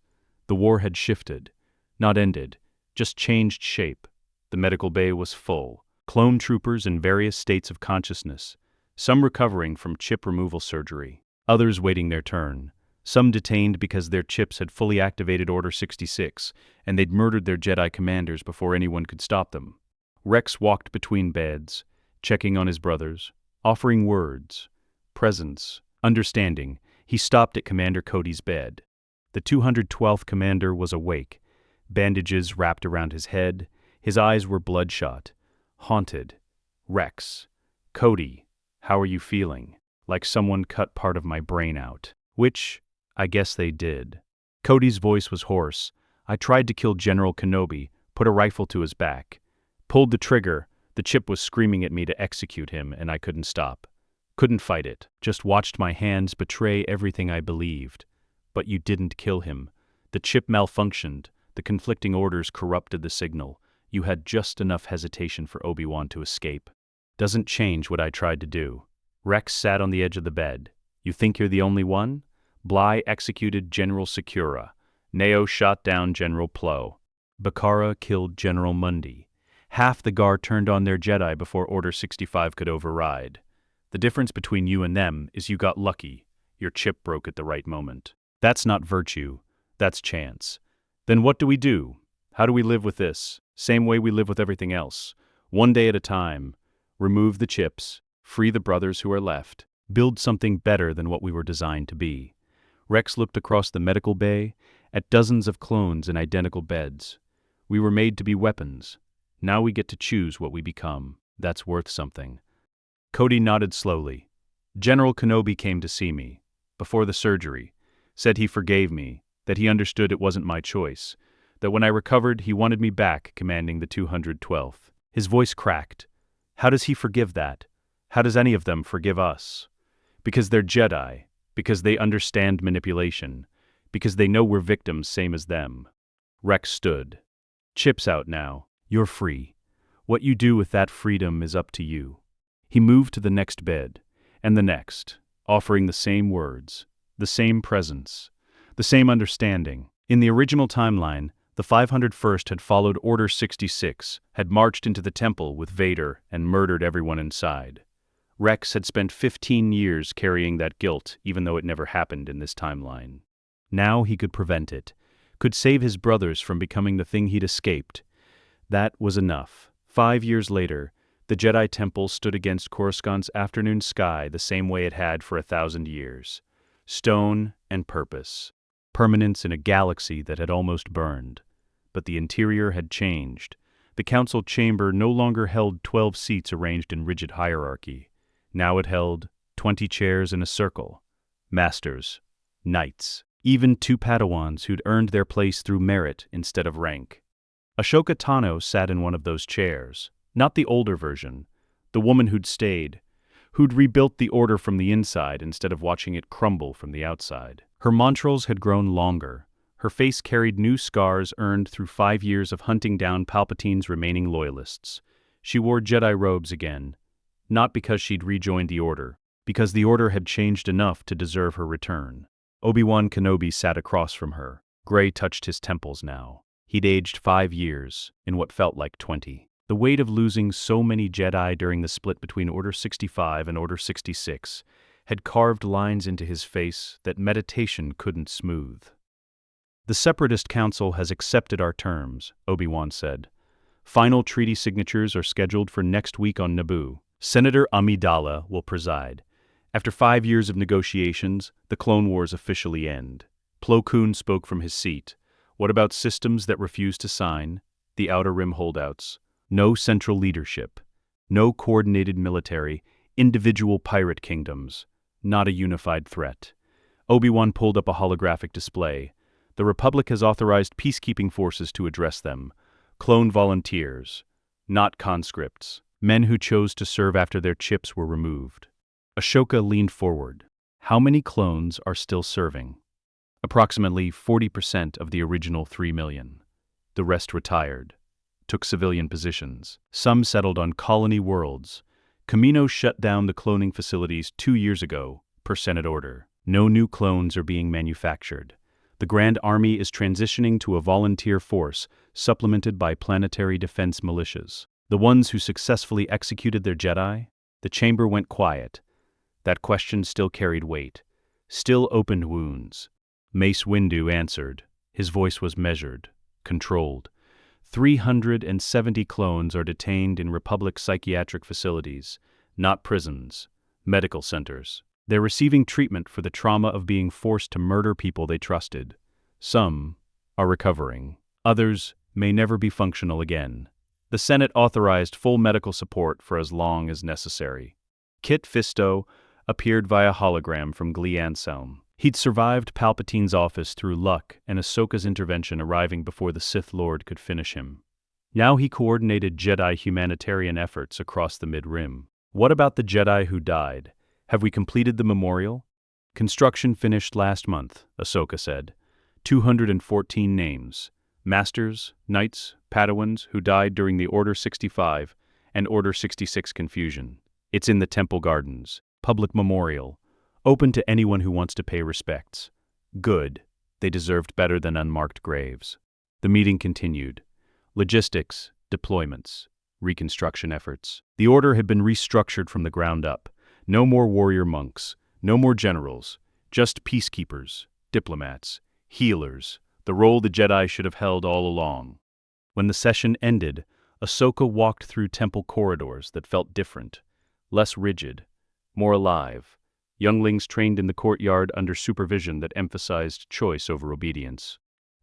A: The war had shifted, not ended, just changed shape. The medical bay was full. Clone troopers in various states of consciousness, some recovering from chip removal surgery, others waiting their turn, some detained because their chips had fully activated Order 66 and they'd murdered their Jedi commanders before anyone could stop them. Rex walked between beds, checking on his brothers, offering words, presence, understanding. He stopped at Commander Cody's bed. The 212th commander was awake, bandages wrapped around his head. His eyes were bloodshot, haunted. Rex, Cody, how are you feeling? Like someone cut part of my brain out. Which, I guess they did. Cody's voice was hoarse. I tried to kill General Kenobi, put a rifle to his back. Pulled the trigger, the chip was screaming at me to execute him, and I couldn't stop. Couldn't fight it, just watched my hands betray everything I believed. But you didn't kill him. The chip malfunctioned, the conflicting orders corrupted the signal. You had just enough hesitation for Obi-Wan to escape. Doesn't change what I tried to do. Rex sat on the edge of the bed. You think you're the only one? Bly executed General Secura. Neo shot down General Plo. Bakara killed General Mundi. Half the Gar turned on their Jedi before Order 65 could override. The difference between you and them is you got lucky. Your chip broke at the right moment. That's not virtue. That's chance. Then what do we do? How do we live with this? Same way we live with everything else. One day at a time. Remove the chips. Free the brothers who are left. Build something better than what we were designed to be. Rex looked across the medical bay at dozens of clones in identical beds. We were made to be weapons. Now we get to choose what we become. That's worth something. Cody nodded slowly. General Kenobi came to see me, before the surgery, said he forgave me, that he understood it wasn't my choice, that when I recovered he wanted me back commanding the 212th. His voice cracked. How does he forgive that? How does any of them forgive us? Because they're Jedi, because they understand manipulation, because they know we're victims same as them. Rex stood. Chips out now. You're free. What you do with that freedom is up to you. He moved to the next bed, and the next, offering the same words, the same presence, the same understanding. In the original timeline, the 501st had followed Order 66, had marched into the temple with Vader and murdered everyone inside. Rex had spent 15 years carrying that guilt, even though it never happened in this timeline. Now he could prevent it, could save his brothers from becoming the thing he'd escaped. That was enough. 5 years later, the Jedi Temple stood against Coruscant's afternoon sky the same way it had for 1,000 years. Stone and purpose. Permanence in a galaxy that had almost burned. But the interior had changed. The council chamber no longer held 12 seats arranged in rigid hierarchy. Now it held 20 chairs in a circle. Masters. Knights. Even 2 Padawans who'd earned their place through merit instead of rank. Ahsoka Tano sat in one of those chairs. Not the older version. The woman who'd stayed. Who'd rebuilt the Order from the inside instead of watching it crumble from the outside. Her montrals had grown longer. Her face carried new scars earned through 5 years of hunting down Palpatine's remaining loyalists. She wore Jedi robes again. Not because she'd rejoined the Order. Because the Order had changed enough to deserve her return. Obi-Wan Kenobi sat across from her. Gray touched his temples now. He'd aged 5 years, in what felt like 20. The weight of losing so many Jedi during the split between Order 65 and Order 66 had carved lines into his face that meditation couldn't smooth. The Separatist Council has accepted our terms, Obi-Wan said. Final treaty signatures are scheduled for next week on Naboo. Senator Amidala will preside. After 5 years of negotiations, the Clone Wars officially end. Plo Koon spoke from his seat. What about systems that refuse to sign? The Outer Rim holdouts. No central leadership. No coordinated military. Individual pirate kingdoms. Not a unified threat. Obi-Wan pulled up a holographic display. The Republic has authorized peacekeeping forces to address them. Clone volunteers. Not conscripts. Men who chose to serve after their chips were removed. Ahsoka leaned forward. How many clones are still serving? Approximately 40% of the original 3 million. The rest retired, took civilian positions. Some settled on colony worlds. Kamino shut down the cloning facilities 2 years ago, per Senate order. No new clones are being manufactured. The Grand Army is transitioning to a volunteer force, supplemented by planetary defense militias. The ones who successfully executed their Jedi? The chamber went quiet. That question still carried weight, still opened wounds. Mace Windu answered. His voice was measured, controlled. 370 clones are detained in Republic psychiatric facilities, not prisons, medical centers. They're receiving treatment for the trauma of being forced to murder people they trusted. Some are recovering. Others may never be functional again. The Senate authorized full medical support for as long as necessary. Kit Fisto appeared via hologram from Glee Anselm. He'd survived Palpatine's office through luck and Ahsoka's intervention arriving before the Sith Lord could finish him. Now he coordinated Jedi humanitarian efforts across the Mid-Rim. What about the Jedi who died? Have we completed the memorial? Construction finished last month, Ahsoka said. 214 names. Masters, Knights, Padawans who died during the Order 65 and Order 66 confusion. It's in the Temple Gardens. Public memorial. Open to anyone who wants to pay respects. Good. They deserved better than unmarked graves. The meeting continued. Logistics, deployments, reconstruction efforts. The Order had been restructured from the ground up. No more warrior monks, no more generals, just peacekeepers, diplomats, healers, the role the Jedi should have held all along. When the session ended, Ahsoka walked through temple corridors that felt different, less rigid, more alive. Younglings trained in the courtyard under supervision that emphasized choice over obedience.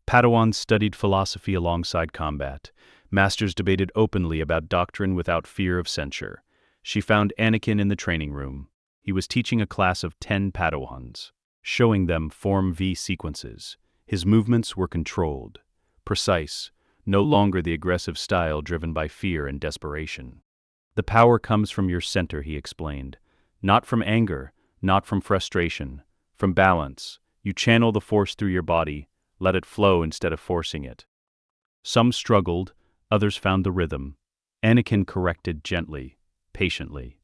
A: Padawans studied philosophy alongside combat. Masters debated openly about doctrine without fear of censure. She found Anakin in the training room. He was teaching a class of 10 Padawans, showing them Form V sequences. His movements were controlled, precise, no longer the aggressive style driven by fear and desperation. The power comes from your center, he explained. Not from anger, not from frustration, from balance. You channel the force through your body, let it flow instead of forcing it. Some struggled, others found the rhythm. Anakin corrected gently, patiently.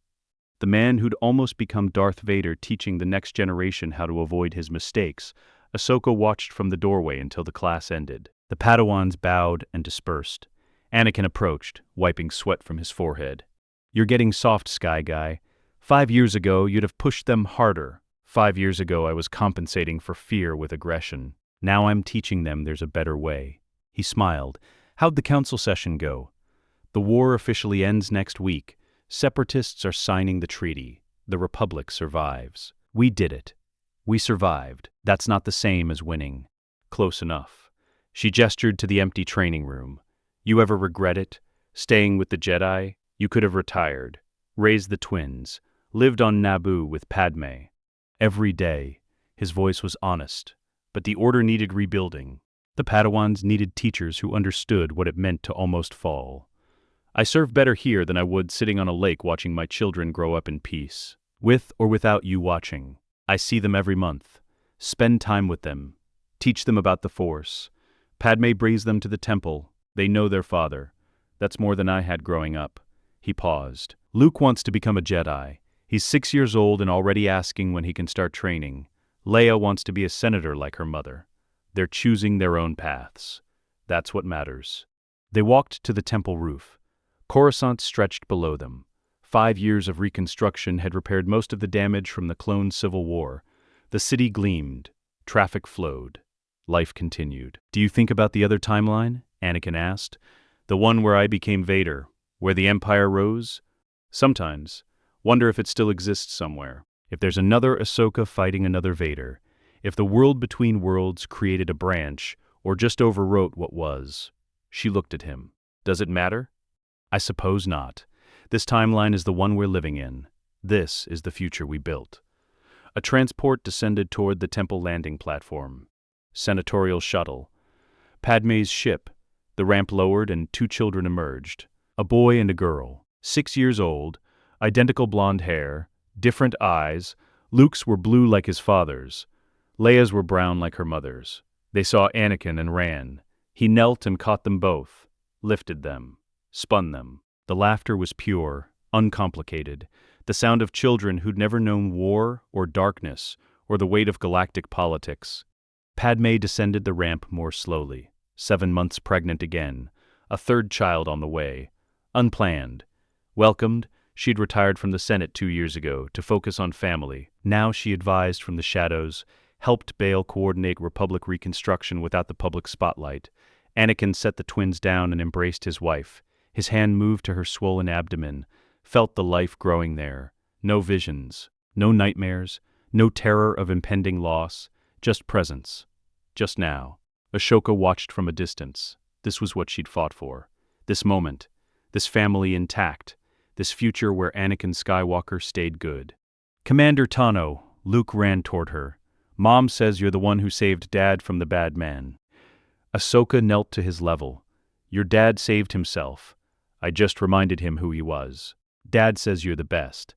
A: The man who'd almost become Darth Vader teaching the next generation how to avoid his mistakes, Ahsoka watched from the doorway until the class ended. The Padawans bowed and dispersed. Anakin approached, wiping sweat from his forehead. You're getting soft, Sky Guy. 5 years ago, you'd have pushed them harder. 5 years ago, I was compensating for fear with aggression. Now I'm teaching them there's a better way. He smiled. How'd the council session go? The war officially ends next week. Separatists are signing the treaty. The Republic survives. We did it. We survived. That's not the same as winning. Close enough. She gestured to the empty training room. You ever regret it? Staying with the Jedi? You could have retired. Raised the twins. Lived on Naboo with Padme. Every day. His voice was honest. But the Order needed rebuilding. The Padawans needed teachers who understood what it meant to almost fall. I serve better here than I would sitting on a lake watching my children grow up in peace. With or without you watching. I see them every month. Spend time with them. Teach them about the Force. Padme brings them to the temple. They know their father. That's more than I had growing up. He paused. Luke wants to become a Jedi. He's 6 years old and already asking when he can start training. Leia wants to be a senator like her mother. They're choosing their own paths. That's what matters. They walked to the temple roof. Coruscant stretched below them. 5 years of reconstruction had repaired most of the damage from the clone civil war. The city gleamed. Traffic flowed. Life continued. Do you think about the other timeline? Anakin asked. The one where I became Vader, where the Empire rose? Sometimes. Wonder if it still exists somewhere. If there's another Ahsoka fighting another Vader. If the world between worlds created a branch, or just overwrote what was. She looked at him. Does it matter? I suppose not. This timeline is the one we're living in. This is the future we built. A transport descended toward the temple landing platform. Senatorial shuttle. Padme's ship. The ramp lowered and 2 children emerged. A boy and a girl. 6 years old. Identical blonde hair. Different eyes. Luke's were blue like his father's. Leia's were brown like her mother's. They saw Anakin and ran. He knelt and caught them both. Lifted them. Spun them. The laughter was pure, uncomplicated. The sound of children who'd never known war or darkness or the weight of galactic politics. Padme descended the ramp more slowly. 7 months pregnant again. A 3rd child on the way. Unplanned. Welcomed, She'd retired from the Senate 2 years ago to focus on family. Now she advised from the shadows, helped Bail coordinate Republic reconstruction without the public spotlight. Anakin set the twins down and embraced his wife. His hand moved to her swollen abdomen, felt the life growing there. No visions, no nightmares, no terror of impending loss, just presence. Just now. Ahsoka watched from a distance. This was what she'd fought for. This moment. This family intact. This future where Anakin Skywalker stayed good. Commander Tano, Luke ran toward her. Mom says you're the one who saved Dad from the bad man. Ahsoka knelt to his level. Your dad saved himself. I just reminded him who he was. Dad says you're the best.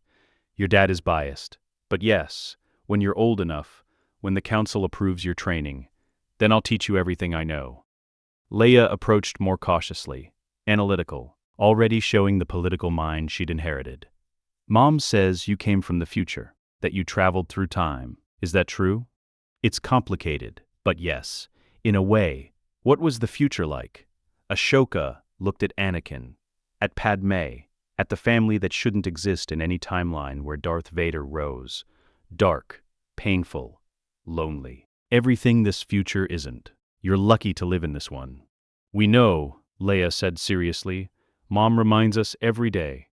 A: Your dad is biased. But yes, when you're old enough, when the council approves your training, then I'll teach you everything I know. Leia approached more cautiously, analytical, already showing the political mind she'd inherited. Mom says you came from the future, that you traveled through time. Is that true? It's complicated, but yes, in a way. What was the future like? Ahsoka looked at Anakin, at Padme, at the family that shouldn't exist in any timeline where Darth Vader rose. Dark, painful, lonely. Everything this future isn't. You're lucky to live in this one. We know, Leia said seriously. Mom reminds us every day.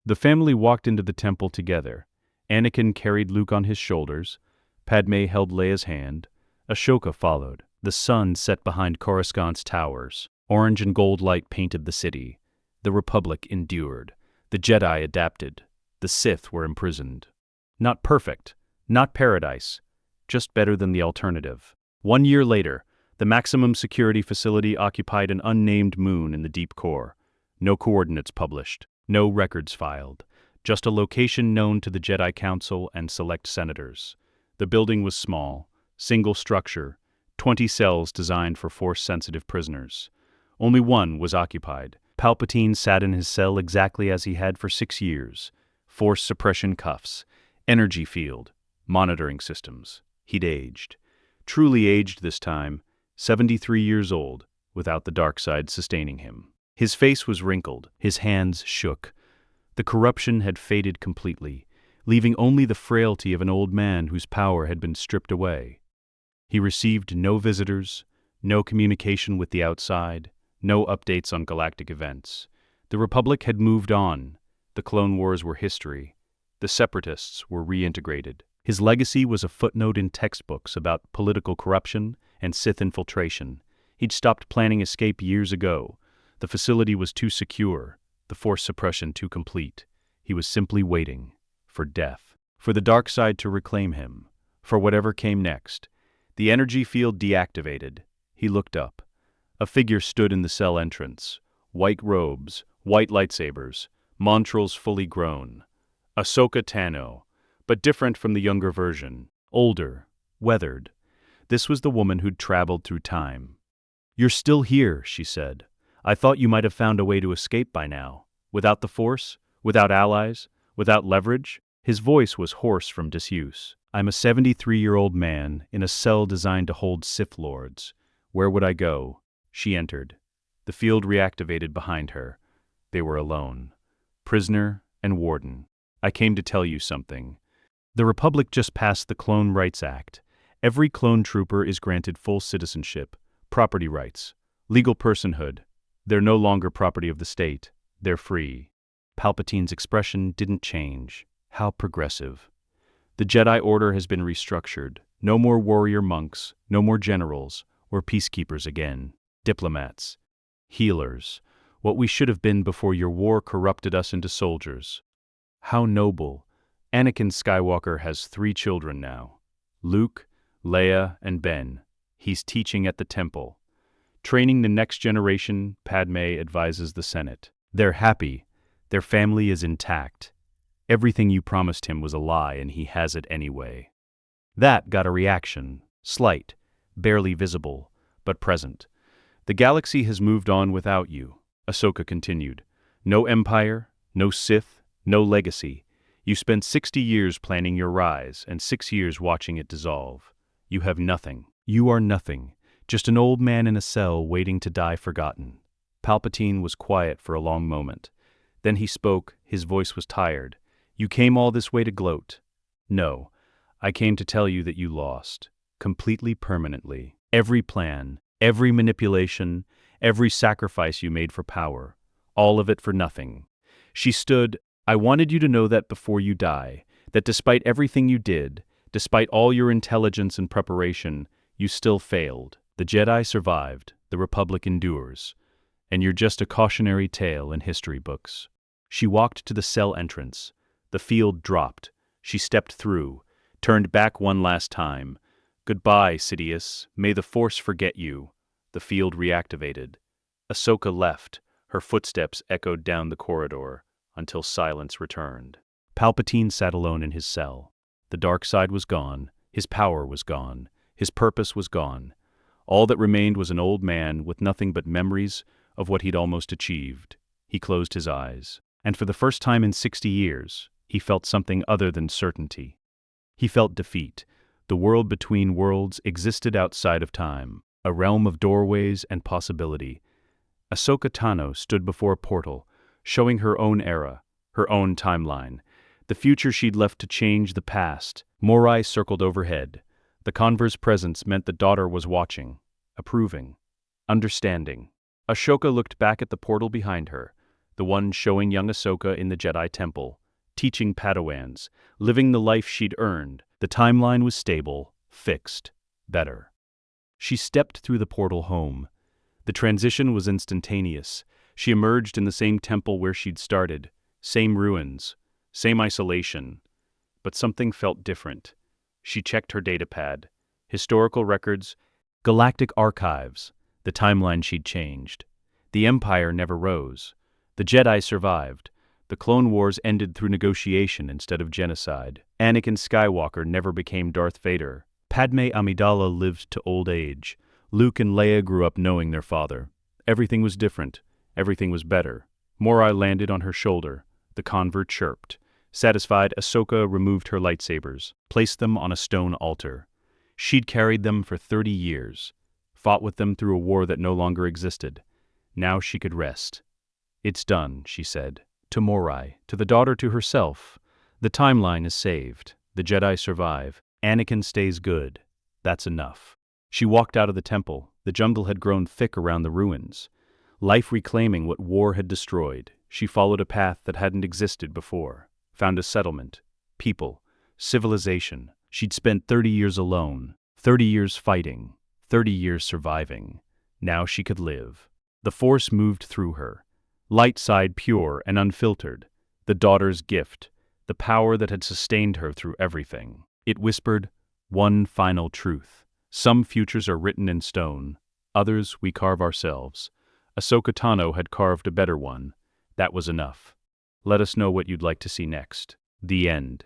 A: The family walked into the temple together. Anakin carried Luke on his shoulders. Padme held Leia's hand. Ahsoka followed. The sun set behind Coruscant's towers. Orange and gold light painted the city. The Republic endured. The Jedi adapted. The Sith were imprisoned. Not perfect, not paradise, just better than the alternative. 1 year later, the maximum security facility occupied an unnamed moon in the deep core. No coordinates published, no records filed, just a location known to the Jedi Council and select senators. The building was small, single structure, 20 cells designed for Force-sensitive prisoners. Only one was occupied. Palpatine sat in his cell exactly as he had for 6 years. Force suppression cuffs, energy field, monitoring systems. He'd aged. Truly aged this time, 73 years old, without the dark side sustaining him. His face was wrinkled, his hands shook. The corruption had faded completely, leaving only the frailty of an old man whose power had been stripped away. He received no visitors, no communication with the outside, no updates on galactic events. The Republic had moved on. The Clone Wars were history. The Separatists were reintegrated. His legacy was a footnote in textbooks about political corruption and Sith infiltration. He'd stopped planning escape years ago. The facility was too secure, the Force suppression too complete. He was simply waiting for death, for the dark side to reclaim him, for whatever came next. The energy field deactivated. He looked up. A figure stood in the cell entrance. White robes, white lightsabers, montrals fully grown. Ahsoka Tano, but different from the younger version. Older, weathered. This was the woman who'd traveled through time. "You're still here," she said. "I thought you might have found a way to escape by now. Without the Force, without allies, without leverage." His voice was hoarse from disuse. "I'm a 73-year-old man in a cell designed to hold Sith Lords. Where would I go?" She entered. The field reactivated behind her. They were alone. Prisoner and warden. "I came to tell you something. The Republic just passed the Clone Rights Act. Every clone trooper is granted full citizenship, property rights, legal personhood. They're no longer property of the state. They're free." Palpatine's expression didn't change. How progressive. "The Jedi Order has been restructured. No more warrior monks, no more generals, or peacekeepers again. Diplomats. Healers. What we should have been before your war corrupted us into soldiers." How noble. Anakin Skywalker has 3 children now. Luke, Leia, and Ben. He's teaching at the temple. Training the next generation, Padme advises the Senate. They're happy. Their family is intact. Everything you promised him was a lie, and he has it anyway. That got a reaction. Slight, barely visible, but present. "The galaxy has moved on without you," Ahsoka continued. "No empire, no Sith, no legacy. You spent 60 years planning your rise, and 6 years watching it dissolve. You have nothing. You are nothing. Just an old man in a cell waiting to die forgotten." Palpatine was quiet for a long moment. Then he spoke, his voice was tired. You came all this way to gloat. No, I came to tell you that you lost. Completely permanently. Every plan, every manipulation, every sacrifice you made for power. All of it for nothing. She stood. I wanted you to know that before you die, that despite everything you did, despite all your intelligence and preparation, you still failed. The Jedi survived, the Republic endures, and you're just a cautionary tale in history books. She walked to the cell entrance. The field dropped. She stepped through, turned back one last time. Goodbye, Sidious. May the Force forget you. The field reactivated. Ahsoka left. Her footsteps echoed down the corridor until silence returned. Palpatine sat alone in his cell. The dark side was gone. His power was gone. His purpose was gone. All that remained was an old man with nothing but memories of what he'd almost achieved. He closed his eyes. And for the first time in 60 years, he felt something other than certainty. He felt defeat. The world between worlds existed outside of time, a realm of doorways and possibility. Ahsoka Tano stood before a portal, showing her own era, her own timeline, the future she'd left to change the past. Morai circled overhead. The converse presence meant the daughter was watching, approving, understanding. Ahsoka looked back at the portal behind her, the one showing young Ahsoka in the Jedi Temple, teaching Padawans, living the life she'd earned. The timeline was stable, fixed, better. She stepped through the portal home. The transition was instantaneous. She emerged in the same temple where she'd started, same ruins, same isolation. But something felt different. She checked her datapad. Historical records, galactic archives, the timeline she'd changed. The Empire never rose. The Jedi survived. The Clone Wars ended through negotiation instead of genocide. Anakin Skywalker never became Darth Vader. Padme Amidala lived to old age. Luke and Leia grew up knowing their father. Everything was different. Everything was better. Morai landed on her shoulder. The convert chirped. Satisfied, Ahsoka removed her lightsabers, placed them on a stone altar. She'd carried them for 30 years, fought with them through a war that no longer existed. Now she could rest. It's done, she said. To Morai, to the daughter, to herself. The timeline is saved. The Jedi survive. Anakin stays good. That's enough. She walked out of the temple. The jungle had grown thick around the ruins. Life reclaiming what war had destroyed. She followed a path that hadn't existed before. Found a settlement, people, civilization. She'd spent 30 years alone, 30 years fighting, 30 years surviving. Now she could live. The Force moved through her. Light side pure and unfiltered. The daughter's gift. The power that had sustained her through everything. It whispered, one final truth. Some futures are written in stone. Others we carve ourselves. Ahsoka Tano had carved a better one. That was enough. Let us know what you'd like to see next. The end.